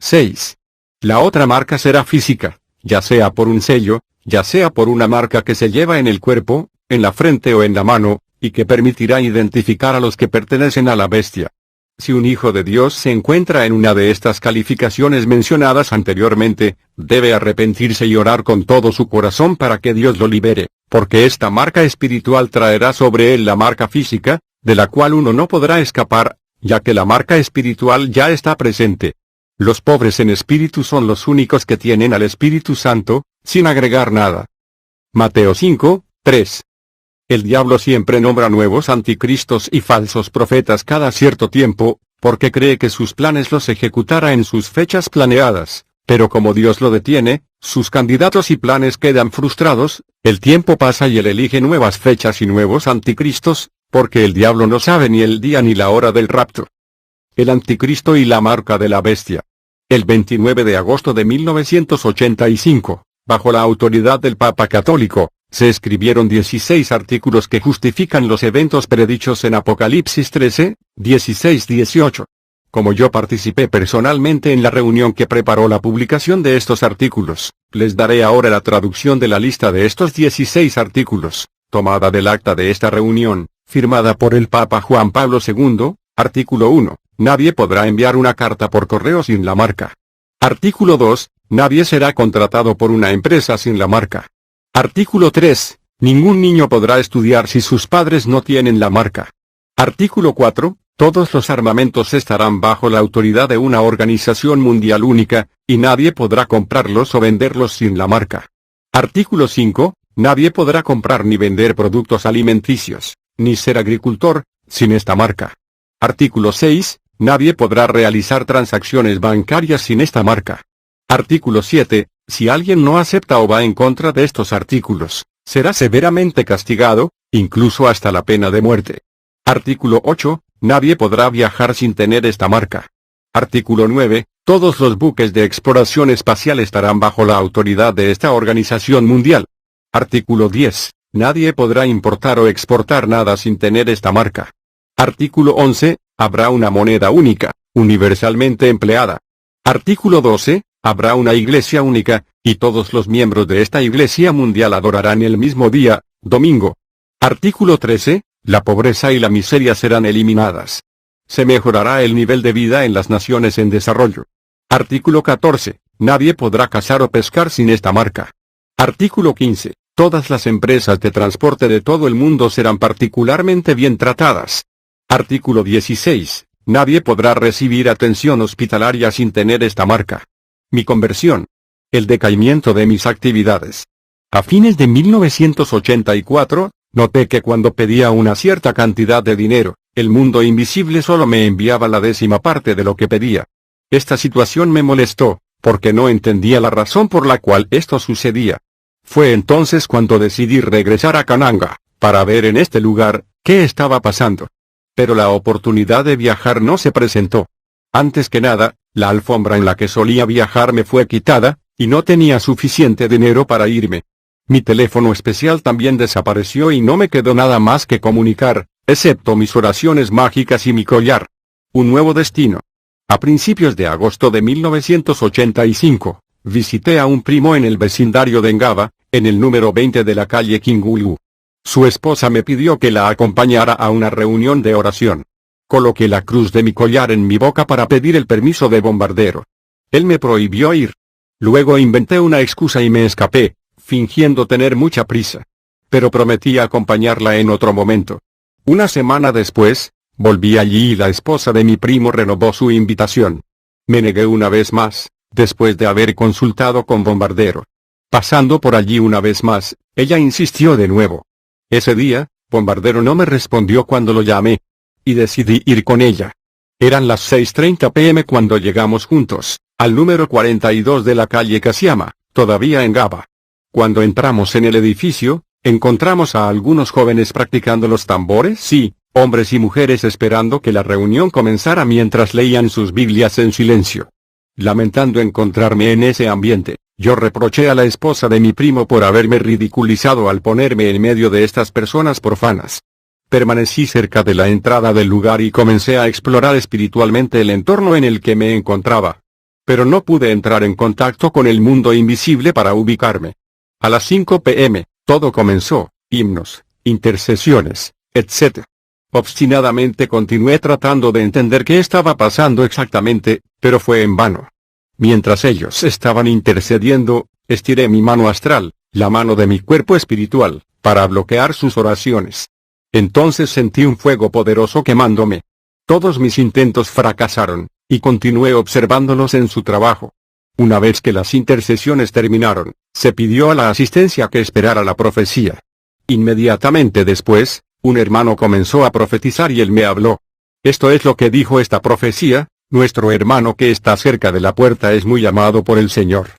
6. La otra marca será física, ya sea por un sello, ya sea por una marca que se lleva en el cuerpo, en la frente o en la mano, y que permitirá identificar a los que pertenecen a la bestia. Si un hijo de Dios se encuentra en una de estas calificaciones mencionadas anteriormente, debe arrepentirse y orar con todo su corazón para que Dios lo libere, porque esta marca espiritual traerá sobre él la marca física, de la cual uno no podrá escapar, ya que la marca espiritual ya está presente. Los pobres en espíritu son los únicos que tienen al Espíritu Santo, sin agregar nada. Mateo 5, 3. El diablo siempre nombra nuevos anticristos y falsos profetas cada cierto tiempo, porque cree que sus planes los ejecutará en sus fechas planeadas, pero como Dios lo detiene, sus candidatos y planes quedan frustrados, el tiempo pasa y él elige nuevas fechas y nuevos anticristos, porque el diablo no sabe ni el día ni la hora del rapto. El anticristo y la marca de la bestia. El 29 de agosto de 1985, bajo la autoridad del Papa Católico, se escribieron 16 artículos que justifican los eventos predichos en Apocalipsis 13, 16-18. Como yo participé personalmente en la reunión que preparó la publicación de estos artículos, les daré ahora la traducción de la lista de estos 16 artículos, tomada del acta de esta reunión, firmada por el Papa Juan Pablo II. Artículo 1. Nadie podrá enviar una carta por correo sin la marca. Artículo 2. Nadie será contratado por una empresa sin la marca. Artículo 3. Ningún niño podrá estudiar si sus padres no tienen la marca. Artículo 4. Todos los armamentos estarán bajo la autoridad de una organización mundial única, y nadie podrá comprarlos o venderlos sin la marca. Artículo 5. Nadie podrá comprar ni vender productos alimenticios, ni ser agricultor, sin esta marca. Artículo 6. Nadie podrá realizar transacciones bancarias sin esta marca. Artículo 7. Si alguien no acepta o va en contra de estos artículos, será severamente castigado, incluso hasta la pena de muerte. Artículo 8. Nadie podrá viajar sin tener esta marca. Artículo 9. Todos los buques de exploración espacial estarán bajo la autoridad de esta organización mundial. Artículo 10. Nadie podrá importar o exportar nada sin tener esta marca. Artículo 11. Habrá una moneda única, universalmente empleada. Artículo 12. Habrá una iglesia única, y todos los miembros de esta iglesia mundial adorarán el mismo día, domingo. Artículo 13. La pobreza y la miseria serán eliminadas. Se mejorará el nivel de vida en las naciones en desarrollo. Artículo 14. Nadie podrá cazar o pescar sin esta marca. Artículo 15. Todas las empresas de transporte de todo el mundo serán particularmente bien tratadas. Artículo 16. Nadie podrá recibir atención hospitalaria sin tener esta marca. Mi conversión. El decaimiento de mis actividades. A fines de 1984, noté que cuando pedía una cierta cantidad de dinero, el mundo invisible solo me enviaba la 10ª parte de lo que pedía. Esta situación me molestó, porque no entendía la razón por la cual esto sucedía. Fue entonces cuando decidí regresar a Kananga, para ver en este lugar, qué estaba pasando. Pero la oportunidad de viajar no se presentó. Antes que nada, la alfombra en la que solía viajar me fue quitada, y no tenía suficiente dinero para irme. Mi teléfono especial también desapareció y no me quedó nada más que comunicar, excepto mis oraciones mágicas y mi collar. Un nuevo destino. A principios de agosto de 1985, visité a un primo en el vecindario de Ngaba, en el número 20 de la calle Kingulu. Su esposa me pidió que la acompañara a una reunión de oración. Coloqué la cruz de mi collar en mi boca para pedir el permiso de bombardero. Él me prohibió ir. Luego inventé una excusa y me escapé, fingiendo tener mucha prisa. Pero prometí acompañarla en otro momento. Una semana después, volví allí y la esposa de mi primo renovó su invitación. Me negué una vez más, después de haber consultado con bombardero. Pasando por allí una vez más, ella insistió de nuevo. Ese día, bombardero no me respondió cuando lo llamé. Y decidí ir con ella. Eran las 6:30 p.m. cuando llegamos juntos, al número 42 de la calle Kasiyama, todavía en Ngaba. Cuando entramos en el edificio, encontramos a algunos jóvenes practicando los tambores, sí, hombres y mujeres esperando que la reunión comenzara mientras leían sus Biblias en silencio. Lamentando encontrarme en ese ambiente, yo reproché a la esposa de mi primo por haberme ridiculizado al ponerme en medio de estas personas profanas. Permanecí cerca de la entrada del lugar y comencé a explorar espiritualmente el entorno en el que me encontraba. Pero no pude entrar en contacto con el mundo invisible para ubicarme. A las 5 p.m., todo comenzó, himnos, intercesiones, etc. Obstinadamente continué tratando de entender qué estaba pasando exactamente, pero fue en vano. Mientras ellos estaban intercediendo, estiré mi mano astral, la mano de mi cuerpo espiritual, para bloquear sus oraciones. Entonces sentí un fuego poderoso quemándome. Todos mis intentos fracasaron, y continué observándolos en su trabajo. Una vez que las intercesiones terminaron, se pidió a la asistencia que esperara la profecía. Inmediatamente después, un hermano comenzó a profetizar y él me habló. Esto es lo que dijo esta profecía: nuestro hermano que está cerca de la puerta es muy amado por el Señor.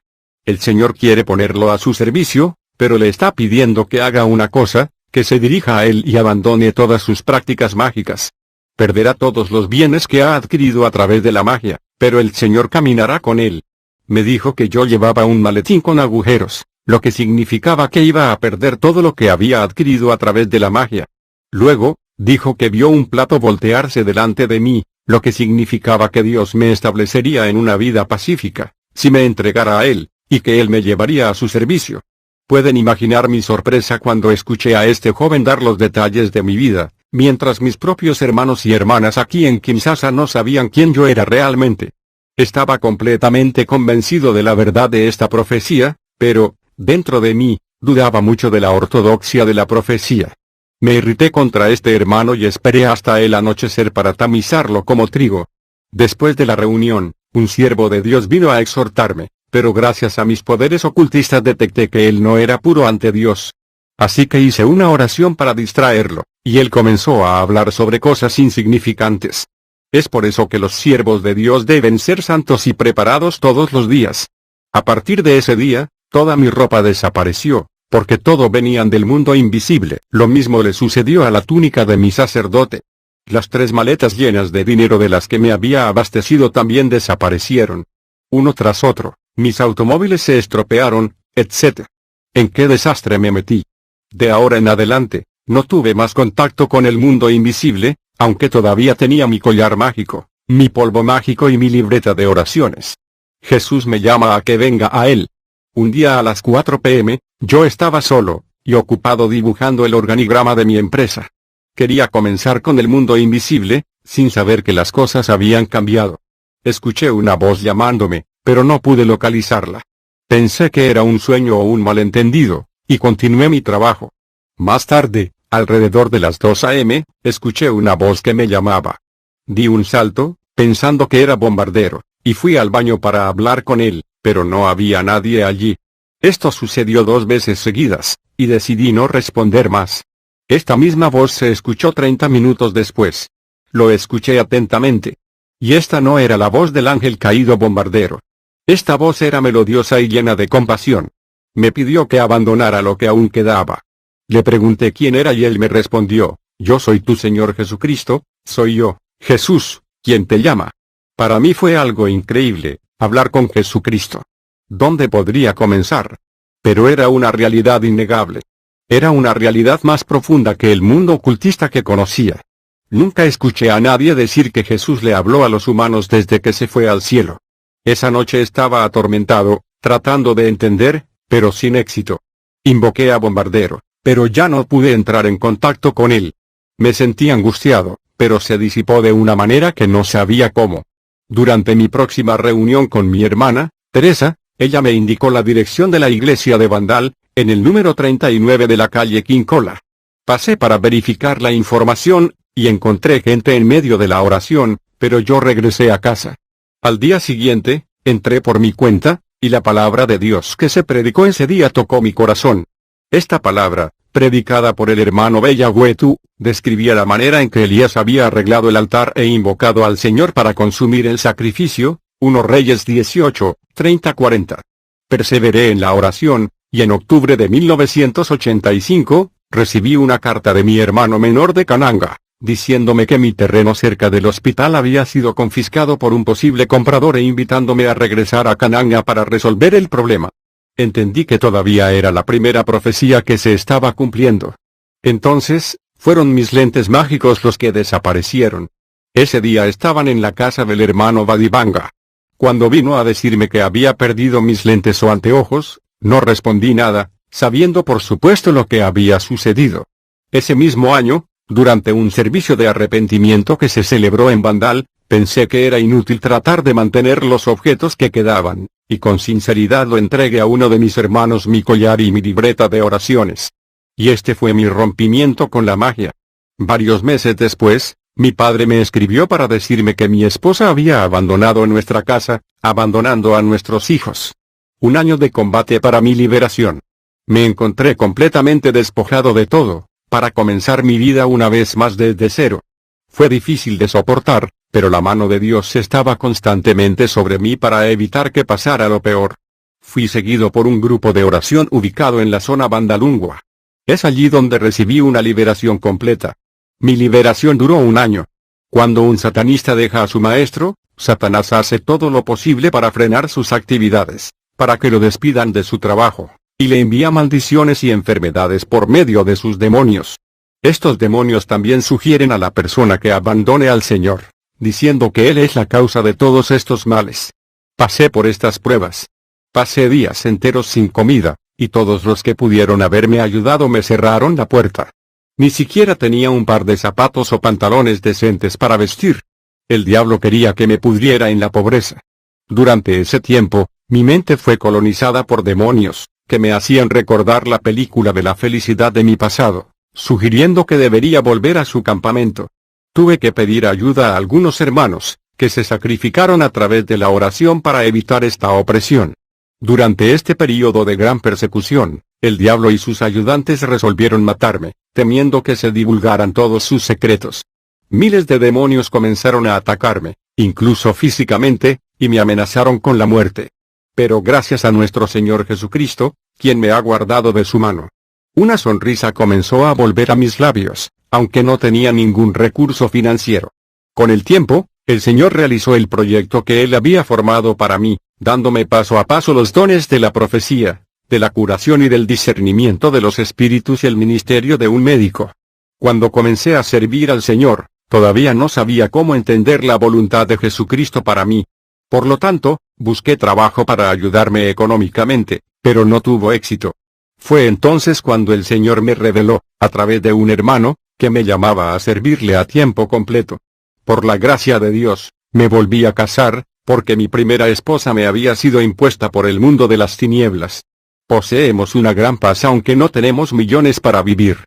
El Señor quiere ponerlo a su servicio, pero le está pidiendo que haga una cosa, que se dirija a él y abandone todas sus prácticas mágicas. Perderá todos los bienes que ha adquirido a través de la magia, pero el Señor caminará con él. Me dijo que yo llevaba un maletín con agujeros, lo que significaba que iba a perder todo lo que había adquirido a través de la magia. Luego, dijo que vio un plato voltearse delante de mí, lo que significaba que Dios me establecería en una vida pacífica, si me entregara a Él, y que Él me llevaría a su servicio. Pueden imaginar mi sorpresa cuando escuché a este joven dar los detalles de mi vida, mientras mis propios hermanos y hermanas aquí en Kinshasa no sabían quién yo era realmente. Estaba completamente convencido de la verdad de esta profecía, pero, dentro de mí, dudaba mucho de la ortodoxia de la profecía. Me irrité contra este hermano y esperé hasta el anochecer para tamizarlo como trigo. Después de la reunión, un siervo de Dios vino a exhortarme, pero gracias a mis poderes ocultistas detecté que él no era puro ante Dios. Así que hice una oración para distraerlo, y él comenzó a hablar sobre cosas insignificantes. Es por eso que los siervos de Dios deben ser santos y preparados todos los días. A partir de ese día, toda mi ropa desapareció, porque todo venían del mundo invisible. Lo mismo le sucedió a la túnica de mi sacerdote. Las 3 maletas llenas de dinero de las que me había abastecido también desaparecieron. Uno tras otro, mis automóviles se estropearon, etc. ¿En qué desastre me metí? De ahora en adelante, no tuve más contacto con el mundo invisible, aunque todavía tenía mi collar mágico, mi polvo mágico y mi libreta de oraciones. Jesús me llama a que venga a Él. Un día a las 4 p.m., yo estaba solo, y ocupado dibujando el organigrama de mi empresa. Quería comenzar con el mundo invisible, sin saber que las cosas habían cambiado. Escuché una voz llamándome, pero no pude localizarla. Pensé que era un sueño o un malentendido, y continué mi trabajo. Más tarde, alrededor de las 2 a.m., escuché una voz que me llamaba. Di un salto, pensando que era Bombardero, y fui al baño para hablar con él, pero no había nadie allí. Esto sucedió 2 veces seguidas, y decidí no responder más. Esta misma voz se escuchó 30 minutos después. Lo escuché atentamente. Y esta no era la voz del ángel caído Bombardero. Esta voz era melodiosa y llena de compasión. Me pidió que abandonara lo que aún quedaba. Le pregunté quién era y él me respondió: yo soy tu Señor Jesucristo, soy yo, Jesús, quien te llama. Para mí fue algo increíble, hablar con Jesucristo. ¿Dónde podría comenzar? Pero era una realidad innegable. Era una realidad más profunda que el mundo ocultista que conocía. Nunca escuché a nadie decir que Jesús le habló a los humanos desde que se fue al cielo. Esa noche estaba atormentado, tratando de entender, pero sin éxito. Invoqué a Bombardero, pero ya no pude entrar en contacto con él. Me sentí angustiado, pero se disipó de una manera que no sabía cómo. Durante mi próxima reunión con mi hermana, Teresa, ella me indicó la dirección de la iglesia de Vandal, en el número 39 de la calle Quincola. Pasé para verificar la información, y encontré gente en medio de la oración, pero yo regresé a casa. Al día siguiente, entré por mi cuenta, y la palabra de Dios que se predicó ese día tocó mi corazón. Esta palabra, predicada por el hermano Bellahuetu, describía la manera en que Elías había arreglado el altar e invocado al Señor para consumir el sacrificio, 1 Reyes 18, 30-40. Perseveré en la oración, y en octubre de 1985, recibí una carta de mi hermano menor de Kananga, diciéndome que mi terreno cerca del hospital había sido confiscado por un posible comprador e invitándome a regresar a Kananga para resolver el problema. Entendí que todavía era la primera profecía que se estaba cumpliendo. Entonces, fueron mis lentes mágicos los que desaparecieron. Ese día estaban en la casa del hermano Badibanga. Cuando vino a decirme que había perdido mis lentes o anteojos, no respondí nada, sabiendo por supuesto lo que había sucedido. Ese mismo año, durante un servicio de arrepentimiento que se celebró en Vandal, pensé que era inútil tratar de mantener los objetos que quedaban, y con sinceridad lo entregué a uno de mis hermanos mi collar y mi libreta de oraciones. Y este fue mi rompimiento con la magia. Varios meses después, mi padre me escribió para decirme que mi esposa había abandonado nuestra casa, abandonando a nuestros hijos. Un año de combate para mi liberación. Me encontré completamente despojado de todo, para comenzar mi vida una vez más desde cero. Fue difícil de soportar, pero la mano de Dios estaba constantemente sobre mí para evitar que pasara lo peor. Fui seguido por un grupo de oración ubicado en la zona Vandalungua. Es allí donde recibí una liberación completa. Mi liberación duró 1 año. Cuando un satanista deja a su maestro, Satanás hace todo lo posible para frenar sus actividades, para que lo despidan de su trabajo, y le envía maldiciones y enfermedades por medio de sus demonios. Estos demonios también sugieren a la persona que abandone al Señor, diciendo que Él es la causa de todos estos males. Pasé por estas pruebas. Pasé días enteros sin comida, y todos los que pudieron haberme ayudado me cerraron la puerta. Ni siquiera tenía un par de zapatos o pantalones decentes para vestir. El diablo quería que me pudriera en la pobreza. Durante ese tiempo, mi mente fue colonizada por demonios, que me hacían recordar la película de la felicidad de mi pasado, sugiriendo que debería volver a su campamento. Tuve que pedir ayuda a algunos hermanos, que se sacrificaron a través de la oración para evitar esta opresión. Durante este período de gran persecución, el diablo y sus ayudantes resolvieron matarme, temiendo que se divulgaran todos sus secretos. Miles de demonios comenzaron a atacarme, incluso físicamente, y me amenazaron con la muerte. Pero gracias a nuestro Señor Jesucristo, quien me ha guardado de su mano. Una sonrisa comenzó a volver a mis labios, aunque no tenía ningún recurso financiero. Con el tiempo, el Señor realizó el proyecto que Él había formado para mí, dándome paso a paso los dones de la profecía, de la curación y del discernimiento de los espíritus y el ministerio de un médico. Cuando comencé a servir al Señor, todavía no sabía cómo entender la voluntad de Jesucristo para mí. Por lo tanto, busqué trabajo para ayudarme económicamente, pero no tuvo éxito. Fue entonces cuando el Señor me reveló, a través de un hermano, que me llamaba a servirle a tiempo completo. Por la gracia de Dios, me volví a casar, porque mi primera esposa me había sido impuesta por el mundo de las tinieblas. Poseemos una gran paz aunque no tenemos millones para vivir.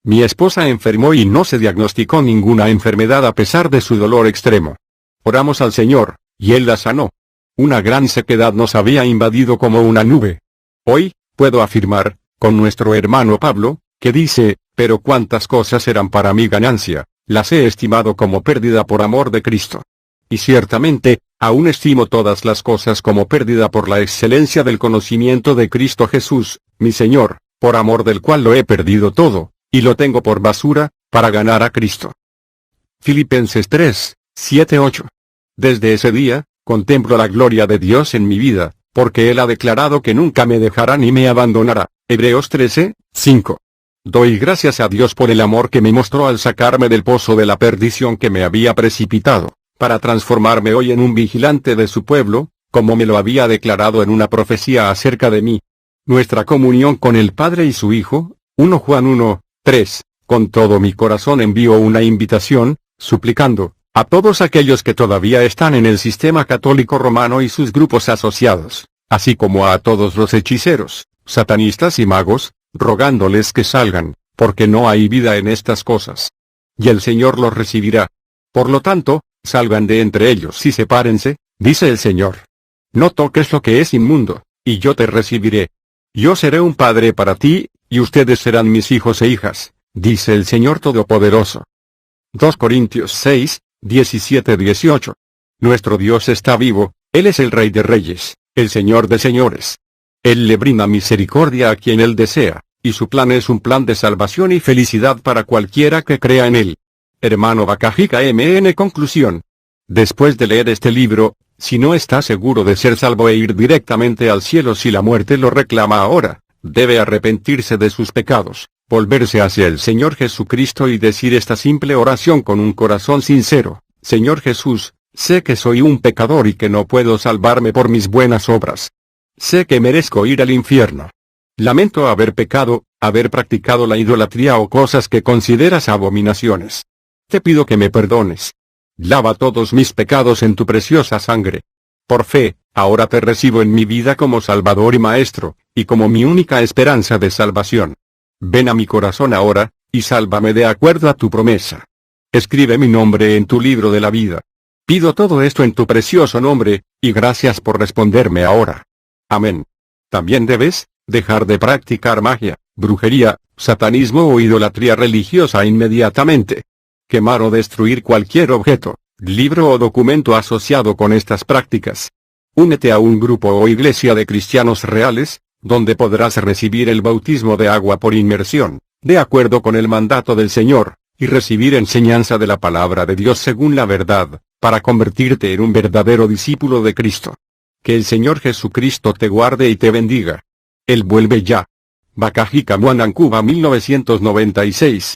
Mi esposa enfermó y no se diagnosticó ninguna enfermedad a pesar de su dolor extremo. Oramos al Señor, y Él la sanó. Una gran sequedad nos había invadido como una nube. Hoy, puedo afirmar, con nuestro hermano Pablo, que dice, pero cuántas cosas eran para mi ganancia, las he estimado como pérdida por amor de Cristo. Y ciertamente, aún estimo todas las cosas como pérdida por la excelencia del conocimiento de Cristo Jesús, mi Señor, por amor del cual lo he perdido todo, y lo tengo por basura, para ganar a Cristo. Filipenses 3, 7-8. Desde ese día, contemplo la gloria de Dios en mi vida, porque Él ha declarado que nunca me dejará ni me abandonará. Hebreos 13, 5. Doy gracias a Dios por el amor que me mostró al sacarme del pozo de la perdición que me había precipitado, para transformarme hoy en un vigilante de su pueblo, como me lo había declarado en una profecía acerca de mí. Nuestra comunión con el Padre y su Hijo, 1 Juan 1, 3, con todo mi corazón envío una invitación, suplicando, a todos aquellos que todavía están en el sistema católico romano y sus grupos asociados, así como a todos los hechiceros, satanistas y magos, rogándoles que salgan, porque no hay vida en estas cosas. Y el Señor los recibirá. Por lo tanto, salgan de entre ellos y sepárense, dice el Señor. No toques lo que es inmundo, y yo te recibiré. Yo seré un padre para ti, y ustedes serán mis hijos e hijas, dice el Señor Todopoderoso. 2 Corintios 6, 17-18. Nuestro Dios está vivo, Él es el Rey de Reyes, el Señor de Señores. Él le brinda misericordia a quien Él desea, y su plan es un plan de salvación y felicidad para cualquiera que crea en Él. Hermano Bakajika MN. Conclusión. Después de leer este libro, si no está seguro de ser salvo e ir directamente al cielo si la muerte lo reclama ahora, debe arrepentirse de sus pecados, volverse hacia el Señor Jesucristo y decir esta simple oración con un corazón sincero: Señor Jesús, sé que soy un pecador y que no puedo salvarme por mis buenas obras. Sé que merezco ir al infierno. Lamento haber pecado, haber practicado la idolatría o cosas que consideras abominaciones. Te pido que me perdones. Lava todos mis pecados en tu preciosa sangre. Por fe, ahora te recibo en mi vida como Salvador y Maestro, y como mi única esperanza de salvación. Ven a mi corazón ahora, y sálvame de acuerdo a tu promesa. Escribe mi nombre en tu libro de la vida. Pido todo esto en tu precioso nombre, y gracias por responderme ahora. Amén. También debes dejar de practicar magia, brujería, satanismo o idolatría religiosa inmediatamente. Quemar o destruir cualquier objeto, libro o documento asociado con estas prácticas. Únete a un grupo o iglesia de cristianos reales, donde podrás recibir el bautismo de agua por inmersión, de acuerdo con el mandato del Señor, y recibir enseñanza de la palabra de Dios según la verdad, para convertirte en un verdadero discípulo de Cristo. Que el Señor Jesucristo te guarde y te bendiga. Él vuelve ya. Bakajika Muanancuba 1996